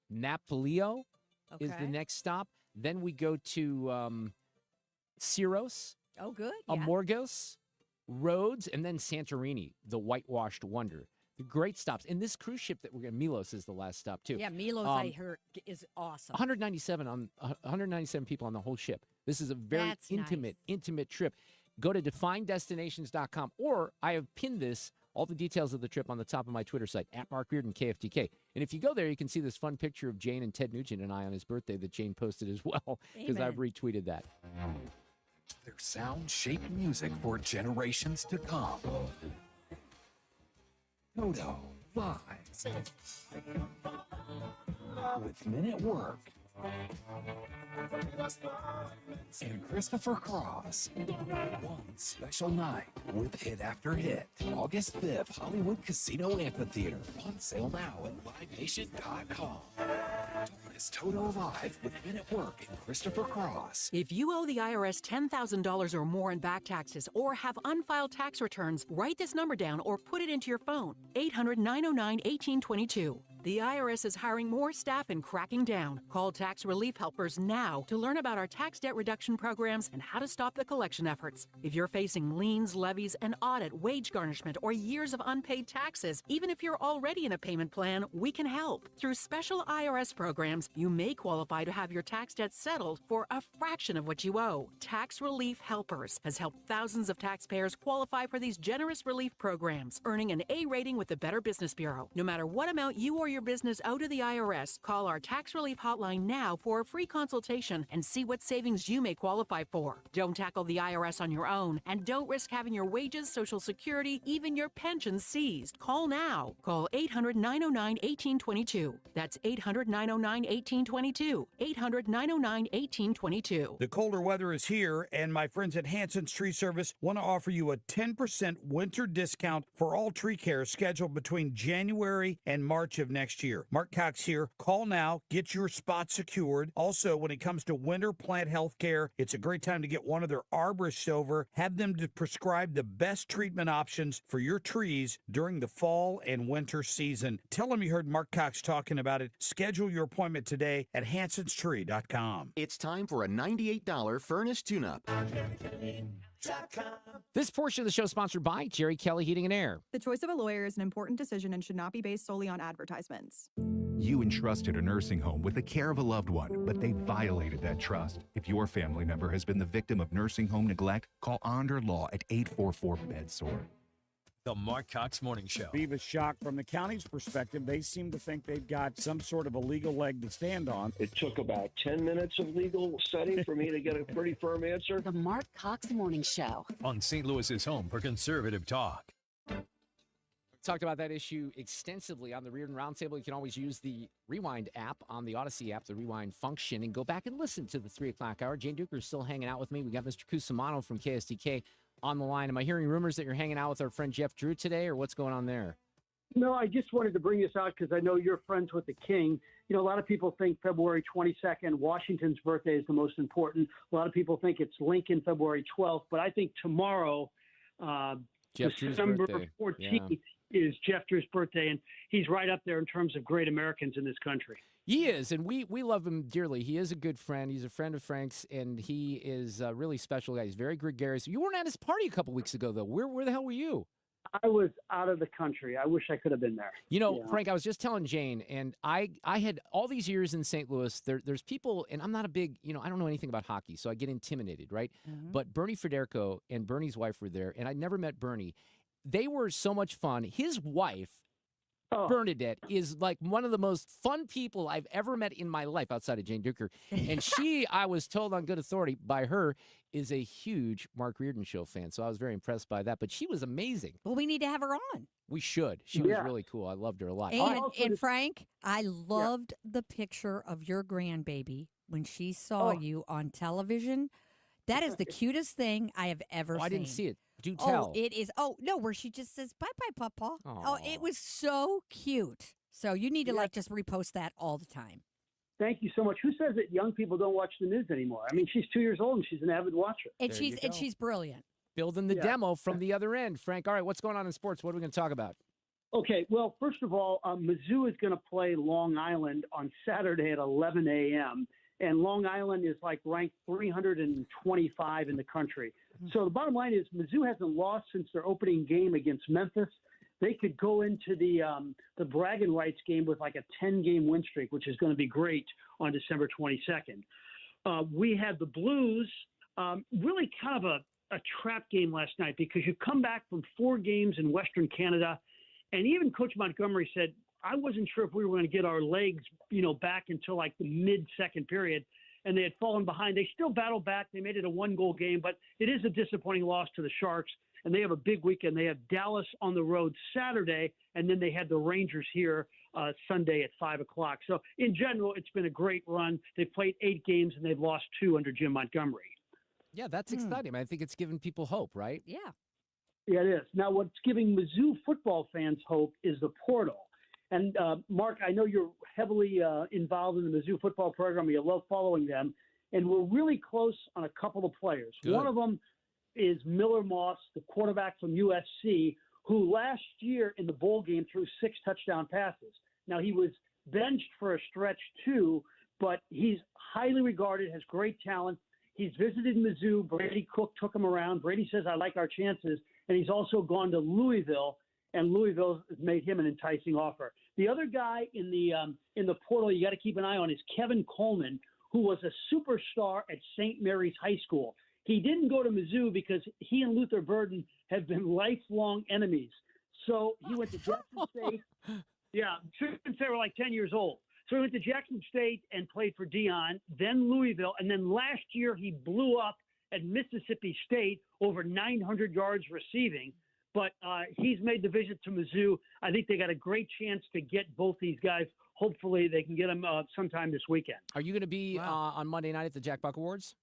Napolio is the next stop. Then we go to Syros. Oh, good. Amorgos, Rhodes, and then Santorini, the whitewashed wonder. The great stops. And this cruise ship that we're going to, Milos is the last stop, too. Yeah, Milos, I heard, is awesome. 197 people on the whole ship. This is a very intimate trip. Go to definedestinations.com, or I have pinned all the details of the trip on the top of my Twitter site, @MarkReardon, KFTK. And if you go there, you can see this fun picture of Jane and Ted Nugent and I on his birthday that Jane posted as well, because I've retweeted that. Their sound shaped music for generations to come. Toto Live. With Men at Work. And Christopher Cross. One special night with hit after hit. August 5th, Hollywood Casino Amphitheater. On sale now at livenation.com. Don't miss Toto Live with Men at Work and Christopher Cross. If you owe the IRS $10,000 or more in back taxes or have unfiled tax returns, write this number down or put it into your phone. 800-909-1822. The IRS is hiring more staff and cracking down. Call Tax Relief Helpers now to learn about our tax debt reduction programs and how to stop the collection efforts. If you're facing liens, levies, an audit, wage garnishment, or years of unpaid taxes, even if you're already in a payment plan, we can help. Through special IRS programs, you may qualify to have your tax debt settled for a fraction of what you owe. Tax Relief Helpers has helped thousands of taxpayers qualify for these generous relief programs, earning an A rating with the Better Business Bureau. No matter what amount you or your business owe to the IRS, call our tax relief hotline now for a free consultation and see what savings you may qualify for. Don't tackle the IRS on your own, and don't risk having your wages, Social Security, even your pension seized. Call now. Call 800-909-1822. That's 800-909-1822. 800-909-1822. The colder weather is here, and my friends at Hanson's Tree Service want to offer you a 10% winter discount for all tree care scheduled between January and March of next year. Mark Cox here. Call now. Get your spot secured. Also, when it comes to winter plant health care, it's a great time to get one of their arborists over. Have them to prescribe the best treatment options for your trees during the fall and winter season. Tell them you heard Mark Cox talking about it. Schedule your appointment today at hansonstree.com. It's time for a $98 furnace tune-up. This portion of the show is sponsored by Jerry Kelly Heating and Air. The choice of a lawyer is an important decision and should not be based solely on advertisements. You entrusted a nursing home with the care of a loved one, but they violated that trust. If your family member has been the victim of nursing home neglect, call Onder Law at 844-BED-SORE. The Mark Cox Morning Show. Beavis shock from the county's perspective. They seem to think they've got some sort of a legal leg to stand on. It took about 10 minutes of legal study for me to get a pretty firm answer. The Mark Cox Morning Show. On St. Louis's home for conservative talk. Talked about that issue extensively on the Reardon Roundtable. You can always use the Rewind app on the Odyssey app, the Rewind function, and go back and listen to the 3 o'clock hour. Jane Duker is still hanging out with me. We got Mr. Cusumano from KSTK on the line. Am I hearing rumors that you're hanging out with our friend Jeff Drew today, or what's going on there? No, I just wanted to bring this out because I know you're friends with the king. You know, a lot of people think February 22nd, Washington's birthday, is the most important. A lot of people think it's Lincoln, February 12th. But I think tomorrow, December 14th, is Jeff Drew's birthday, and he's right up there in terms of great Americans in this country. He is, and we love him dearly. He is a good friend. He's a friend of Frank's, and he is a really special guy. He's very gregarious. You weren't at his party a couple weeks ago, though. Where the hell were you? I was out of the country. I wish I could have been there. You know, Frank, I was just telling Jane, and I had all these years in St. Louis, there's people, and I'm not a big, I don't know anything about hockey, so I get intimidated, right? Mm-hmm. But Bernie Federko and Bernie's wife were there, and I'd never met Bernie. They were so much fun. His wife, Bernadette, is like one of the most fun people I've ever met in my life outside of Jane Duker. And she, I was told on good authority by her, is a huge Mark Reardon Show fan. So I was very impressed by that. But she was amazing. Well, we need to have her on. We should. She was really cool. I loved her a lot. And Frank, I loved the picture of your grandbaby when she saw you on television. That is the cutest thing I have ever seen. I didn't see it. Do tell. Oh, it is. Oh, no, where she just says, bye-bye, Papa. Oh, it was so cute. So you need to, just repost that all the time. Thank you so much. Who says that young people don't watch the news anymore? I mean, she's 2 years old, and she's an avid watcher. And she's brilliant. Building the demo from the other end. Frank, all right, what's going on in sports? What are we going to talk about? Okay, well, first of all, Mizzou is going to play Long Island on Saturday at 11 a.m., and Long Island is ranked 325 in the country. So the bottom line is Mizzou hasn't lost since their opening game against Memphis. They could go into the bragging rights game with a 10-game win streak, which is going to be great on December 22nd. We had the Blues, really kind of a trap game last night because you come back from 4 games in Western Canada, and even Coach Montgomery said, I wasn't sure if we were going to get our legs, back until the mid-second period. and they had fallen behind. They still battled back. They made it a 1-goal game, but it is a disappointing loss to the Sharks, and they have a big weekend. They have Dallas on the road Saturday, and then they had the Rangers here Sunday at 5 o'clock. So in general, it's been a great run. They've played 8 games, and they've lost 2 under Jim Montgomery. Yeah, that's exciting. I mean, I think it's given people hope, right? Yeah. Yeah, it is. Now, what's giving Mizzou football fans hope is the portal. And, Mark, I know you're heavily involved in the Mizzou football program. You love following them. And we're really close on a couple of players. Good. One of them is Miller Moss, the quarterback from USC, who last year in the bowl game threw 6 touchdown passes. Now, he was benched for a stretch, too, but he's highly regarded, has great talent. He's visited Mizzou. Brady Cook took him around. Brady says, I like our chances. And he's also gone to Louisville, and Louisville has made him an enticing offer. The other guy in the portal you got to keep an eye on is Kevin Coleman, who was a superstar at St. Mary's High School. He didn't go to Mizzou because he and Luther Burden have been lifelong enemies. So he went to Jackson State. Yeah, since they were like 10 years old. So he went to Jackson State and played for Dion, then Louisville, and then last year he blew up at Mississippi State, over 900 yards receiving. But he's made the visit to Mizzou. I think they got a great chance to get both these guys. Hopefully they can get them sometime this weekend. Are you going to be on Monday night at the Jack Buck Awards?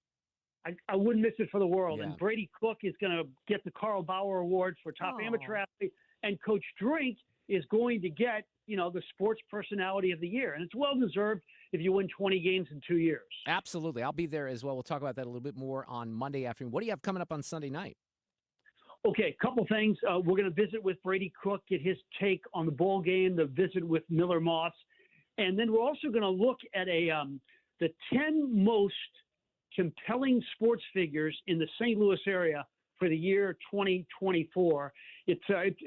I wouldn't miss it for the world. Yeah. And Brady Cook is going to get the Carl Bauer Award for top amateur athlete. And Coach Drink is going to get, the sports personality of the year. And it's well-deserved if you win 20 games in 2 years. Absolutely. I'll be there as well. We'll talk about that a little bit more on Monday afternoon. What do you have coming up on Sunday night? Okay, a couple things. We're going to visit with Brady Cook, get his take on the bowl game, the visit with Miller Moss. And then we're also going to look at the 10 most compelling sports figures in the St. Louis area for the year 2024. It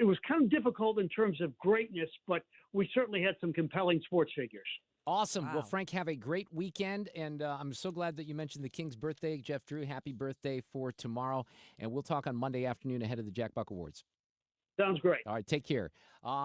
was kind of difficult in terms of greatness, but we certainly had some compelling sports figures. Awesome. Well, Frank, have a great weekend, and I'm so glad that you mentioned the King's birthday. Jeff Drew, happy birthday for tomorrow, and we'll talk on Monday afternoon ahead of the Jack Buck Awards. Sounds great. All right, take care.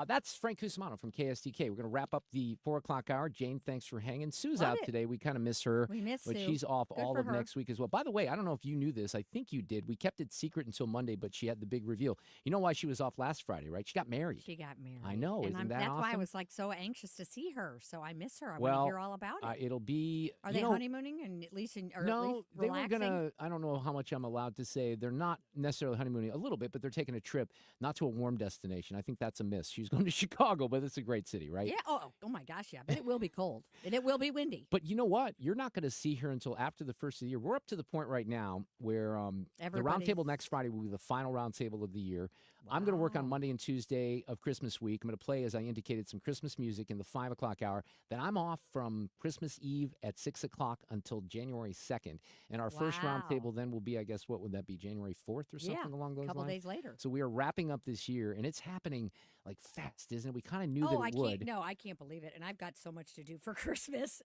That's Frank Cusumano from KSTK. We're going to wrap up the 4 o'clock hour. Jane, thanks for hanging. Sue's out today. We kind of miss her. We miss but Sue. She's off Good all for of her. next week as well. By the way, I don't know if you knew this. I think you did. We kept it secret until Monday, but she had the big reveal. You know why she was off last Friday, right? She got married. She got married. I know. And Isn't that that's awesome? why I was like so anxious to see her. So I miss her. I well, want to hear all about it. It'll be. Are they honeymooning and at least no, relaxing? they were gonna. I don't know how much I'm allowed to say. They're not necessarily honeymooning a little bit, but they're taking a trip, not to a warm destination. I think that's a miss. She's going to Chicago, but it's a great city, right? Yeah. Oh my gosh, yeah. But it will be cold and it will be windy. But you know what? You're not going to see her until after the first of the year. We're up to the point right now where the roundtable next Friday will be the final roundtable of the year. Wow. I'm going to work on Monday and Tuesday of Christmas week. I'm going to play, as I indicated, some Christmas music in the 5 o'clock hour. Then I'm off from Christmas Eve at 6 o'clock until January 2nd. And our first roundtable then will be, I guess, what would that be, January 4th or something along those lines? A couple days later. So we are wrapping up this year, and it's happening like fast, isn't it? We kind of knew that it would. No, I can't believe it. And I've got so much to do for Christmas.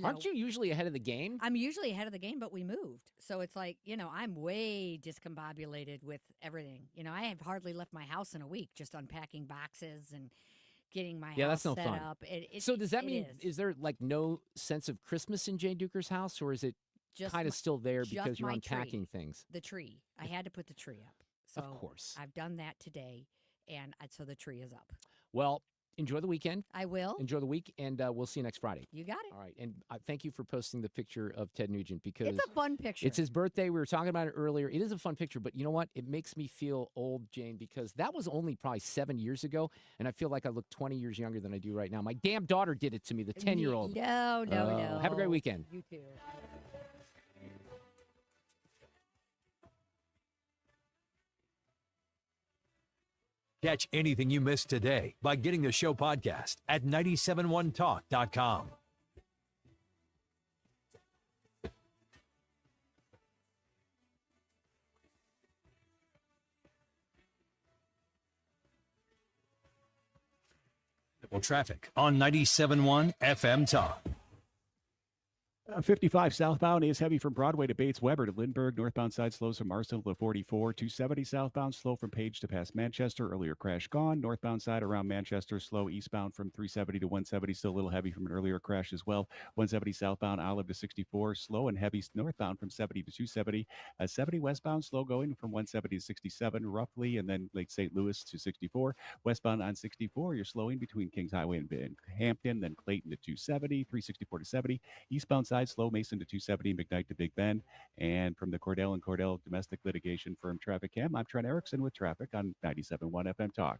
Aren't you usually ahead of the game? I'm usually ahead of the game, but we moved. So it's like, I'm way discombobulated with everything. I have hardly left my house in a week, just unpacking boxes and getting my house that's no set fun. up. So does that mean, is there like no sense of Christmas in Jane Duker's house, or is it kind of still there because you're unpacking things? The tree. I had to put the tree up. So of course. I've done that today, and so the tree is up. Well, enjoy the weekend. I will. Enjoy the week, and we'll see you next Friday. You got it. All right, and thank you for posting the picture of Ted Nugent because it's a fun picture. It's his birthday. We were talking about it earlier. It is a fun picture, but you know what? It makes me feel old, Jane, because that was only probably 7 years ago, and I feel like I look 20 years younger than I do right now. My damn daughter did it to me, the 10-year-old. No. Have a great weekend. You too. Catch anything you missed today by getting the show podcast at 971talk.com. Traffic on 97.1 FM Talk. 55 southbound is heavy from Broadway to Bates Weber to Lindbergh. Northbound side slows from Arsenal to 44. 270 southbound slow from Page to past Manchester. Earlier crash gone. Northbound side around Manchester slow eastbound from 370 to 170. Still a little heavy from an earlier crash as well. 170 southbound Olive to 64. Slow and heavy northbound from 70 to 270. 70 westbound slow going from 170 to 67 roughly. And then Lake St. Louis to 64. Westbound on 64. You're slowing between Kings Highway and Hampton. Then Clayton to 270. 364 to 70. Eastbound side slow Mason to 270, McKnight to Big Bend. And from the Cordell and Cordell domestic litigation firm Traffic Cam, I'm Trent Erickson with traffic on 97.1 FM Talk.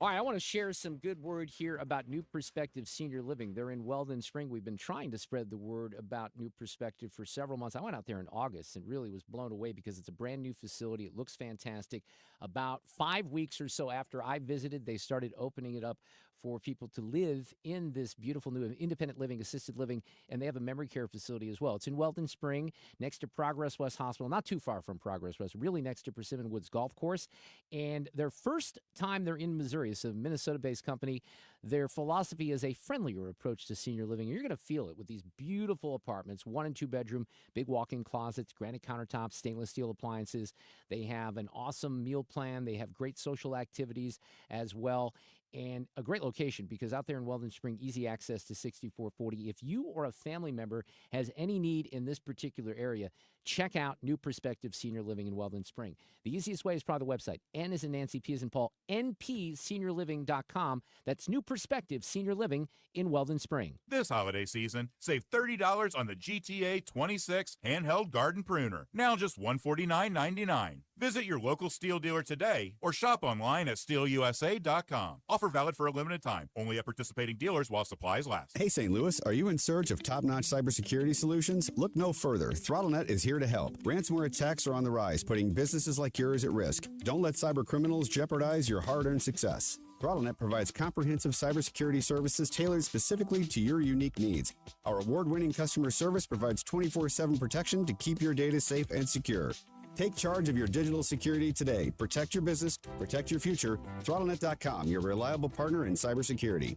All right, I want to share some good word here about New Perspective Senior Living. They're in Weldon Spring. We've been trying to spread the word about New Perspective for several months. I went out there in August and really was blown away because it's a brand new facility. It looks fantastic. About 5 weeks or so after I visited, they started opening it up for people to live in this beautiful new independent living, assisted living, and they have a memory care facility as well. It's in Weldon Spring, next to Progress West Hospital, not too far from Progress West, really next to Persimmon Woods Golf Course. And their first time they're in Missouri, it's a Minnesota-based company. Their philosophy is a friendlier approach to senior living. And you're going to feel it with these beautiful apartments, 1 and 2 bedroom, big walk-in closets, granite countertops, stainless steel appliances. They have an awesome meal plan. They have great social activities as well. And a great location because out there in Weldon Spring, easy access to 6440. If you or a family member has any need in this particular area, check out New Perspective Senior Living in Weldon Spring. The easiest way is probably the website. N as in Nancy, P as in Paul, npseniorliving.com. That's New Perspective Senior Living in Weldon Spring. This holiday season, save $30 on the GTA 26 handheld garden pruner. Now just $149.99. Visit your local Steel dealer today or shop online at steelusa.com. Offer valid for a limited time. Only at participating dealers while supplies last. Hey, St. Louis, are you in search of top-notch cybersecurity solutions? Look no further. ThrottleNet is here to help. Ransomware attacks are on the rise, putting businesses like yours at risk. Don't let cyber criminals jeopardize your hard-earned success. ThrottleNet provides comprehensive cybersecurity services tailored specifically to your unique needs. Our award-winning customer service provides 24/7 protection to keep your data safe and secure. Take charge of your digital security today. Protect your business, protect your future. ThrottleNet.com, your reliable partner in cybersecurity.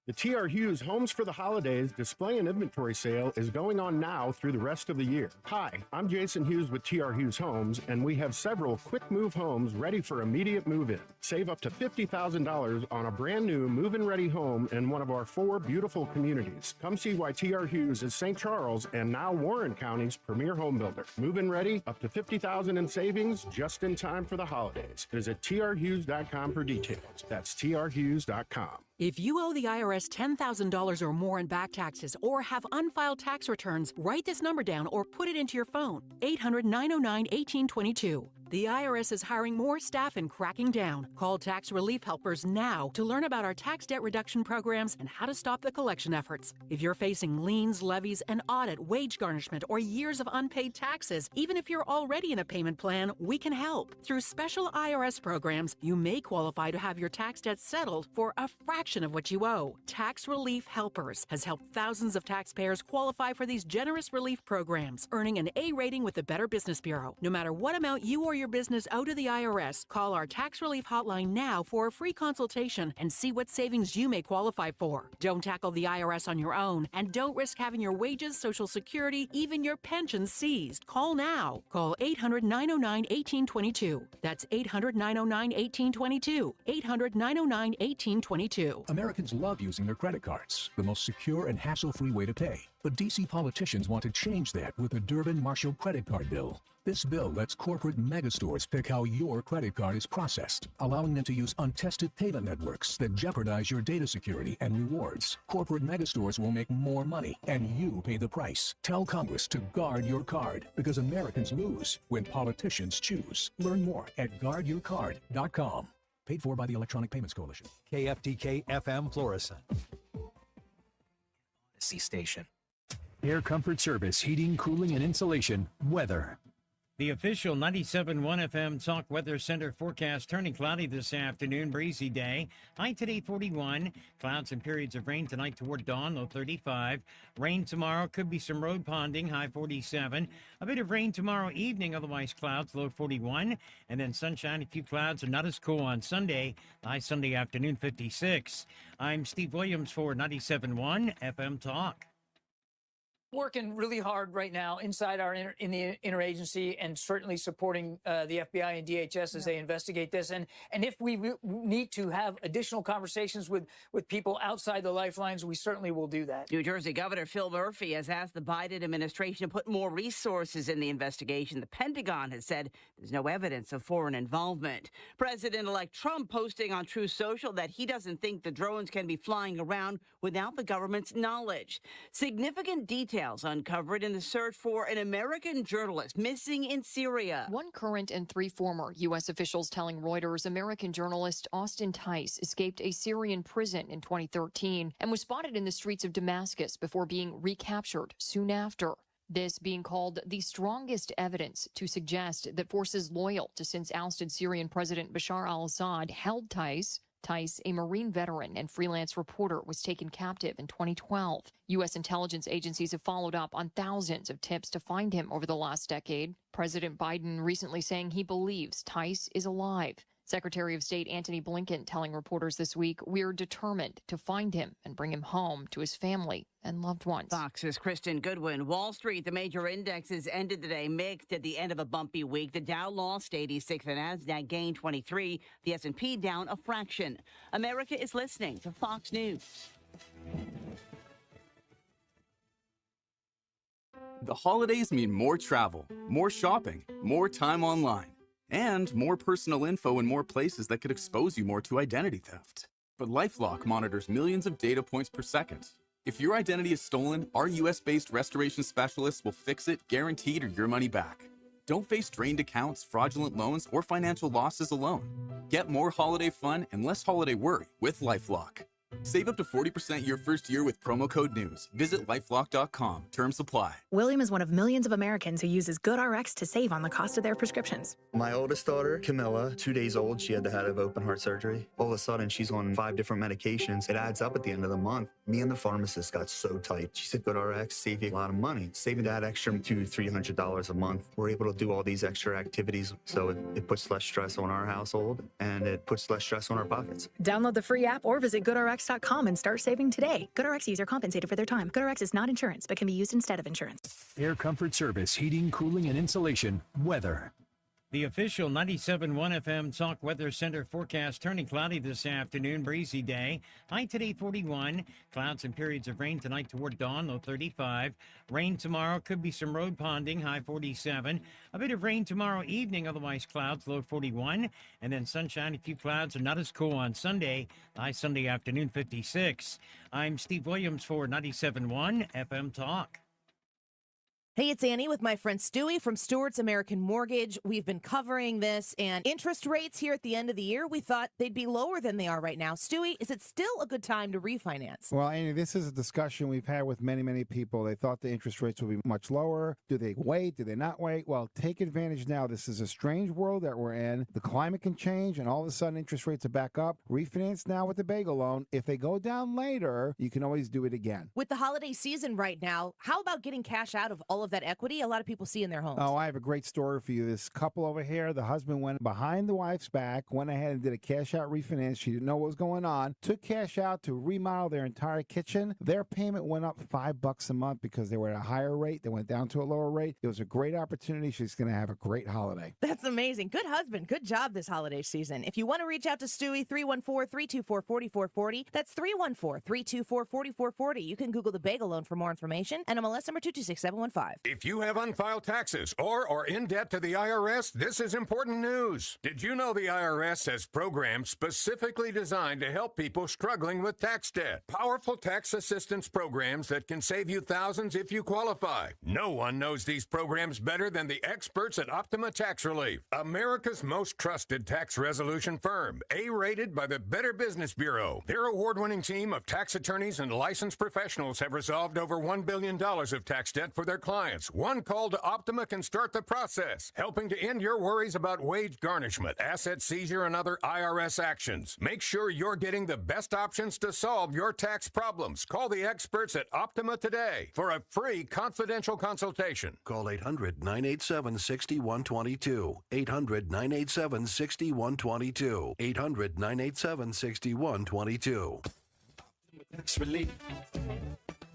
The T.R. Hughes Homes for the Holidays display and inventory sale is going on now through the rest of the year. Hi, I'm Jason Hughes with T.R. Hughes Homes, and we have several quick move homes ready for immediate move-in. Save up to $50,000 on a brand new move-in ready home in one of our 4 beautiful communities. Come see why T.R. Hughes is St. Charles and now Warren County's premier home builder. Move-in ready, up to $50,000 in savings, just in time for the holidays. Visit trhughes.com for details. That's trhughes.com. If you owe the IRS $10,000 or more in back taxes or have unfiled tax returns, write this number down or put it into your phone. 800-909-1822. The IRS is hiring more staff and cracking down. Call tax relief helpers now to learn about our tax debt reduction programs and how to stop the collection efforts. If you're facing liens, levies, an audit, wage garnishment, or years of unpaid taxes, even if you're already in a payment plan, we can help. Through special IRS programs, you may qualify to have your tax debt settled for a fraction of what you owe. Tax Relief Helpers has helped thousands of taxpayers qualify for these generous relief programs, earning an A rating with the Better Business Bureau. No matter what amount you or your business owe to the IRS, call our tax relief hotline now for a free consultation and see what savings you may qualify for. Don't tackle the IRS on your own, and don't risk having your wages, Social Security, even your pension seized. Call now. Call 800-909-1822. That's 800-909-1822. 800-909-1822. Americans love using their credit cards, the most secure and hassle-free way to pay. But D.C. politicians want to change that with the Durbin-Marshall credit card bill. This bill lets corporate megastores pick how your credit card is processed, allowing them to use untested payment networks that jeopardize your data security and rewards. Corporate megastores will make more money, and you pay the price. Tell Congress to guard your card, because Americans lose when politicians choose. Learn more at guardyourcard.com. Paid for by the Electronic Payments Coalition. KFTK FM Florissant. Station. Air Comfort Service, heating, cooling, and insulation. Weather. The official 97.1 FM Talk Weather Center forecast turning cloudy this afternoon, breezy day. High today 41. Clouds and periods of rain tonight toward dawn, low 35. Rain tomorrow, could be some road ponding, high 47. A bit of rain tomorrow evening, otherwise clouds, low 41. And then sunshine, a few clouds, are not as cool on Sunday. High Sunday afternoon, 56. I'm Steve Williams for 97.1 FM Talk. Working really hard right now inside in the interagency, and certainly supporting the FBI and DHS as they investigate this. And if we need to have additional conversations with people outside the lifelines, we certainly will do that. New Jersey Governor Phil Murphy has asked the Biden administration to put more resources in the investigation. The Pentagon has said there's no evidence of foreign involvement. President-elect Trump posting on Truth Social that he doesn't think the drones can be flying around without the government's knowledge. Significant details uncovered in the search for an American journalist missing in Syria. One current and 3 former U.S. officials telling Reuters American journalist Austin Tice escaped a Syrian prison in 2013 and was spotted in the streets of Damascus before being recaptured soon after. This being called the strongest evidence to suggest that forces loyal to since ousted Syrian President Bashar al-Assad held Tice. Tice, a Marine veteran and freelance reporter, was taken captive in 2012. U.S. intelligence agencies have followed up on thousands of tips to find him over the last decade. President Biden recently saying he believes Tice is alive. Secretary of State Antony Blinken telling reporters this week, "We're determined to find him and bring him home to his family and loved ones." Fox's Kristen Goodwin. Wall Street, the major indexes ended the day mixed at the end of a bumpy week. The Dow lost 86, the Nasdaq gained 23, the S&P down a fraction. America is listening to Fox News. The holidays mean more travel, more shopping, more time online, and more personal info in more places that could expose you more to identity theft. But LifeLock monitors millions of data points per second. If your identity is stolen, our US-based restoration specialists will fix it, guaranteed, or your money back. Don't face drained accounts, fraudulent loans, or financial losses alone. Get more holiday fun and less holiday worry with LifeLock. Save up to 40% your first year with promo code NEWS. Visit lifelock.com. Terms apply. William is one of millions of Americans who uses GoodRx to save on the cost of their prescriptions. My oldest daughter, Camilla, 2 days old, she had to have open heart surgery. All of a sudden, she's on 5 different medications. It adds up at the end of the month. Me and the pharmacist got so tight. She said, GoodRx save you a lot of money. Saving that extra $200-300 a month. We're able to do all these extra activities, so it puts less stress on our household, and it puts less stress on our pockets. Download the free app or visit GoodRx.com and start saving today. GoodRx user compensated for their time. GoodRx is not insurance, but can be used instead of insurance. Air Comfort Service, heating, cooling, and insulation. Weather. The official 97.1 FM Talk Weather Center forecast turning cloudy this afternoon, breezy day. High today 41. Clouds and periods of rain tonight toward dawn, low 35. Rain tomorrow, could be some road ponding, high 47. A bit of rain tomorrow evening, otherwise clouds, low 41. And then sunshine, a few clouds, are not as cool on Sunday. High Sunday afternoon, 56. I'm Steve Williams for 97.1 FM Talk. Hey, it's Annie with my friend Stewie from Stewart's American Mortgage. We've been covering this, and interest rates here at the end of the year, we thought they'd be lower than they are right now. Stewie, is it still a good time to refinance? Well, Annie, this is a discussion we've had with many, many people. They thought the interest rates would be much lower. Do they wait? Do they not wait? Well, take advantage now. This is a strange world that we're in. The climate can change, and all of a sudden interest rates are back up. Refinance now with the bagel loan. If they go down later, you can always do it again. With the holiday season right now, how about getting cash out of all of that equity a lot of people see in their homes? Oh, I have a great story for you. This couple over here, the husband went behind the wife's back, went ahead and did a cash out refinance. She didn't know what was going on. Took cash out to remodel their entire kitchen. Their payment went up $5 a month because they were at a higher rate. They went down to a lower rate. It was a great opportunity. She's going to have a great holiday. That's amazing. Good husband. Good job this holiday season. If you want to reach out to Stewie, 314-324-4440. That's 314-324-4440. You can Google the bagel loan for more information. And MLS number 226-715. If you have unfiled taxes or are in debt to the IRS, this is important news. Did you know the IRS has programs specifically designed to help people struggling with tax debt? Powerful tax assistance programs that can save you thousands if you qualify. No one knows these programs better than the experts at Optima Tax Relief, America's most trusted tax resolution firm, A-rated by the Better Business Bureau. Their award-winning team of tax attorneys and licensed professionals have resolved over $1 billion of tax debt for their clients. clients. One call to Optima can start the process, helping to end your worries about wage garnishment, asset seizure, and other IRS actions. Make sure you're getting the best options to solve your tax problems. Call the experts at Optima today for a free confidential consultation. Call 800-987-6122. 800-987-6122. 800-987-6122. Tax relief.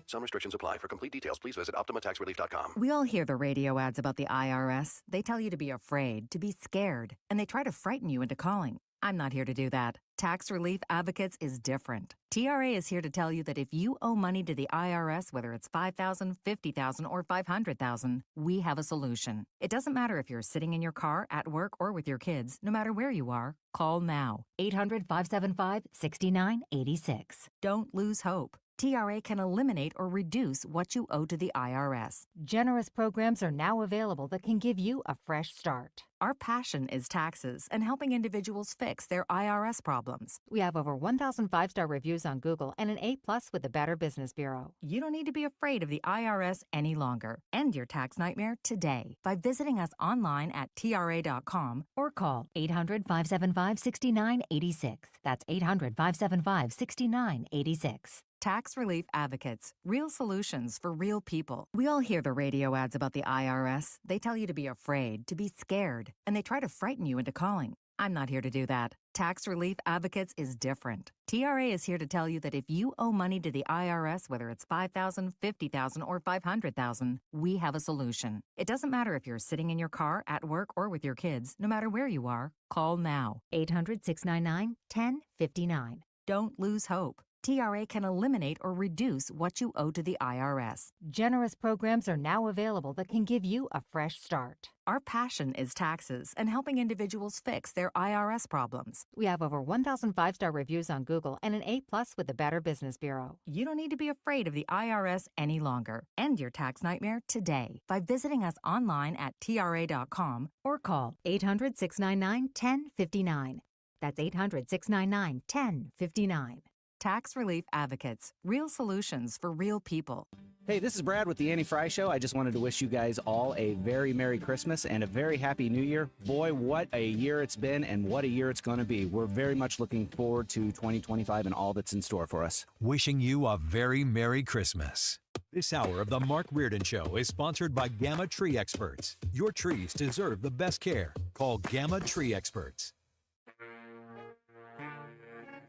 Some restrictions apply. For complete details, please visit OptimaTaxRelief.com. We all hear the radio ads about the IRS. They tell you to be afraid, to be scared, and they try to frighten you into calling. I'm not here to do that. Tax Relief Advocates is different. TRA is here to tell you that if you owe money to the IRS, whether it's $5,000, $50,000, or $500,000, we have a solution. It doesn't matter if you're sitting in your car, at work, or with your kids. No matter where you are, call now. 800-575-6986. Don't lose hope. TRA can eliminate or reduce what you owe to the IRS. Generous programs are now available that can give you a fresh start. Our passion is taxes and helping individuals fix their IRS problems. We have over 1,000 5-star reviews on Google and an A+ with the Better Business Bureau. You don't need to be afraid of the IRS any longer. End your tax nightmare today by visiting us online at TRA.com or call 800-575-6986. That's 800-575-6986. Tax Relief Advocates. Real solutions for real people. We all hear the radio ads about the IRS. They tell you to be afraid, to be scared, and they try to frighten you into calling. I'm not here to do that. Tax Relief Advocates is different. TRA is here to tell you that if you owe money to the IRS, whether it's $5,000, $50,000, or $500,000, we have a solution. It doesn't matter if you're sitting in your car, at work, or with your kids. No matter where you are, call now. 800-699-1059. Don't lose hope. TRA can eliminate or reduce what you owe to the IRS. Generous programs are now available that can give you a fresh start. Our passion is taxes and helping individuals fix their IRS problems. We have over 1,000 5-star reviews on Google and an A+ with the Better Business Bureau. You don't need to be afraid of the IRS any longer. End your tax nightmare today by visiting us online at TRA.com or call 800-699-1059. That's 800-699-1059. Tax Relief Advocates. Real solutions for real people. Hey, this is Brad with the Annie Fry Show. I just wanted to wish you guys all a very Merry Christmas and a very Happy New Year. Boy, what a year it's been and what a year it's going to be. We're very much looking forward to 2025 and all that's in store for us. Wishing you a very Merry Christmas. This hour of the Mark Reardon Show is sponsored by Gamma Tree Experts. Your trees deserve the best care. Call Gamma Tree Experts.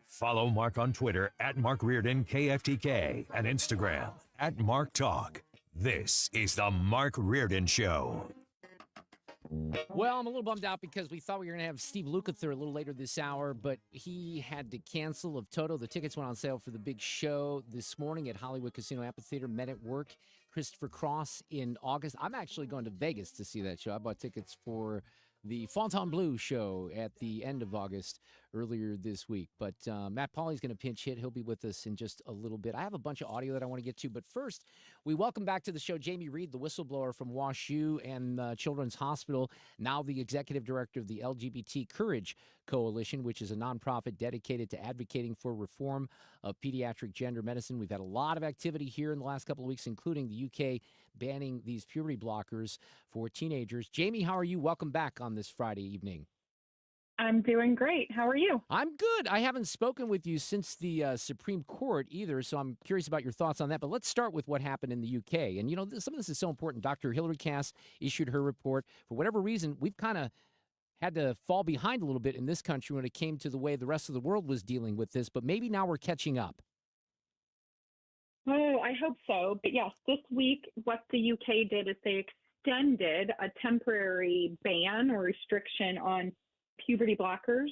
Follow Mark on Twitter at Mark Reardon KFTK and Instagram at Mark Talk. This is the Mark Reardon Show. Well, I'm a little bummed out because we thought we were going to have Steve Lukather a little later this hour, but he had to cancel of Toto. The tickets went on sale for the big show this morning at Hollywood Casino Amphitheater. Men at Work, Christopher Cross in August. I'm actually going to Vegas to see that show. I bought tickets for the Fontainebleau show at the end of August earlier this week. But Matt Pauly's going to pinch hit. He'll be with us in just a little bit. I have a bunch of audio that I want to get to. But first, we welcome back to the show Jamie Reed, the whistleblower from WashU and Children's Hospital, now the executive director of the LGBT Courage Coalition, which is a nonprofit dedicated to advocating for reform of pediatric gender medicine. We've had a lot of activity here in the last couple of weeks, including the UK banning these puberty blockers for teenagers. Jamie, how are you? Welcome back on this Friday evening. I'm doing great. How are you? I'm good. I haven't spoken with you since the Supreme Court either, so I'm curious about your thoughts on that. But let's start with what happened in the UK. And, you know, some of this is so important. Dr. Hilary Cass issued her report. For whatever reason, we've kind of had to fall behind a little bit in this country when it came to the way the rest of the world was dealing with this. But maybe now we're catching up. Oh, I hope so. But yes, this week, what the UK did is they extended a temporary ban or restriction on puberty blockers,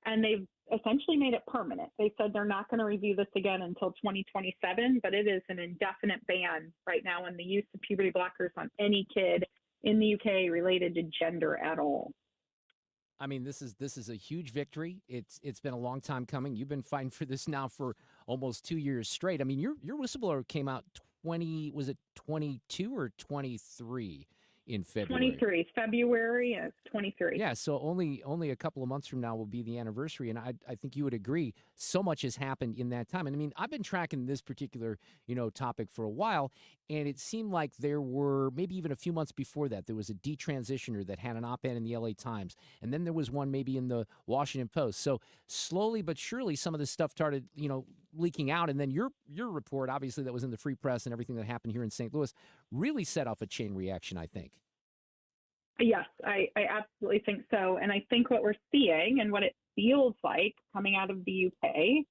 and they've essentially made it permanent. They said they're not going to review this again until 2027, but it is an indefinite ban right now on the use of puberty blockers on any kid in the UK related to gender at all. I mean, this is a huge victory. It's been a long time coming. You've been fighting for this now for almost 2 years straight. I mean, your whistleblower came out 22 or 23 in February. 23, February 23. Yeah, so only a couple of months from now will be the anniversary, and I think you would agree so much has happened in that time. And I mean, I've been tracking this particular topic for a while, and it seemed like there were maybe even a few months before that there was a detransitioner that had an op-ed in the LA Times, and then there was one maybe in the Washington Post. So slowly but surely, some of this stuff started leaking out, and then your report, obviously, that was in the Free Press and everything that happened here in St. Louis, really set off a chain reaction, I think. Yes, I absolutely think so. And I think what we're seeing and what it feels like coming out of the UK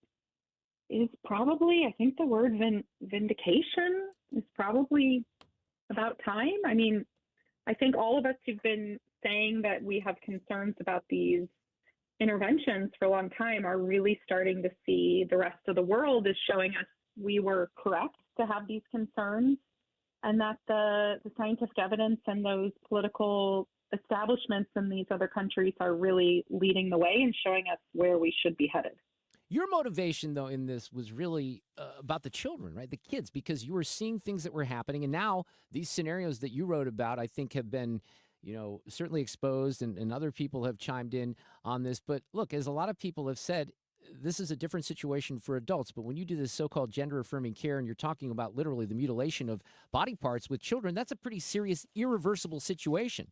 is probably, I think the word vindication is probably about time. I mean, I think all of us who've been saying that we have concerns about these interventions for a long time are really starting to see the rest of the world is showing us we were correct to have these concerns, and that the scientific evidence and those political establishments in these other countries are really leading the way and showing us where we should be headed. Your motivation, though, in this was really about the children, right? The kids, because you were seeing things that were happening. And now these scenarios that you wrote about, I think, have been, certainly exposed, and other people have chimed in on this. But look, as a lot of people have said, this is a different situation for adults. But when you do this so-called gender-affirming care and you're talking about literally the mutilation of body parts with children, that's a pretty serious, irreversible situation.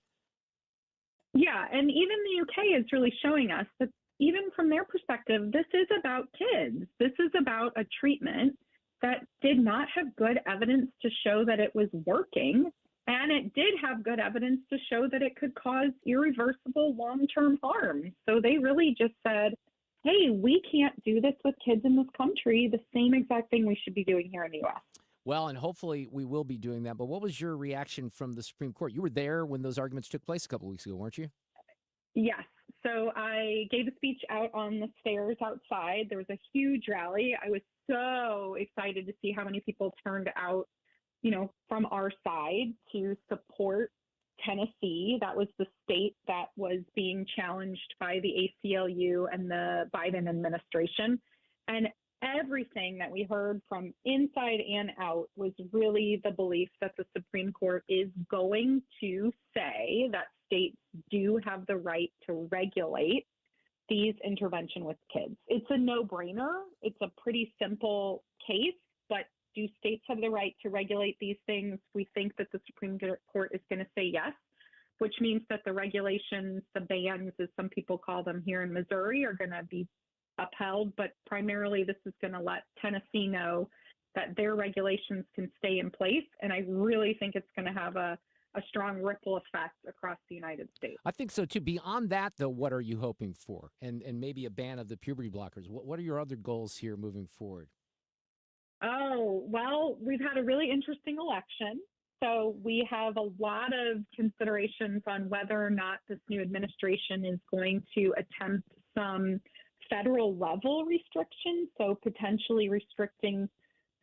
Yeah, and even the UK is really showing us that even from their perspective, this is about kids. This is about a treatment that did not have good evidence to show that it was working, and it did have good evidence to show that it could cause irreversible long-term harm. So they really just said, hey, we can't do this with kids in this country, the same exact thing we should be doing here in the U.S. Well, and hopefully we will be doing that. But what was your reaction from the Supreme Court? You were there when those arguments took place a couple of weeks ago, weren't you? Yes. So I gave a speech out on the stairs outside. There was a huge rally. I was so excited to see how many people turned out, from our side to support Tennessee. That was the state that was being challenged by the ACLU and the Biden administration. And everything that we heard from inside and out was really the belief that the Supreme Court is going to say that states do have the right to regulate these intervention with kids. It's a no-brainer. It's a pretty simple case, but do states have the right to regulate these things? We think that the Supreme Court is going to say yes, which means that the regulations, the bans, as some people call them here in Missouri, are going to be upheld, but primarily this is going to let Tennessee know that their regulations can stay in place. And I really think it's going to have a strong ripple effect across the United States. I think so, too. Beyond that, though, what are you hoping for? And maybe a ban of the puberty blockers. What are your other goals here moving forward? Oh, well, we've had a really interesting election. So we have a lot of considerations on whether or not this new administration is going to attempt some federal level restrictions, so potentially restricting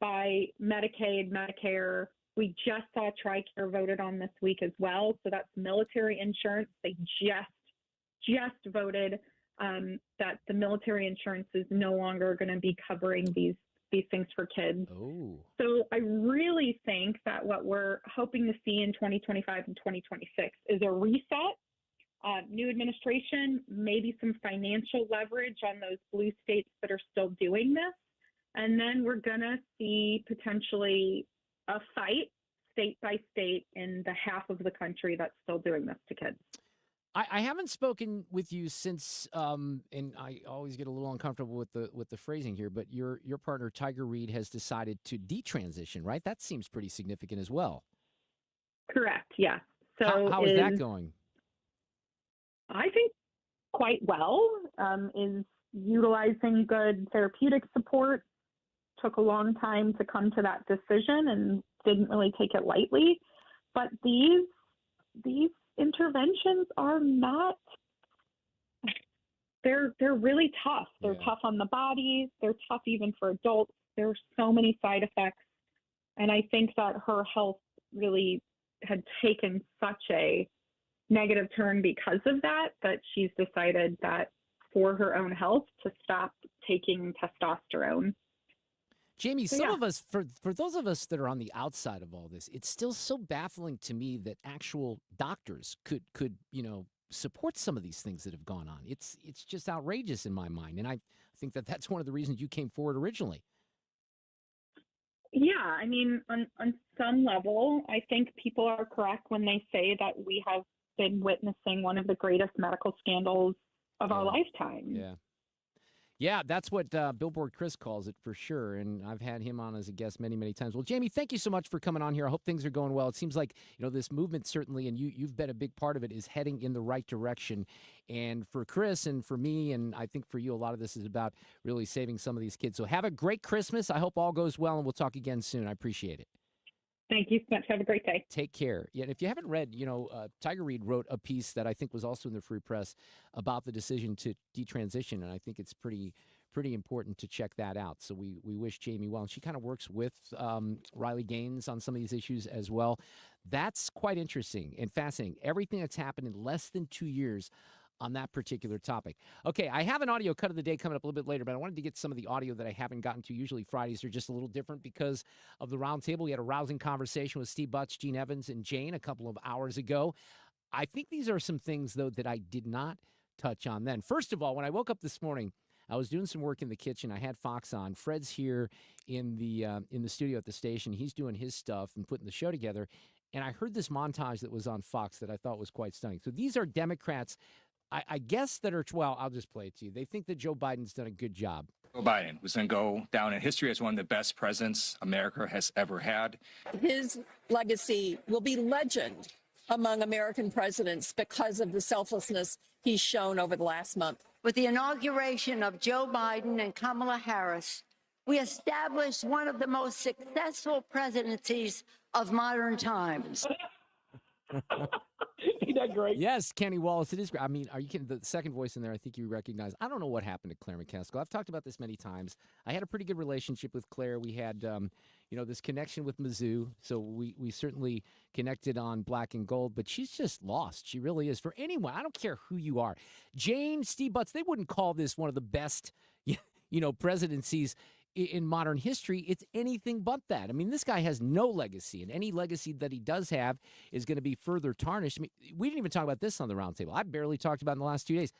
by Medicaid, Medicare. We just saw TRICARE voted on this week as well. So that's military insurance. They just voted that the military insurance is no longer going to be covering these things for kids. Oh. So I really think that what we're hoping to see in 2025 and 2026 is a reset, new administration, maybe some financial leverage on those blue states that are still doing this. And then we're going to see potentially a fight state by state in the half of the country that's still doing this to kids. I haven't spoken with you since, and I always get a little uncomfortable with the phrasing here, but your partner, Tiger Reed, has decided to detransition, right? That seems pretty significant as well. Correct, yeah. So how is that going? I think quite well, is utilizing good therapeutic support. Took a long time to come to that decision and didn't really take it lightly. But these interventions are not, they're really tough. They're tough on the body. They're tough even for adults. There are so many side effects. And I think that her health really had taken such a negative turn because of that she's decided that for her own health to stop taking testosterone. Jamie, So, some yeah. of us, for those of us that are on the outside of all this, it's still so baffling to me that actual doctors could support some of these things that have gone on. It's just outrageous in my mind, and I think that that's one of the reasons you came forward originally. Yeah, I mean, on some level, I think people are correct when they say that we have been witnessing one of the greatest medical scandals of our lifetime. Yeah. Yeah, that's what Billboard Chris calls it for sure, and I've had him on as a guest many, many times. Well, Jamie, thank you so much for coming on here. I hope things are going well. It seems like this movement certainly, and you've been a big part of it, is heading in the right direction. And for Chris and for me, and I think for you, a lot of this is about really saving some of these kids. So have a great Christmas. I hope all goes well, and we'll talk again soon. I appreciate it. Thank you so much. Have a great day. Take care. Yeah, and if you haven't read, Tiger Reed wrote a piece that I think was also in the Free Press about the decision to detransition, and I think it's pretty important to check that out. So we wish Jamie well. And she kind of works with Riley Gaines on some of these issues as well. That's quite interesting and fascinating. Everything that's happened in less than 2 years on that particular topic. Okay, I have an audio cut of the day coming up a little bit later, but I wanted to get some of the audio that I haven't gotten to. Usually Fridays are just a little different because of the roundtable. We had a rousing conversation with Steve Butts, Gene Evans, and Jane a couple of hours ago. I think these are some things, though, that I did not touch on then. First of all, when I woke up this morning, I was doing some work in the kitchen. I had Fox on. Fred's here in the studio at the station. He's doing his stuff and putting the show together. And I heard this montage that was on Fox that I thought was quite stunning. So these are Democrats, I guess, that are, well, I'll just play it to you. They think that Joe Biden's done a good job. Joe Biden was going to go down in history as one of the best presidents America has ever had. His legacy will be legend among American presidents because of the selflessness he's shown over the last month. With the inauguration of Joe Biden and Kamala Harris, we established one of the most successful presidencies of modern times. Isn't that great? Yes, Kenny Wallace, it is great. I mean, are you kidding? The second voice in there, I think you recognize. I don't know what happened to Claire McCaskill. I've talked about this many times. I had a pretty good relationship with Claire. We had, this connection with Mizzou, so we certainly connected on Black and Gold, but she's just lost. She really is. For anyone, I don't care who you are. Jane, Steve Butts, they wouldn't call this one of the best, presidencies in modern history. It's anything but that. I mean, this guy has no legacy, and any legacy that he does have is going to be further tarnished. I mean, we didn't even talk about this on the roundtable. I barely talked about it in the last 2 days.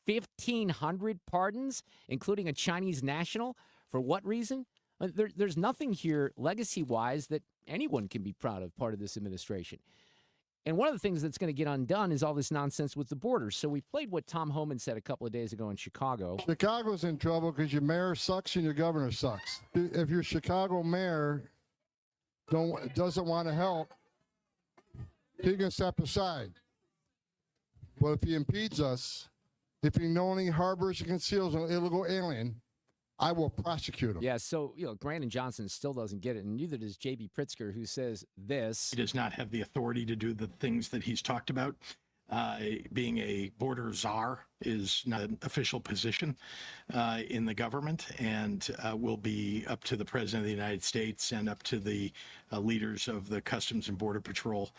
1,500 pardons, including a Chinese national. For what reason? There's nothing here legacy-wise that anyone can be proud of, part of this administration. And one of the things that's going to get undone is all this nonsense with the borders. So we played what Tom Homan said a couple of days ago in Chicago. Chicago's in trouble because your mayor sucks and your governor sucks. If your Chicago mayor doesn't want to help, he can step aside. But if he impedes us, if he knowingly harbors and conceals an illegal alien, I will prosecute him. Yeah, so, Brandon Johnson still doesn't get it, and neither does J.B. Pritzker, who says this. He does not have the authority to do the things that he's talked about. Being a border czar is not an official position in the government, and will be up to the President of the United States and up to the leaders of the Customs and Border Patrol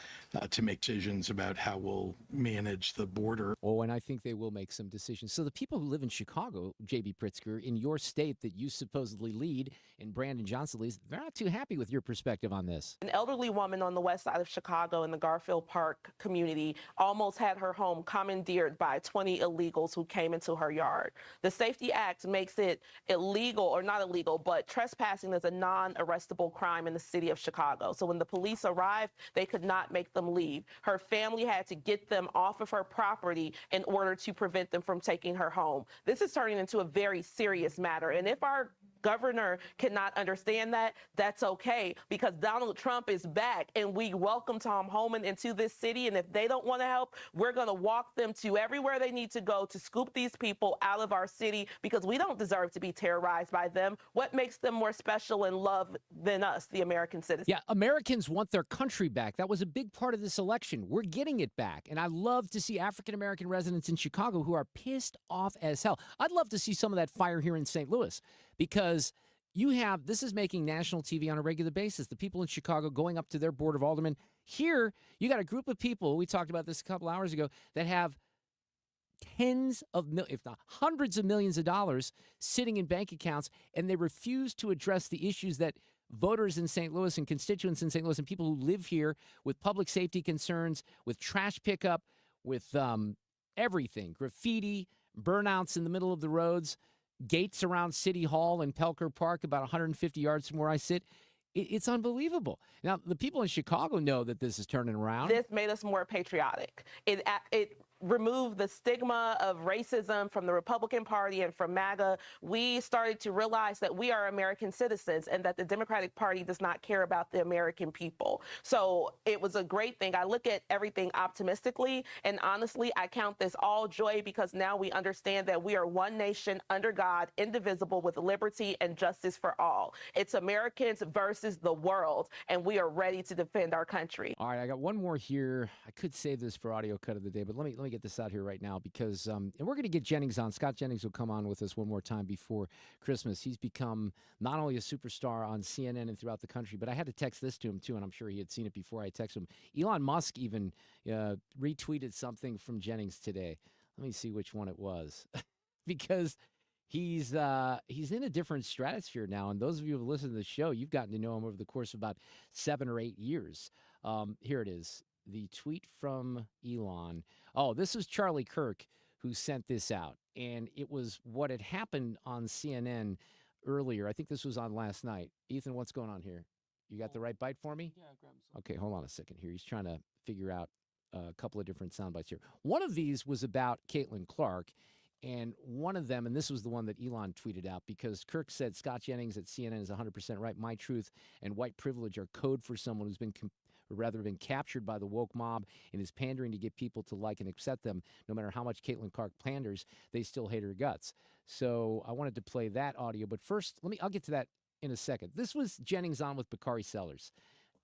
to make decisions about how we'll manage the border. Oh, and I think they will make some decisions. So the people who live in Chicago, J.B. Pritzker, in your state that you supposedly lead, and Brandon Johnson leads, they're not too happy with your perspective on this. An elderly woman on the west side of Chicago in the Garfield Park community almost had her home commandeered by 20 illegals who came into her yard. The Safety Act makes it illegal, or not illegal, but trespassing is a non-arrestable crime in the city of Chicago. So when the police arrived, they could not make them leave. Her family had to get them off of her property in order to prevent them from taking her home. This is turning into a very serious matter. And if our governor cannot understand that, that's okay, because Donald Trump is back and we welcome Tom Homan into this city. And if they don't want to help, we're going to walk them to everywhere they need to go to scoop these people out of our city, because we don't deserve to be terrorized by them. What makes them more special and loved than us, the American citizens? Yeah, Americans want their country back. That was a big part of this election. We're getting it back. And I love to see African-American residents in Chicago who are pissed off as hell. I'd love to see some of that fire here in St. Louis, because this is making national TV on a regular basis. The people in Chicago going up to their board of aldermen. Here, you got a group of people, we talked about this a couple hours ago, that have tens of if not hundreds of millions of dollars sitting in bank accounts, and they refuse to address the issues that voters in St. Louis and constituents in St. Louis and people who live here with public safety concerns, with trash pickup, with everything, graffiti, burnouts in the middle of the roads, gates around City Hall and Pelker Park about 150 yards from where I sit. It's unbelievable. Now, the people in Chicago know that this is turning around. This made us more patriotic. It removed the stigma of racism from the Republican Party and from MAGA. We started to realize that we are American citizens and that the Democratic Party does not care about the American people. So it was a great thing. I look at everything optimistically, and honestly, I count this all joy because now we understand that we are one nation under God, indivisible, with liberty and justice for all. It's Americans versus the world, and we are ready to defend our country. All right, I got one more here. I could save this for audio cut of the day, but let me get this out here right now because, and we're going to get Jennings on. Scott Jennings will come on with us one more time before Christmas. He's become not only a superstar on CNN and throughout the country, but I had to text this to him too, and I'm sure he had seen it before I texted him. Elon Musk even retweeted something from Jennings today. Let me see which one it was because he's in a different stratosphere now, and those of you who have listened to the show, you've gotten to know him over the course of about 7 or 8 years. Here it is. The tweet from Elon. Oh, this is Charlie Kirk who sent this out. And it was what had happened on CNN earlier. I think this was on last night. Ethan, what's going on here? You got the right bite for me? Yeah, grab some. Okay, hold on a second here. He's trying to figure out a couple of different sound bites here. One of these was about Caitlin Clark. And one of them, and this was the one that Elon tweeted out, because Kirk said Scott Jennings at CNN is 100% right. My truth and white privilege are code for someone who's been been captured by the woke mob and is pandering to get people to like and accept them. No matter how much Caitlin Clark panders, they still hate her guts. So I wanted to play that audio. But first, I'll get to that in a second. This was Jennings on with Bakari Sellers.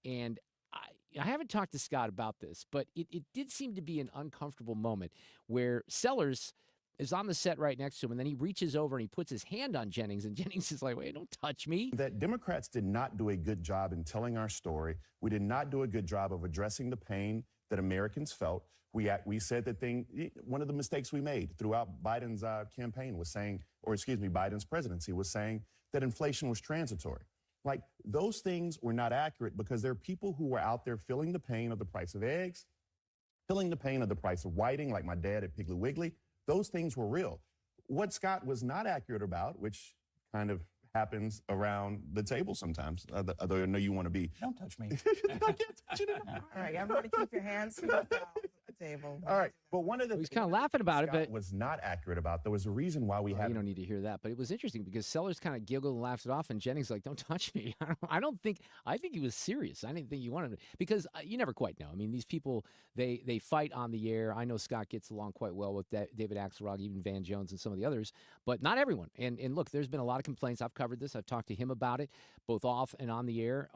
And I haven't talked to Scott about this, but it did seem to be an uncomfortable moment where Sellers is on the set right next to him, and then he reaches over and he puts his hand on Jennings, and Jennings is like, wait, don't touch me. That Democrats did not do a good job in telling our story. We did not do a good job of addressing the pain that Americans felt. We said that one of the mistakes we made throughout Biden's campaign was saying, Biden's presidency was saying that inflation was transitory. Like, those things were not accurate because there are people who were out there feeling the pain of the price of eggs, feeling the pain of the price of whiting, like my dad at Piggly Wiggly. Those things were real. What Scott was not accurate about, which kind of happens around the table sometimes, although I know you want to be. Don't touch me. I can't touch you. All right, everybody keep your hands to the table. All right, but one of the he's kind of laughing about it, but was not accurate about. There was a reason why we had. You don't need to hear that, but it was interesting because Sellers kind of giggled and laughed it off, and Jennings like, "Don't touch me." I think he was serious. I didn't think he wanted to, because you never quite know. I mean, these people they fight on the air. I know Scott gets along quite well with David Axelrod, even Van Jones, and some of the others, but not everyone. And look, there's been a lot of complaints. I've covered this. I've talked to him about it, both off and on the air.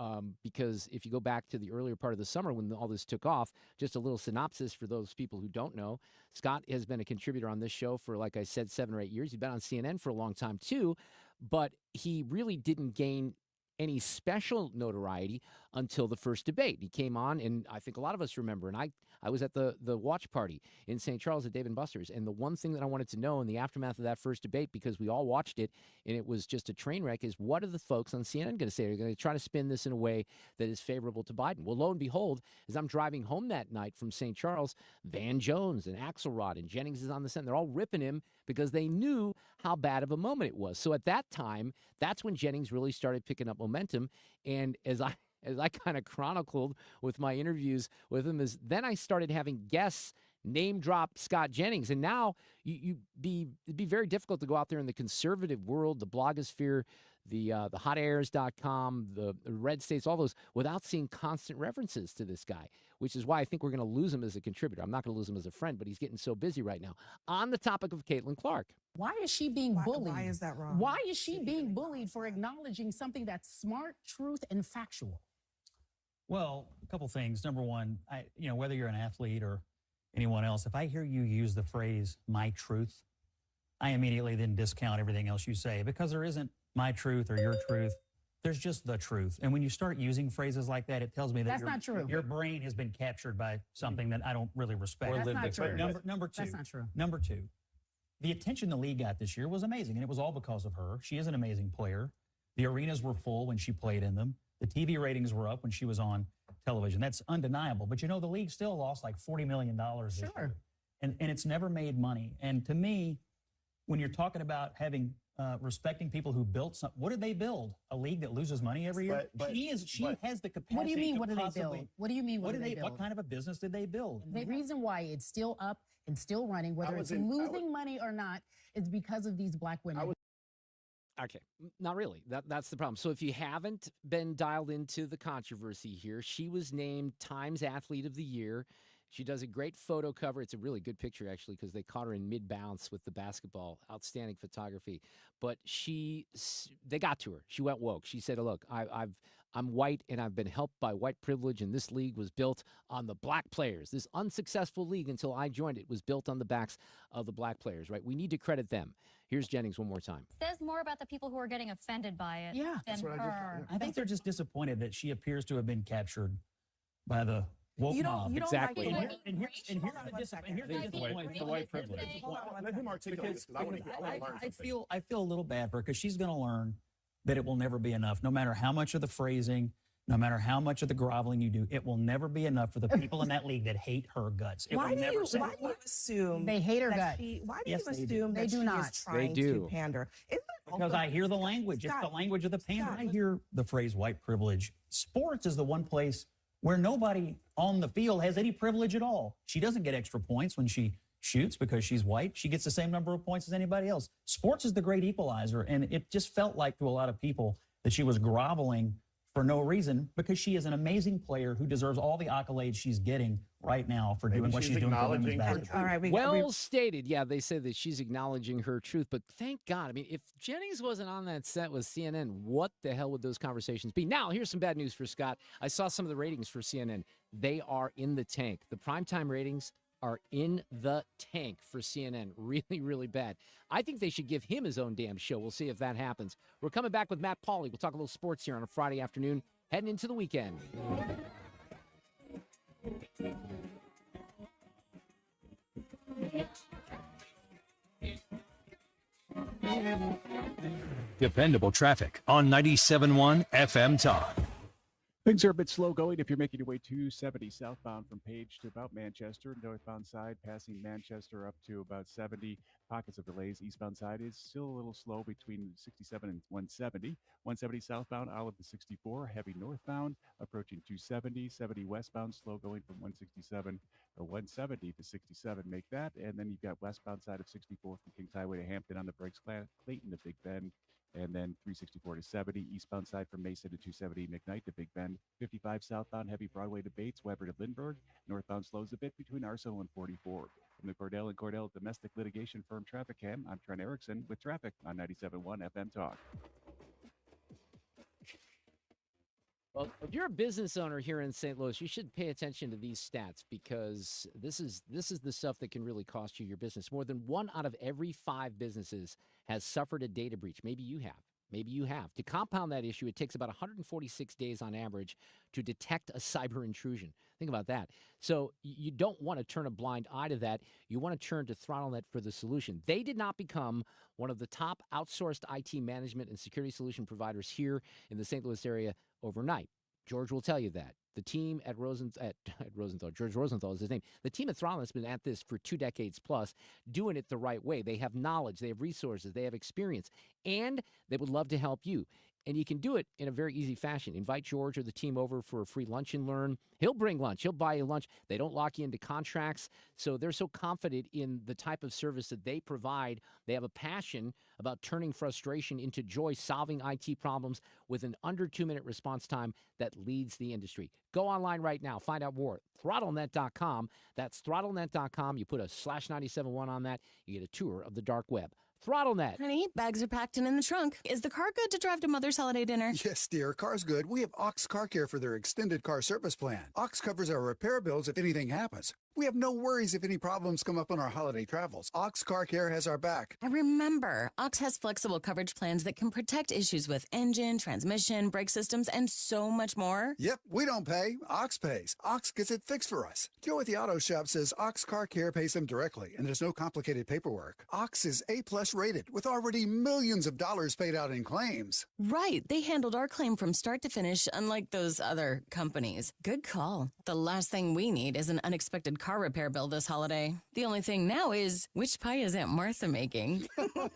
Because if you go back to the earlier part of the summer when all this took off, just a little synopsis for those people who don't know. Scott has been a contributor on this show for, like I said, 7 or 8 years. He's been on CNN for a long time too, but he really didn't gain any special notoriety until the first debate. He came on, and I think a lot of us remember, and I was at the watch party in St. Charles at Dave & Buster's, and the one thing that I wanted to know in the aftermath of that first debate, because we all watched it, and it was just a train wreck, is what are the folks on CNN going to say? They're going to try to spin this in a way that is favorable to Biden. Well, lo and behold, as I'm driving home that night from St. Charles, Van Jones and Axelrod and Jennings is on the set, and they're all ripping him because they knew how bad of a moment it was. So at that time, that's when Jennings really started picking up momentum, and as I kind of chronicled with my interviews with him, is then I started having guests name drop Scott Jennings. And now it'd be very difficult to go out there in the conservative world, the blogosphere, the hotairs.com, the red states, all those, without seeing constant references to this guy, which is why I think we're going to lose him as a contributor. I'm not going to lose him as a friend, but he's getting so busy right now. On the topic of Caitlin Clark. Why is she being bullied? Why is that wrong? Why is she being bullied for acknowledging something that's smart, truth, and factual? Well, a couple things. Number one, whether you're an athlete or anyone else, if I hear you use the phrase "my truth," I immediately then discount everything else you say, because there isn't my truth or your truth. There's just the truth. And when you start using phrases like that, it tells me that That's not true. Your brain has been captured by something that I don't really respect. That's not true. Number two. That's not true. Number two, the attention the league got this year was amazing, and it was all because of her. She is an amazing player. The arenas were full when she played in them. The TV ratings were up when she was on television. That's undeniable. But, the league still lost like $40 million this year. And it's never made money. And to me, when you're talking about having respecting people who built something, what did they build? A league that loses money every year? She has the capacity. What do you mean? to What did they possibly- build? What do you mean? What did they build? What kind of a business did they build? The reason why it's still up and still running, whether it's losing money or not, is because of these black women. Okay, not really. That's the problem. So if you haven't been dialed into the controversy here, she was named Times Athlete of the Year. She does a great photo cover. It's a really good picture, actually, because they caught her in mid-bounce with the basketball. Outstanding photography. But they got to her. She went woke. She said, look, I'm white, and I've been helped by white privilege, and this league was built on the black players. This unsuccessful league, until I joined it, was built on the backs of the black players, right? We need to credit them. Here's Jennings one more time. Says more about the people who are getting offended by it than her. I think they're just disappointed that she appears to have been captured by the woke mob. Exactly. And here's the white privilege. Let him articulate this, 'cause I want to learn. I feel a little bad for her because she's going to learn that it will never be enough. No matter how much of the phrasing, no matter how much of the groveling you do, it will never be enough for the people in that league that hate her guts. Why do you assume they hate her that guts? Why do Yes, you they assume They that do she not. is trying to pander? Because I hear the language. It's the language of the pander. I hear the phrase white privilege. Sports is the one place where nobody on the field has any privilege at all. She doesn't get extra points when she shoots because she's white. She gets the same number of points as anybody else. Sports is the great equalizer, and it just felt like to a lot of people that she was groveling for no reason because she is an amazing player who deserves all the accolades she's getting right now for doing what she's doing for women's basketball. All right, Well stated. Yeah, they say that she's acknowledging her truth, but thank God. I mean, if Jennings wasn't on that set with CNN, what the hell would those conversations be? Now, here's some bad news for Scott. I saw some of the ratings for CNN. They are in the tank. The primetime ratings are in the tank for CNN. Really, really bad. I think they should give him his own damn show. We'll see if that happens. We're coming back with Matt Pauley. We'll talk a little sports here on a Friday afternoon, heading into the weekend. Dependable traffic on 97.1 FM Talk. Things are a bit slow going if you're making your way 270 southbound from Page to about Manchester. Northbound side passing Manchester up to about 70. Pockets of delays. Eastbound side is still a little slow between 67 and 170. 170 southbound, Olive to 64. Heavy northbound approaching 270. 70 westbound, slow going from 167 or 170 to 67. Make that. And then you've got westbound side of 64 from Kings Highway to Hampton on the brakes. Clayton to Big Bend. And then 364 to 70, eastbound side from Mesa to 270, McKnight to Big Bend. 55 southbound, heavy Broadway to Bates, Weber to Lindbergh. Northbound slows a bit between Arsenal and 44. From the Cordell & Cordell domestic litigation firm Traffic Cam, I'm Trent Erickson with traffic on 97.1 FM Talk. Well, if you're a business owner here in St. Louis, you should pay attention to these stats because this is the stuff that can really cost you your business. More than 1 out of every 5 businesses has suffered a data breach. Maybe you have. Maybe you have. To compound that issue, it takes about 146 days on average to detect a cyber intrusion. Think about that. So you don't want to turn a blind eye to that. You want to turn to ThrottleNet for the solution. They did not become one of the top outsourced IT management and security solution providers here in the St. Louis area overnight. George will tell you that. The team at Rosenthal, George Rosenthal is his name. The team at ThrottleNet has been at this for 2 decades plus, doing it the right way. They have knowledge, they have resources, they have experience, and they would love to help you. And you can do it in a very easy fashion. Invite George or the team over for a free lunch and learn. He'll bring lunch. He'll buy you lunch. They don't lock you into contracts. So they're so confident in the type of service that they provide. They have a passion about turning frustration into joy, solving IT problems with an under 2-minute response time that leads the industry. Go online right now. Find out more. ThrottleNet.com. That's ThrottleNet.com. You put a /971 on that. You get a tour of the dark web. ThrottleNet. Honey, bags are packed and in the trunk. Is the car good to drive to Mother's holiday dinner? Yes, dear. Car's good. We have Ox Car Care for their extended car service plan. Ox covers our repair bills if anything happens. We have no worries if any problems come up on our holiday travels. Ox Car Care has our back. And remember, Ox has flexible coverage plans that can protect issues with engine, transmission, brake systems, and so much more. Yep, we don't pay. Ox pays. Ox gets it fixed for us. Joe at the auto shop says Ox Car Care pays them directly, and there's no complicated paperwork. Ox is A+ rated, with already millions of dollars paid out in claims. Right, they handled our claim from start to finish, unlike those other companies. Good call. The last thing we need is an unexpected car repair bill this holiday. The only thing now is, which pie is Aunt Martha making?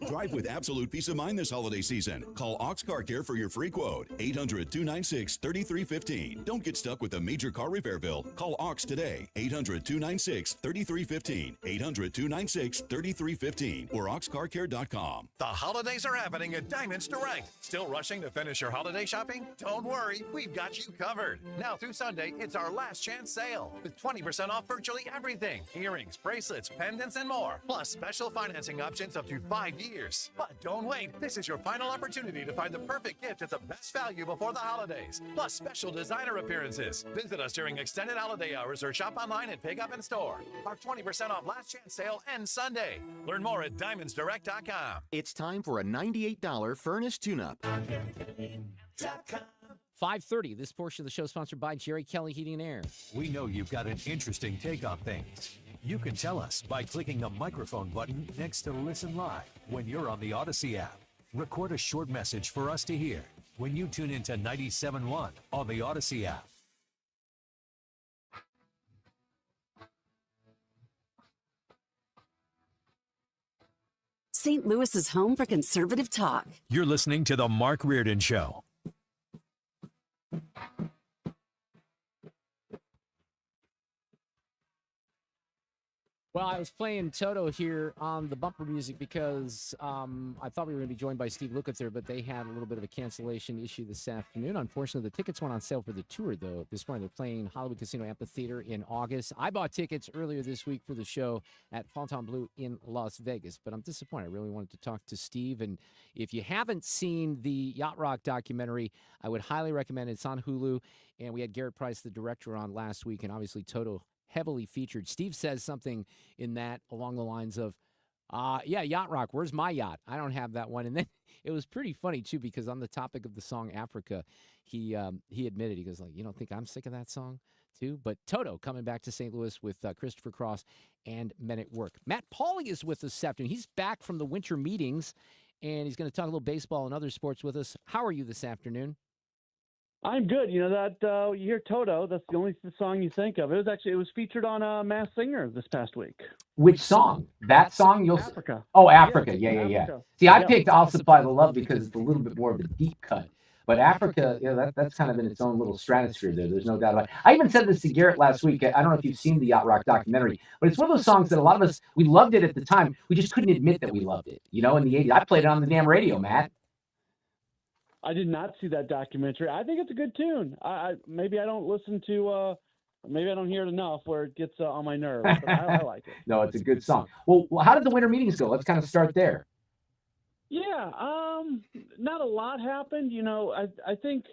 Drive with absolute peace of mind this holiday season. Call Ox Car Care for your free quote. 800-296-3315. Don't get stuck with a major car repair bill. Call Ox today. 800-296-3315. 800-296-3315 or oxcarcare.com. The holidays are happening at Diamonds Direct. Still rushing to finish your holiday shopping? Don't worry, we've got you covered. Now through Sunday, it's our last chance sale with 20% off virtually everything. Earrings, bracelets, pendants, and more. Plus special financing options up to 5 years. But don't wait. This is your final opportunity to find the perfect gift at the best value before the holidays. Plus special designer appearances. Visit us during extended holiday hours or shop online and pick up in store. Our 20% off last chance sale ends Sunday. Learn more at diamondsdirect.com. It's time for a $98 furnace tune-up. 5:30. This portion of the show is sponsored by Jerry Kelly Heating and Air. We know you've got an interesting take on things. You can tell us by clicking the microphone button next to Listen Live when you're on the Odyssey app. Record a short message for us to hear when you tune into 97.1 on the Odyssey app. St. Louis is home for conservative talk. You're listening to The Mark Reardon Show. Well, I was playing Toto here on the bumper music because I thought we were going to be joined by Steve Lukather, but they had a little bit of a cancellation issue this afternoon. Unfortunately, the tickets went on sale for the tour, though. This morning, they're playing Hollywood Casino Amphitheater in August. I bought tickets earlier this week for the show at Fontainebleau in Las Vegas, but I'm disappointed. I really wanted to talk to Steve, and if you haven't seen the Yacht Rock documentary, I would highly recommend it. It's on Hulu, and we had Garrett Price, the director, on last week, and obviously Toto heavily featured. Steve says something in that along the lines of, yeah, Yacht Rock, where's my yacht? I don't have that one. And then it was pretty funny, too, because on the topic of the song Africa, he admitted, he goes, like, you don't think I'm sick of that song, too? But Toto coming back to St. Louis with Christopher Cross and Men at Work. Matt Pauly is with us this afternoon. He's back from the winter meetings, and he's going to talk a little baseball and other sports with us. How are you this afternoon? I'm good. You know that you hear Toto, that's the only song you think of. It was featured on Masked Singer this past week. Which song? That song? Africa. Oh, Africa. Yeah. Africa. See, I Yeah. picked I'll Supply the Love because it's a little bit more of a deep cut. But Africa, that's kind of in its own little stratosphere there. There's no doubt about it. I even said this to Garrett last week. I don't know if you've seen the Yacht Rock documentary, but it's one of those songs that a lot of us, we loved it at the time. We just couldn't admit that we loved it. You know, in the 80s. I played it on the damn radio, Matt. I did not see that documentary. I think it's a good tune. Maybe I don't listen to. Maybe I don't hear it enough where it gets on my nerves. But I like it. No, it's a good song. Well, how did the winter meetings go? Let's kind of start there. Yeah, not a lot happened. You know, I think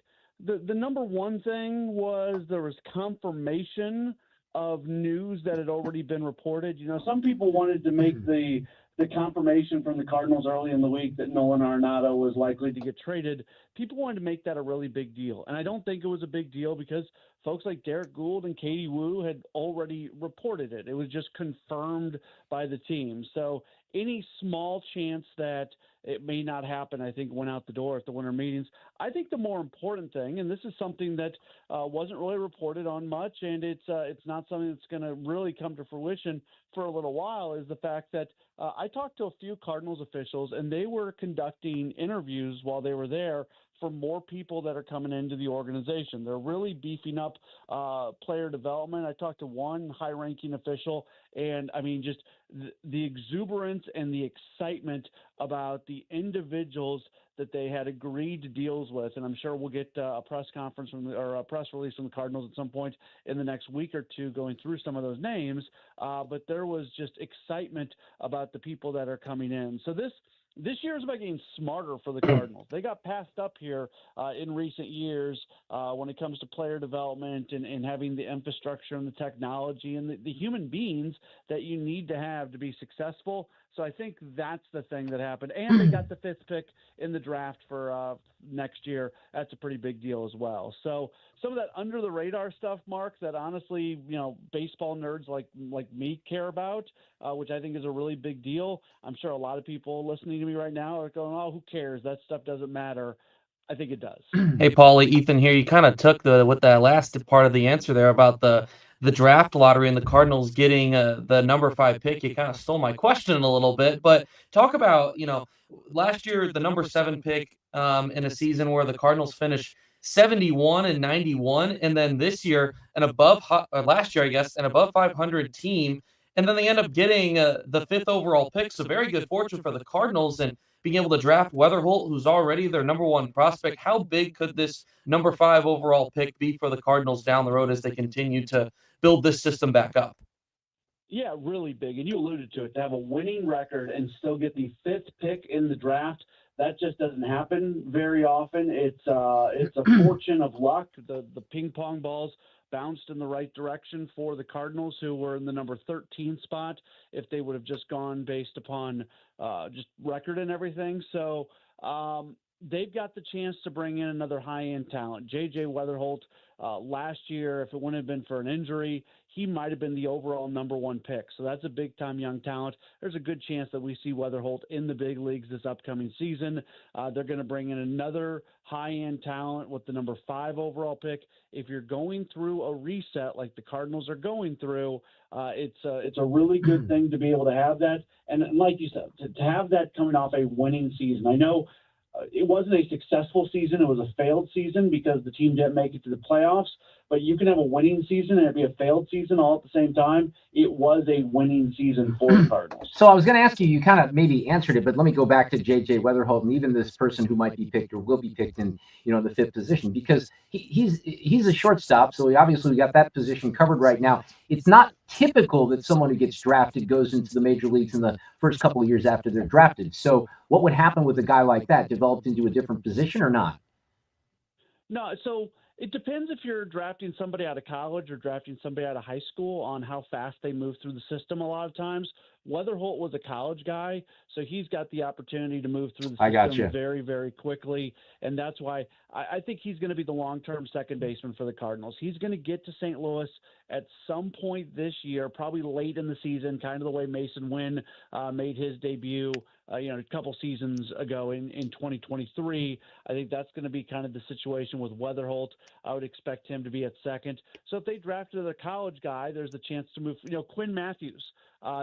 the number one thing was there was confirmation of news that had already been reported. You know, some people wanted to make the confirmation from the Cardinals early in the week that Nolan Arenado was likely to get traded. People wanted to make that a really big deal. And I don't think it was a big deal because folks like Derek Gould and Katie Woo had already reported it. It was just confirmed by the team. So any small chance that it may not happen, I think, went out the door at the winter meetings. I think the more important thing, and this is something that wasn't really reported on much, and it's not something that's going to really come to fruition for a little while, is the fact that I talked to a few Cardinals officials, and they were conducting interviews while they were there for more people that are coming into the organization. They're really beefing up player development. I talked to one high-ranking official, and I mean, just the exuberance and the excitement about the individuals that they had agreed to deals with. And I'm sure we'll get a press conference or a press release from the Cardinals at some point in the next week or two going through some of those names. But there was just excitement about the people that are coming in. So this this year is about getting smarter for the Cardinals. They got passed up here in recent years when it comes to player development and having the infrastructure and the technology and the human beings that you need to have to be successful. So I think that's the thing that happened. And they got the 5th pick in the draft for next year. That's a pretty big deal as well. So some of that under the radar stuff, Mark, that honestly, baseball nerds like me care about, which I think is a really big deal. I'm sure a lot of people listening to me right now are going, oh, who cares? That stuff doesn't matter. I think it does. Hey, Paulie, Ethan here. You kind of took with that last part of the answer there about the draft lottery and the Cardinals getting the number 5 pick. You kind of stole my question a little bit, but talk about, last year, the number 7 pick in a season where the Cardinals finished 71 and 91, and then this year, last year, I guess, an above 500 team, and then they end up getting the 5th overall pick. So very good fortune for the Cardinals and being able to draft Weatherholt, who's already their number 1 prospect. How big could this number 5 overall pick be for the Cardinals down the road as they continue to build this system back up? Yeah, really big. And you alluded to it, to have a winning record and still get the 5th pick in the draft. That just doesn't happen very often. It's a fortune of luck. The ping pong balls bounced in the right direction for the Cardinals, who were in the number 13 spot if they would have just gone based upon just record and everything. So they've got the chance to bring in another high-end talent. J.J. Weatherholt, last year, if it wouldn't have been for an injury, he might have been the overall number 1 pick. So that's a big-time young talent. There's a good chance that we see Weatherholt in the big leagues this upcoming season. They're going to bring in another high-end talent with the number 5 overall pick. If you're going through a reset like the Cardinals are going through, it's a really good thing to be able to have that. And like you said, to have that coming off a winning season. I know it wasn't a successful season. It was a failed season because the team didn't make it to the playoffs. But you can have a winning season and it be a failed season all at the same time. It was a winning season for the Cardinals. So I was going to ask you, you kind of maybe answered it, but let me go back to J.J. Weatherholt and even this person who might be picked or will be picked in, the 5th position, because he's a shortstop. So we obviously got that position covered right now. It's not typical that someone who gets drafted goes into the major leagues in the first couple of years after they're drafted. So what would happen with a guy like that? Developed into a different position or not? No, so it depends if you're drafting somebody out of college or drafting somebody out of high school on how fast they move through the system a lot of times. Weatherholt was a college guy, so he's got the opportunity to move through the system very, very quickly, and that's why I think he's going to be the long-term second baseman for the Cardinals. He's going to get to St. Louis at some point this year, probably late in the season, kind of the way Mason Wynn made his debut a couple seasons ago in 2023. I think that's going to be kind of the situation with Weatherholt. I would expect him to be at second. So if they drafted a college guy, there's a chance to move. Quinn Matthews,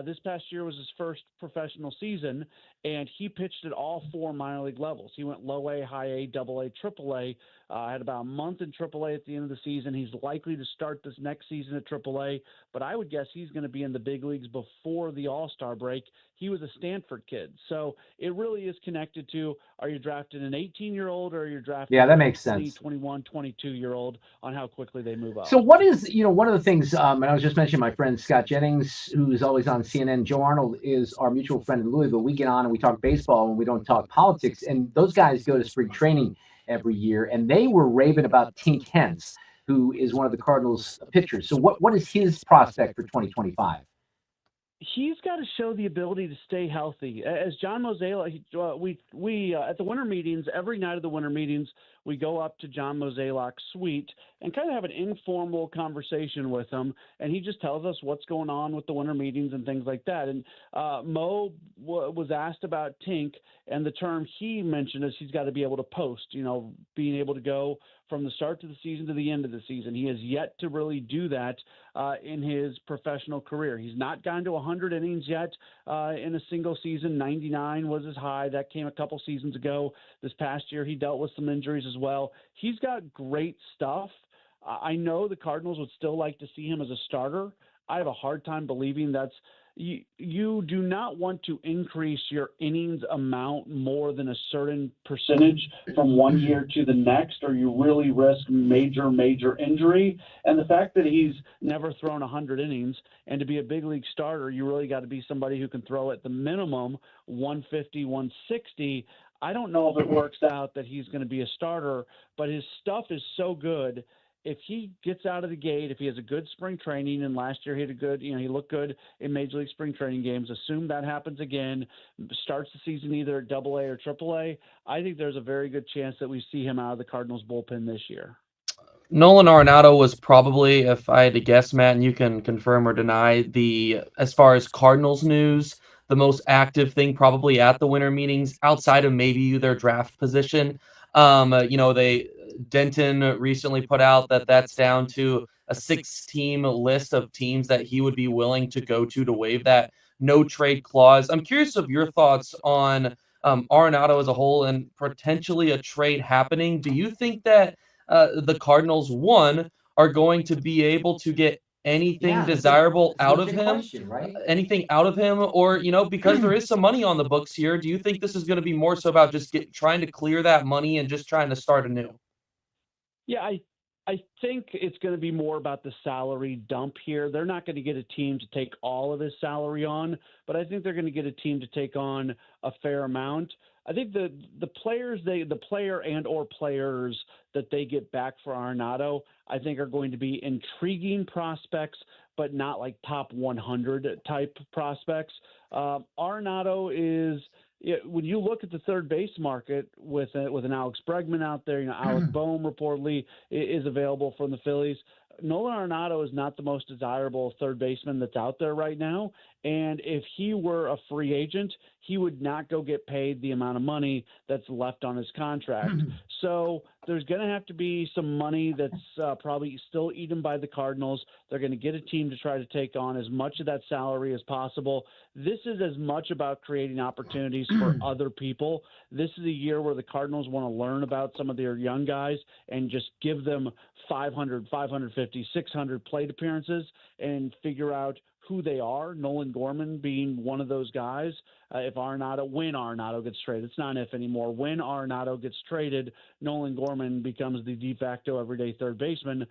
this past year was his first professional season, and he pitched at all 4 minor league levels. He went low A, high A, double A, triple A. Had about a month in triple A at the end of the season. He's likely to start this next season at triple A, but I would guess he's going to be in the big leagues before the All-Star break. He was a Stanford kid. So it really is connected to, are you drafting an 18-year-old or are you drafting that makes a 20, sense. 21, 22-year-old on how quickly they move up. So what is, one of the things, and I was just mentioning my friend Scott Jennings, who's always on CNN. Joe Arnold is our mutual friend in Louisville. We get on and we talk baseball and we don't talk politics. And those guys go to spring training every year, and they were raving about Tink Hence, who is one of the Cardinals pitchers. So what is his prospect for 2025? He's got to show the ability to stay healthy. As John Mozeliak, we at the winter meetings, every night of the winter meetings, we go up to John Mozeliak's suite and kind of have an informal conversation with him, and he just tells us what's going on with the winter meetings and things like that. And Mo was asked about Tink, and the term he mentioned is he's got to be able to post, being able to go from the start to the season to the end of the season. He has yet to really do that in his professional career. He's not gone to 100 innings yet in a single season. 99 was his high. That came a couple seasons ago. This past year, he dealt with some injuries as well. He's got great stuff. I know the Cardinals would still like to see him as a starter. I have a hard time believing that's you do not want to increase your innings amount more than a certain percentage from one year to the next, or you really risk major injury. And the fact that he's never thrown 100 innings, and to be a big league starter, you really got to be somebody who can throw at the minimum 150, 160. I don't know if it works out that he's going to be a starter, but his stuff is so good. If he gets out of the gate, if he has a good spring training, and last year he had a good, he looked good in Major League spring training games, assume that happens again, starts the season either at AA or AAA, I think there's a very good chance that we see him out of the Cardinals bullpen this year. Nolan Arenado was probably, if I had to guess, Matt, and you can confirm or deny, as far as Cardinals news, the most active thing probably at the winter meetings outside of maybe their draft position. Denton recently put out that that's down to a 6-team list of teams that he would be willing to go to waive that no trade clause. I'm curious of your thoughts on Arenado as a whole and potentially a trade happening. Do you think that the Cardinals, one, are going to be able to get anything desirable out of him, question, right? anything out of him, or because there is some money on the books here, do you think this is going to be more so about just trying to clear that money and just trying to start anew? Yeah, I think it's going to be more about the salary dump here. They're not going to get a team to take all of his salary on, but I think they're going to get a team to take on a fair amount. I think the player and or players that they get back for Arenado, I think are going to be intriguing prospects, but not like top 100 type prospects. Arenado is, when you look at the third base market with an Alex Bregman out there, Alec Boehm reportedly is available from the Phillies. Nolan Arenado is not the most desirable third baseman that's out there right now. And if he were a free agent, he would not go get paid the amount of money that's left on his contract. So there's going to have to be some money that's probably still eaten by the Cardinals. They're going to get a team to try to take on as much of that salary as possible. This is as much about creating opportunities for other people. This is a year where the Cardinals want to learn about some of their young guys and just give them 500, 550, 600 plate appearances and figure out who they are, Nolan Gorman being one of those guys. When Arenado gets traded, it's not if anymore. When Arenado gets traded, Nolan Gorman becomes the de facto everyday third baseman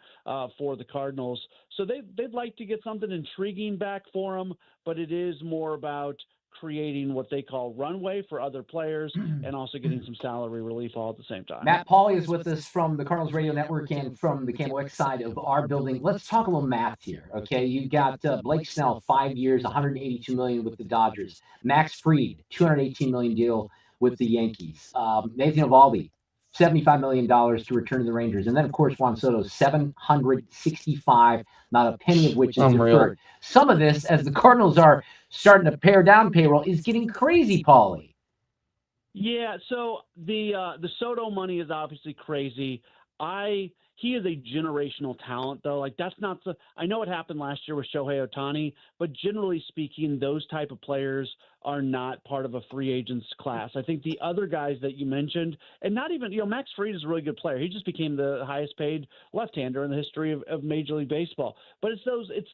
for the Cardinals. So they'd like to get something intriguing back for him, but it is more about creating what they call runway for other players and also getting some salary relief all at the same time. Matt Pauley is with us from the Cardinals Radio Network and from the KMOX side of our building. Let's talk a little math here, okay? You got Blake Snell, 5 years, $182 million with the Dodgers. Max Fried, $218 million deal with the Yankees. Nathan Eovaldi, $75 million to return to the Rangers. And then, of course, Juan Soto, $765, not a penny of which is deferred. Some of this, as the Cardinals are starting to pare down payroll, is getting crazy, Paulie. Yeah, so the Soto money is obviously crazy. He is a generational talent, though. Like, that's not I know it happened last year with Shohei Ohtani, but generally speaking, those type of players are not part of a free agents class. I think the other guys that you mentioned, and not even, Max Fried is a really good player. He just became the highest paid left-hander in the history of Major League Baseball. But it's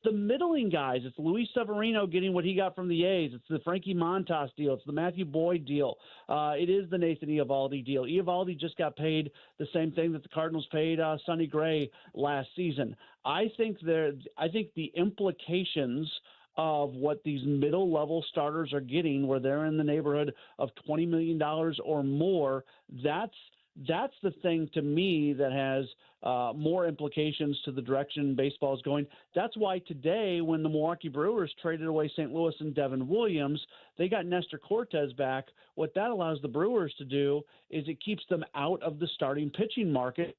the middling guys. It's Luis Severino getting what he got from the A's. It's the Frankie Montas deal. It's the Matthew Boyd deal. It is the Nathan Eovaldi deal. Eovaldi just got paid the same thing that the Cardinals paid Sonny Gray last season. I think the implications of what these middle-level starters are getting, where they're in the neighborhood of $20 million or more, that's the thing to me that has more implications to the direction baseball is going. That's why today, when the Milwaukee Brewers traded away St. Louis and Devin Williams, they got Nestor Cortez back. What that allows the Brewers to do is it keeps them out of the starting pitching market.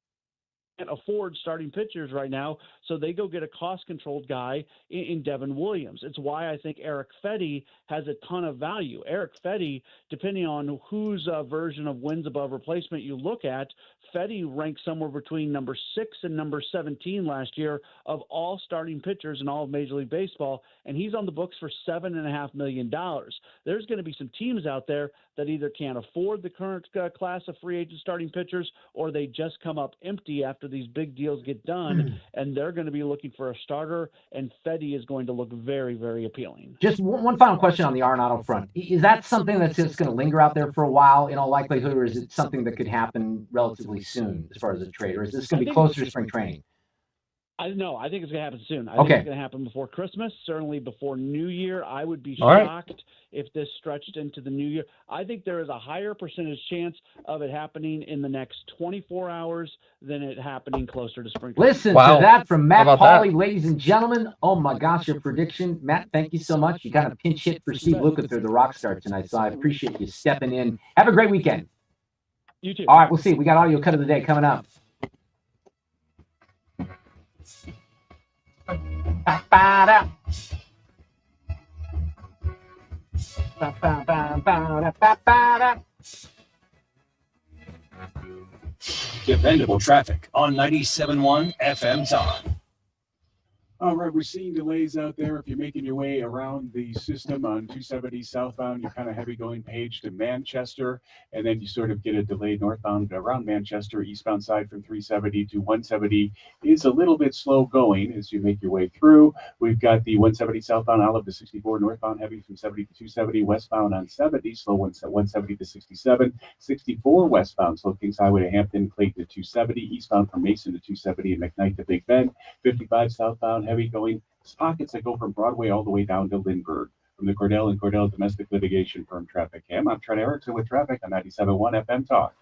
Can't afford starting pitchers right now, so they go get a cost-controlled guy in Devin Williams. It's why I think Eric Fedde has a ton of value. Eric Fedde, depending on whose version of wins above replacement you look at, Fedde ranked somewhere between number 6 and number 17 last year of all starting pitchers in all of Major League Baseball, and he's on the books for $7.5 million. There's going to be some teams out there that either can't afford the current class of free agent starting pitchers, or they just come up empty after these big deals get done, and they're going to be looking for a starter, and Fedde is going to look very, very appealing. Just one final question on the Arenado front. Is that something that's just going to linger out there for a while in all likelihood, or is it something that could happen relatively soon as far as a trade, or is this going to be closer to spring training? I think it's going to happen soon. I Okay. think it's going to happen before Christmas, certainly before New Year. I would be All right. shocked if this stretched into the New Year. I think there is a higher percentage chance of it happening in the next 24 hours than it happening closer to spring training. Listen to that from Matt Pauley, ladies and gentlemen. Oh my gosh, your prediction. Matt, thank you so much. You kind of pinch hit for Steve Lukather, the rock star tonight, so I appreciate you stepping in. Have a great weekend. You too. All right, we'll see. We got audio cut of the day coming up. Dependable traffic on 97.1 FM Talk. All right, we're seeing delays out there. If you're making your way around the system on 270 southbound, you're kind of heavy going Page to Manchester, and then you sort of get a delay northbound around Manchester. Eastbound side from 370 to 170 is a little bit slow going as you make your way through. We've got the 170 southbound Olive to 64 northbound heavy from 70 to 270, westbound on 70, slow 170 to 67, 64 westbound, slow Kings Highway to Hampton, Clayton to 270, eastbound from Mason to 270 and McKnight to Big Bend, 55 southbound heavy going pockets that go from Broadway all the way down to Lindbergh. From the Cordell and Cordell Domestic Litigation Firm Traffic Cam, I'm Trent Erickson with traffic on 97.1 FM Talk.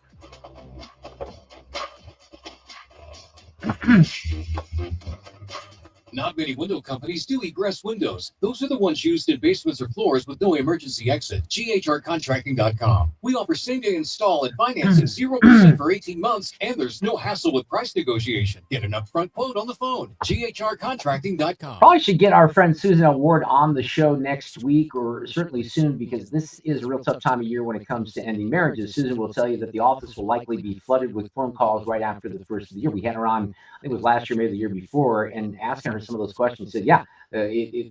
Not many window companies do egress windows. Those are the ones used in basements or floors with no emergency exit. GHRcontracting.com. We offer same-day install and financing 0% for 18 months, and there's no hassle with price negotiation. Get an upfront quote on the phone. GHRcontracting.com. Probably should get our friend Susan L. Ward on the show next week, or certainly soon, because this is a real tough time of year when it comes to ending marriages. Susan will tell you that the office will likely be flooded with phone calls right after the first of the year. We had her on, I think it was last year, maybe the year before, and asking her some of those questions. Said, yeah,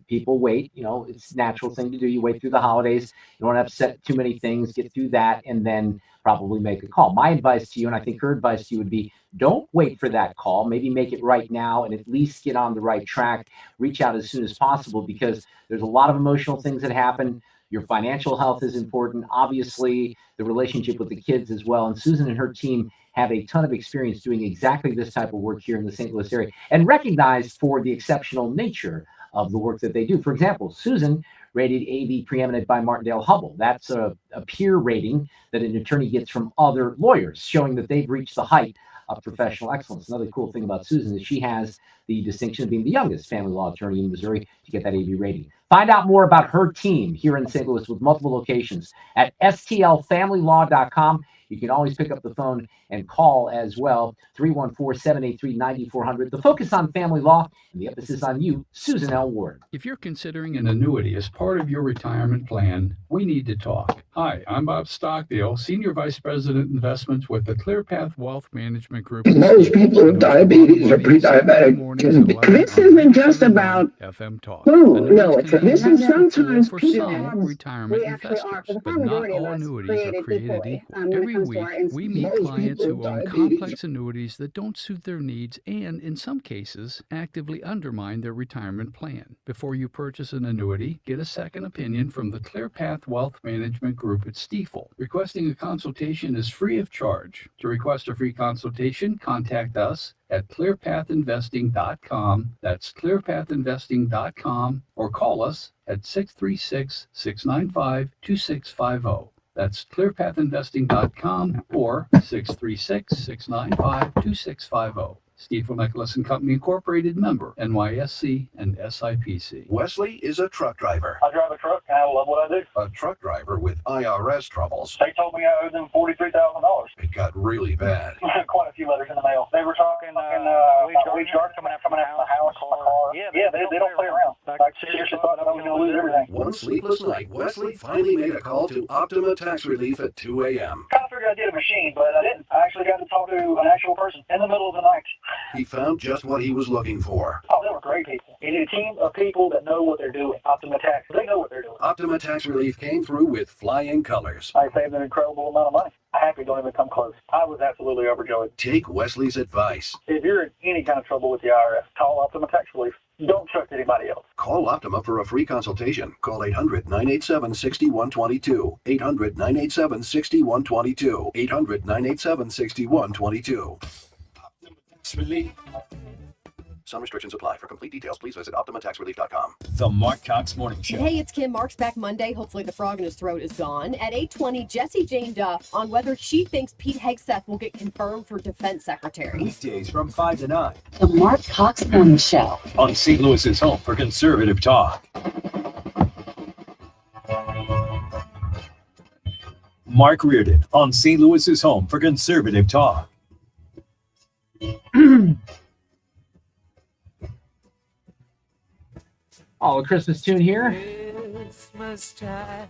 people wait. You know, it's a natural thing to do. You wait through the holidays. You don't upset too many things. Get through that, and then probably make a call. My advice to you, and I think her advice to you would be, don't wait for that call. Maybe make it right now and at least get on the right track. Reach out as soon as possible, because there's a lot of emotional things that happen. Your financial health is important. Obviously, the relationship with the kids as well. And Susan and her team have a ton of experience doing exactly this type of work here in the St. Louis area, and recognized for the exceptional nature of the work that they do. For example, Susan rated AV preeminent by Martindale Hubbell. That's a peer rating that an attorney gets from other lawyers, showing that they've reached the height of professional excellence. Another cool thing about Susan is she has the distinction of being the youngest family law attorney in Missouri to get that AV rating. Find out more about her team here in St. Louis with multiple locations at stlfamilylaw.com. You can always pick up the phone and call as well, 314-783-9400. The focus on family law and the emphasis on you, Susan L. Ward. If you're considering an annuity as part of your retirement plan, we need to talk. Hi, I'm Bob Stockdale, Senior Vice President Investments with the ClearPath Wealth Management Group. Most people with diabetes or pre-diabetic can be. This isn't just about FM Talk. food. No, this is sometimes for people some have, retirement we actually are, investors, for the but not majority of all us, annuities are created equal. when it Every comes to week, our we insulin. meet Most clients people who own with diabetes complex annuities that don't suit their needs and, in some cases, actively undermine their retirement plan. Before you purchase an annuity, get a second opinion from the ClearPath Wealth Management Group at Stiefel. Requesting a consultation is free of charge. To request a free consultation, contact us at clearpathinvesting.com. That's clearpathinvesting.com, or call us at 636-695-2650. That's clearpathinvesting.com or 636-695-2650. Stiefel Nicholas and Company Incorporated, member NYSE and SIPC. Wesley is a truck driver. I drive a truck and I love what I do. A truck driver with IRS troubles. They told me I owed them $43,000. It got really bad. Quite a few letters in the mail. They were talking lead guard coming after my house, car. Yeah, they don't play around. Like, seriously thought I was going to lose everything. One sleepless night, Wesley finally made a call to Optima Tax Relief at 2 a.m. I figured I did a machine, but I didn't. I actually got to talk to an actual person in the middle of the night. He found just what he was looking for. Oh, they were great people. You need a team of people that know what they're doing. Optima Tax, they know what they're doing. Optima Tax Relief came through with flying colors. I saved an incredible amount of money. I happy don't even come close. I was absolutely overjoyed. Take Wesley's advice. If you're in any kind of trouble with the IRS, call Optima Tax Relief. Don't trust anybody else. Call Optima for a free consultation. Call 800-987-6122. 800-987-6122. 800-987-6122. Optima Tax Relief. Some restrictions apply. For complete details, please visit OptimaTaxRelief.com. The Mark Cox Morning Show. Hey, it's Kim. Mark's back Monday. Hopefully the frog in his throat is gone. At 8:20, Jessie Jane Duff on whether she thinks Pete Hegseth will get confirmed for defense secretary. Weekdays from 5 to 9. The Mark Cox Morning Show. On St. Louis's home for conservative talk. Mark Reardon on St. Louis's home for conservative talk. Oh, a Christmas tune here. Christmas time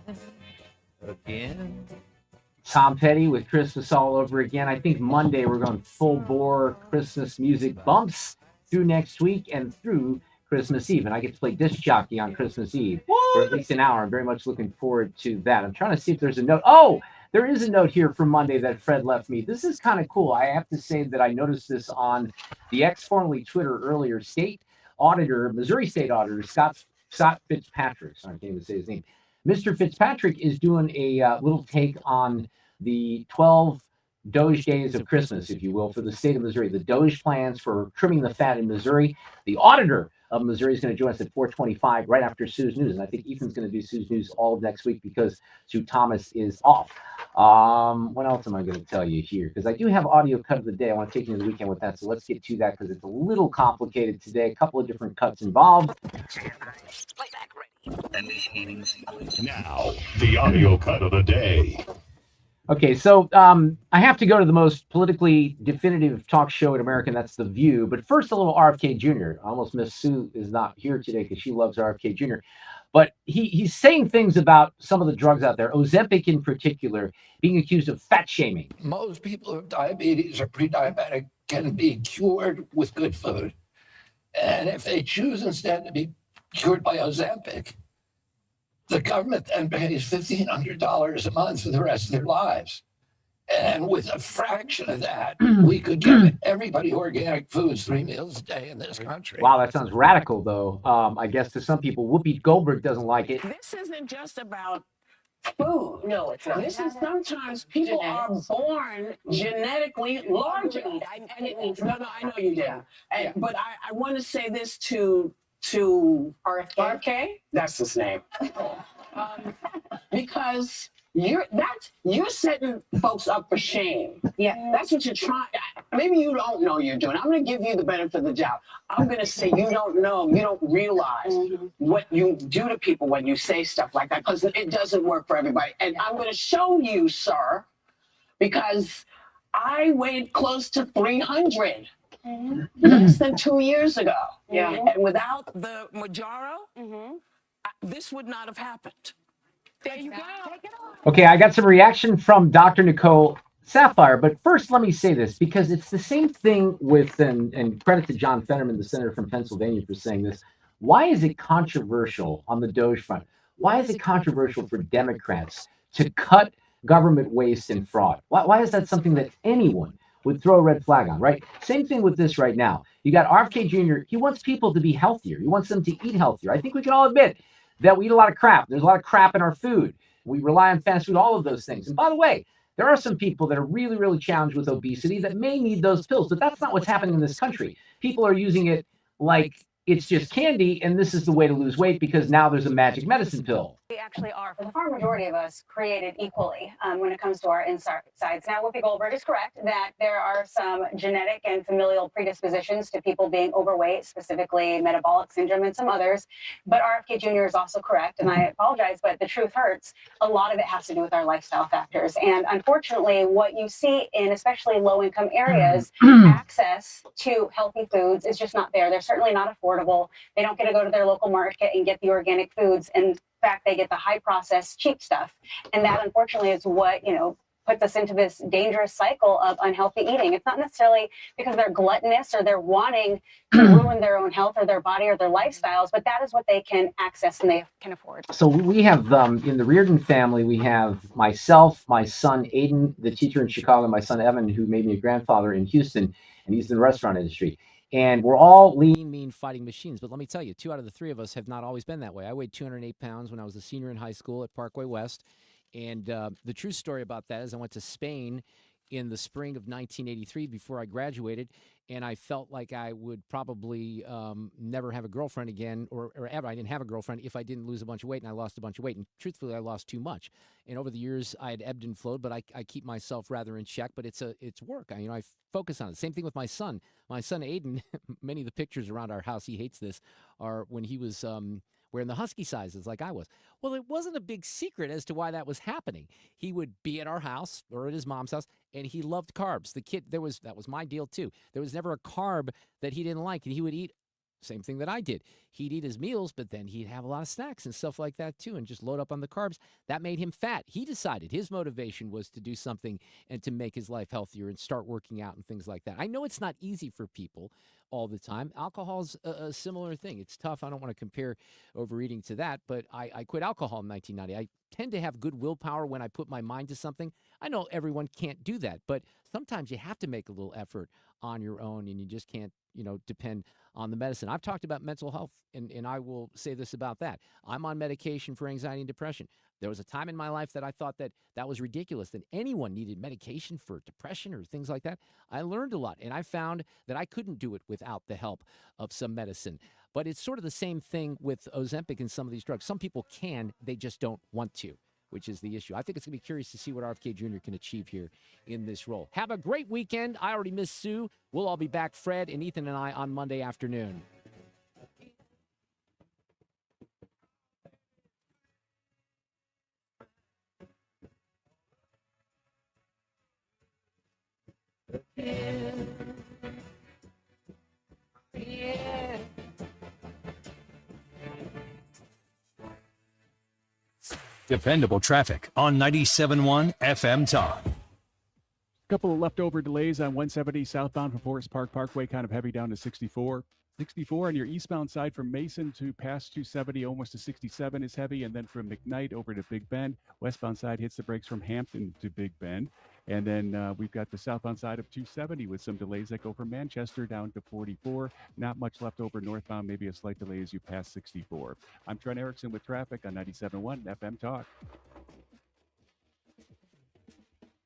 again. Tom Petty with Christmas All Over Again. I think Monday we're going full bore Christmas music bumps through next week and through Christmas Eve. And I get to play disc jockey on Christmas Eve for at least an hour. I'm very much looking forward to that. I'm trying to see if there's a note. Oh, there is a note here from Monday that Fred left me. This is kind of cool. I have to say that I noticed this on the formerly Twitter earlier. Missouri State Auditor Scott Fitzpatrick. Sorry, I can't even say his name. Mr. Fitzpatrick is doing a little take on the 12 Doge days of Christmas, if you will, for the state of Missouri. The Doge plans for trimming the fat in Missouri. The auditor of Missouri is going to join us at 4:25 right after Sue's News. And I think Ethan's going to do Sue's News all of next week because Sue Thomas is off. What else am I going to tell you here? Because I do have audio cut of the day. I want to take you into the weekend with that. So let's get to that because it's a little complicated today. A couple of different cuts involved. Now, the audio cut of the day. Okay, so I have to go to the most politically definitive talk show in America, and that's The View. But first, a little RFK Jr. I almost miss Sue is not here today because she loves RFK Jr. But he's saying things about some of the drugs out there, Ozempic in particular, being accused of fat shaming. Most people with diabetes or pre-diabetic can be cured with good food. And if they choose instead to be cured by Ozempic, the government then pays $1,500 a month for the rest of their lives. And with a fraction of that, we could give everybody organic foods 3 meals a day in this country. Wow, that sounds radical, though. I guess to some people, Whoopi Goldberg doesn't like it. This isn't just about food. No, it's not. This is sometimes people are born genetically larger. No, I know you didn't. But I want to say this to RFK. That's his name. Because you're setting folks up for shame. Yeah, that's what you're trying. Maybe you don't know you're doing. I'm going to give you the benefit of the doubt. I'm going to say you don't know. You don't realize what you do to people when you say stuff like that because it doesn't work for everybody. And I'm going to show you, sir, because I weighed close to 300 less than 2 years ago. Yeah, and without the Mounjaro, this would not have happened. There you go. Okay, I got some reaction from Dr. Nicole Sapphire, but first let me say this because it's the same thing with, and credit to John Fetterman, the senator from Pennsylvania, for saying this. Why is it controversial on the Doge front? Why is it controversial for Democrats to cut government waste and fraud? Why is that something that anyone would throw a red flag on, right? Same thing with this right now. You got RFK Jr., he wants people to be healthier. He wants them to eat healthier. I think we can all admit that we eat a lot of crap. There's a lot of crap in our food. We rely on fast food, all of those things. And by the way, there are some people that are really, really challenged with obesity that may need those pills, but that's not what's happening in this country. People are using it like it's just candy, and this is the way to lose weight because now there's a magic medicine pill. We actually are, for the far majority of us, created equally when it comes to our insides. Now, Whoopi Goldberg is correct that there are some genetic and familial predispositions to people being overweight, specifically metabolic syndrome and some others. But RFK Jr. is also correct, and I apologize, but the truth hurts. A lot of it has to do with our lifestyle factors. And unfortunately, what you see in especially low-income areas, access to healthy foods is just not there. They're certainly not affordable. They don't get to go to their local market and get the organic foods. In fact, they get the high processed cheap stuff. And that unfortunately is what, puts us into this dangerous cycle of unhealthy eating. It's not necessarily because they're gluttonous or they're wanting to ruin their own health or their body or their lifestyles, but that is what they can access and they can afford. So we have, in the Reardon family, we have myself, my son Aiden, the teacher in Chicago, and my son Evan, who made me a grandfather in Houston, and he's in the restaurant industry. And we're all lean, mean fighting machines. But let me tell you, 2 out of the 3 of us have not always been that way. I weighed 208 pounds when I was a senior in high school at Parkway West. And the true story about that is I went to Spain in the spring of 1983 before I graduated, and I felt like I would probably never have a girlfriend again, or ever. I didn't have a girlfriend if I didn't lose a bunch of weight, and I lost a bunch of weight. And truthfully, I lost too much. And over the years, I had ebbed and flowed, but I keep myself rather in check. But it's work. I focus on it. Same thing with my son. My son Aiden. Many of the pictures around our house, he hates this, are when he was wearing the husky sizes like I was. Well, it wasn't a big secret as to why that was happening. He would be at our house or at his mom's house, and he loved carbs. The kid, that was my deal too. There was never a carb that he didn't like, and he would eat. Same thing that I did. He'd eat his meals, but then he'd have a lot of snacks and stuff like that too, and just load up on the carbs. That made him fat. He decided his motivation was to do something and to make his life healthier and start working out and things like that. I know it's not easy for people all the time. Alcohol's a similar thing. It's tough. I don't want to compare overeating to that, but I quit alcohol in 1990. I tend to have good willpower when I put my mind to something. I know everyone can't do that, but sometimes you have to make a little effort on your own, and you just can't, depend on the medicine. I've talked about mental health, and I will say this about that. I'm on medication for anxiety and depression. There was a time in my life that I thought that was ridiculous, that anyone needed medication for depression or things like that. I learned a lot, and I found that I couldn't do it without the help of some medicine. But it's sort of the same thing with Ozempic and some of these drugs. Some people can, they just don't want to, which is the issue. I think it's going to be curious to see what RFK Jr. can achieve here in this role. Have a great weekend. I already miss Sue. We'll all be back, Fred and Ethan and I, on Monday afternoon. Yeah. Dependable traffic on 97.1 FM Talk. Couple of leftover delays on 170 southbound from Forest Park Parkway, kind of heavy down to 64. 64 on your eastbound side from Mason to past 270, almost to 67 is heavy. And then from McKnight over to Big Bend, westbound side hits the brakes from Hampton to Big Bend. And then we've got the southbound side of 270 with some delays that go from Manchester down to 44. Not much left over northbound, maybe a slight delay as you pass 64. I'm Trent Erickson with traffic on 97.1 FM Talk.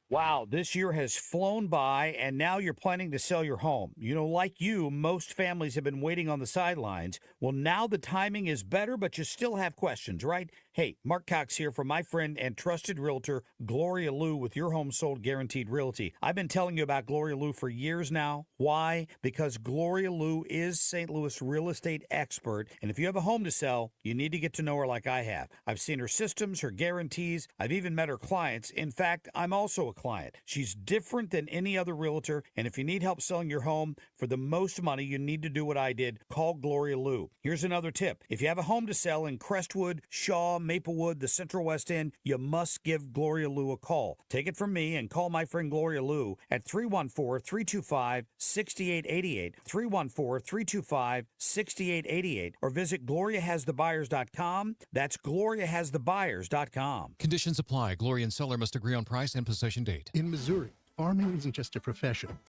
Wow, this year has flown by, and now you're planning to sell your home. Like you, most families have been waiting on the sidelines. Well, now the timing is better, but you still have questions, right? Hey, Mark Cox here from my friend and trusted realtor, Gloria Liu, with Your Home Sold Guaranteed Realty. I've been telling you about Gloria Liu for years now. Why? Because Gloria Liu is St. Louis real estate expert, and if you have a home to sell, you need to get to know her like I have. I've seen her systems, her guarantees. I've even met her clients. In fact, I'm also a client. She's different than any other realtor, and if you need help selling your home for the most money, you need to do what I did. Call Gloria Liu. Here's another tip. If you have a home to sell in Crestwood, Shaw, Maplewood, the Central West End, you must give Gloria Liu a call. Take it from me and call my friend Gloria Liu at 314-325-6888, 314-325-6888, or visit GloriaHasTheBuyers.com. That's GloriaHasTheBuyers.com. Conditions apply. Gloria and seller must agree on price and possession date. In Missouri, farming isn't just a profession,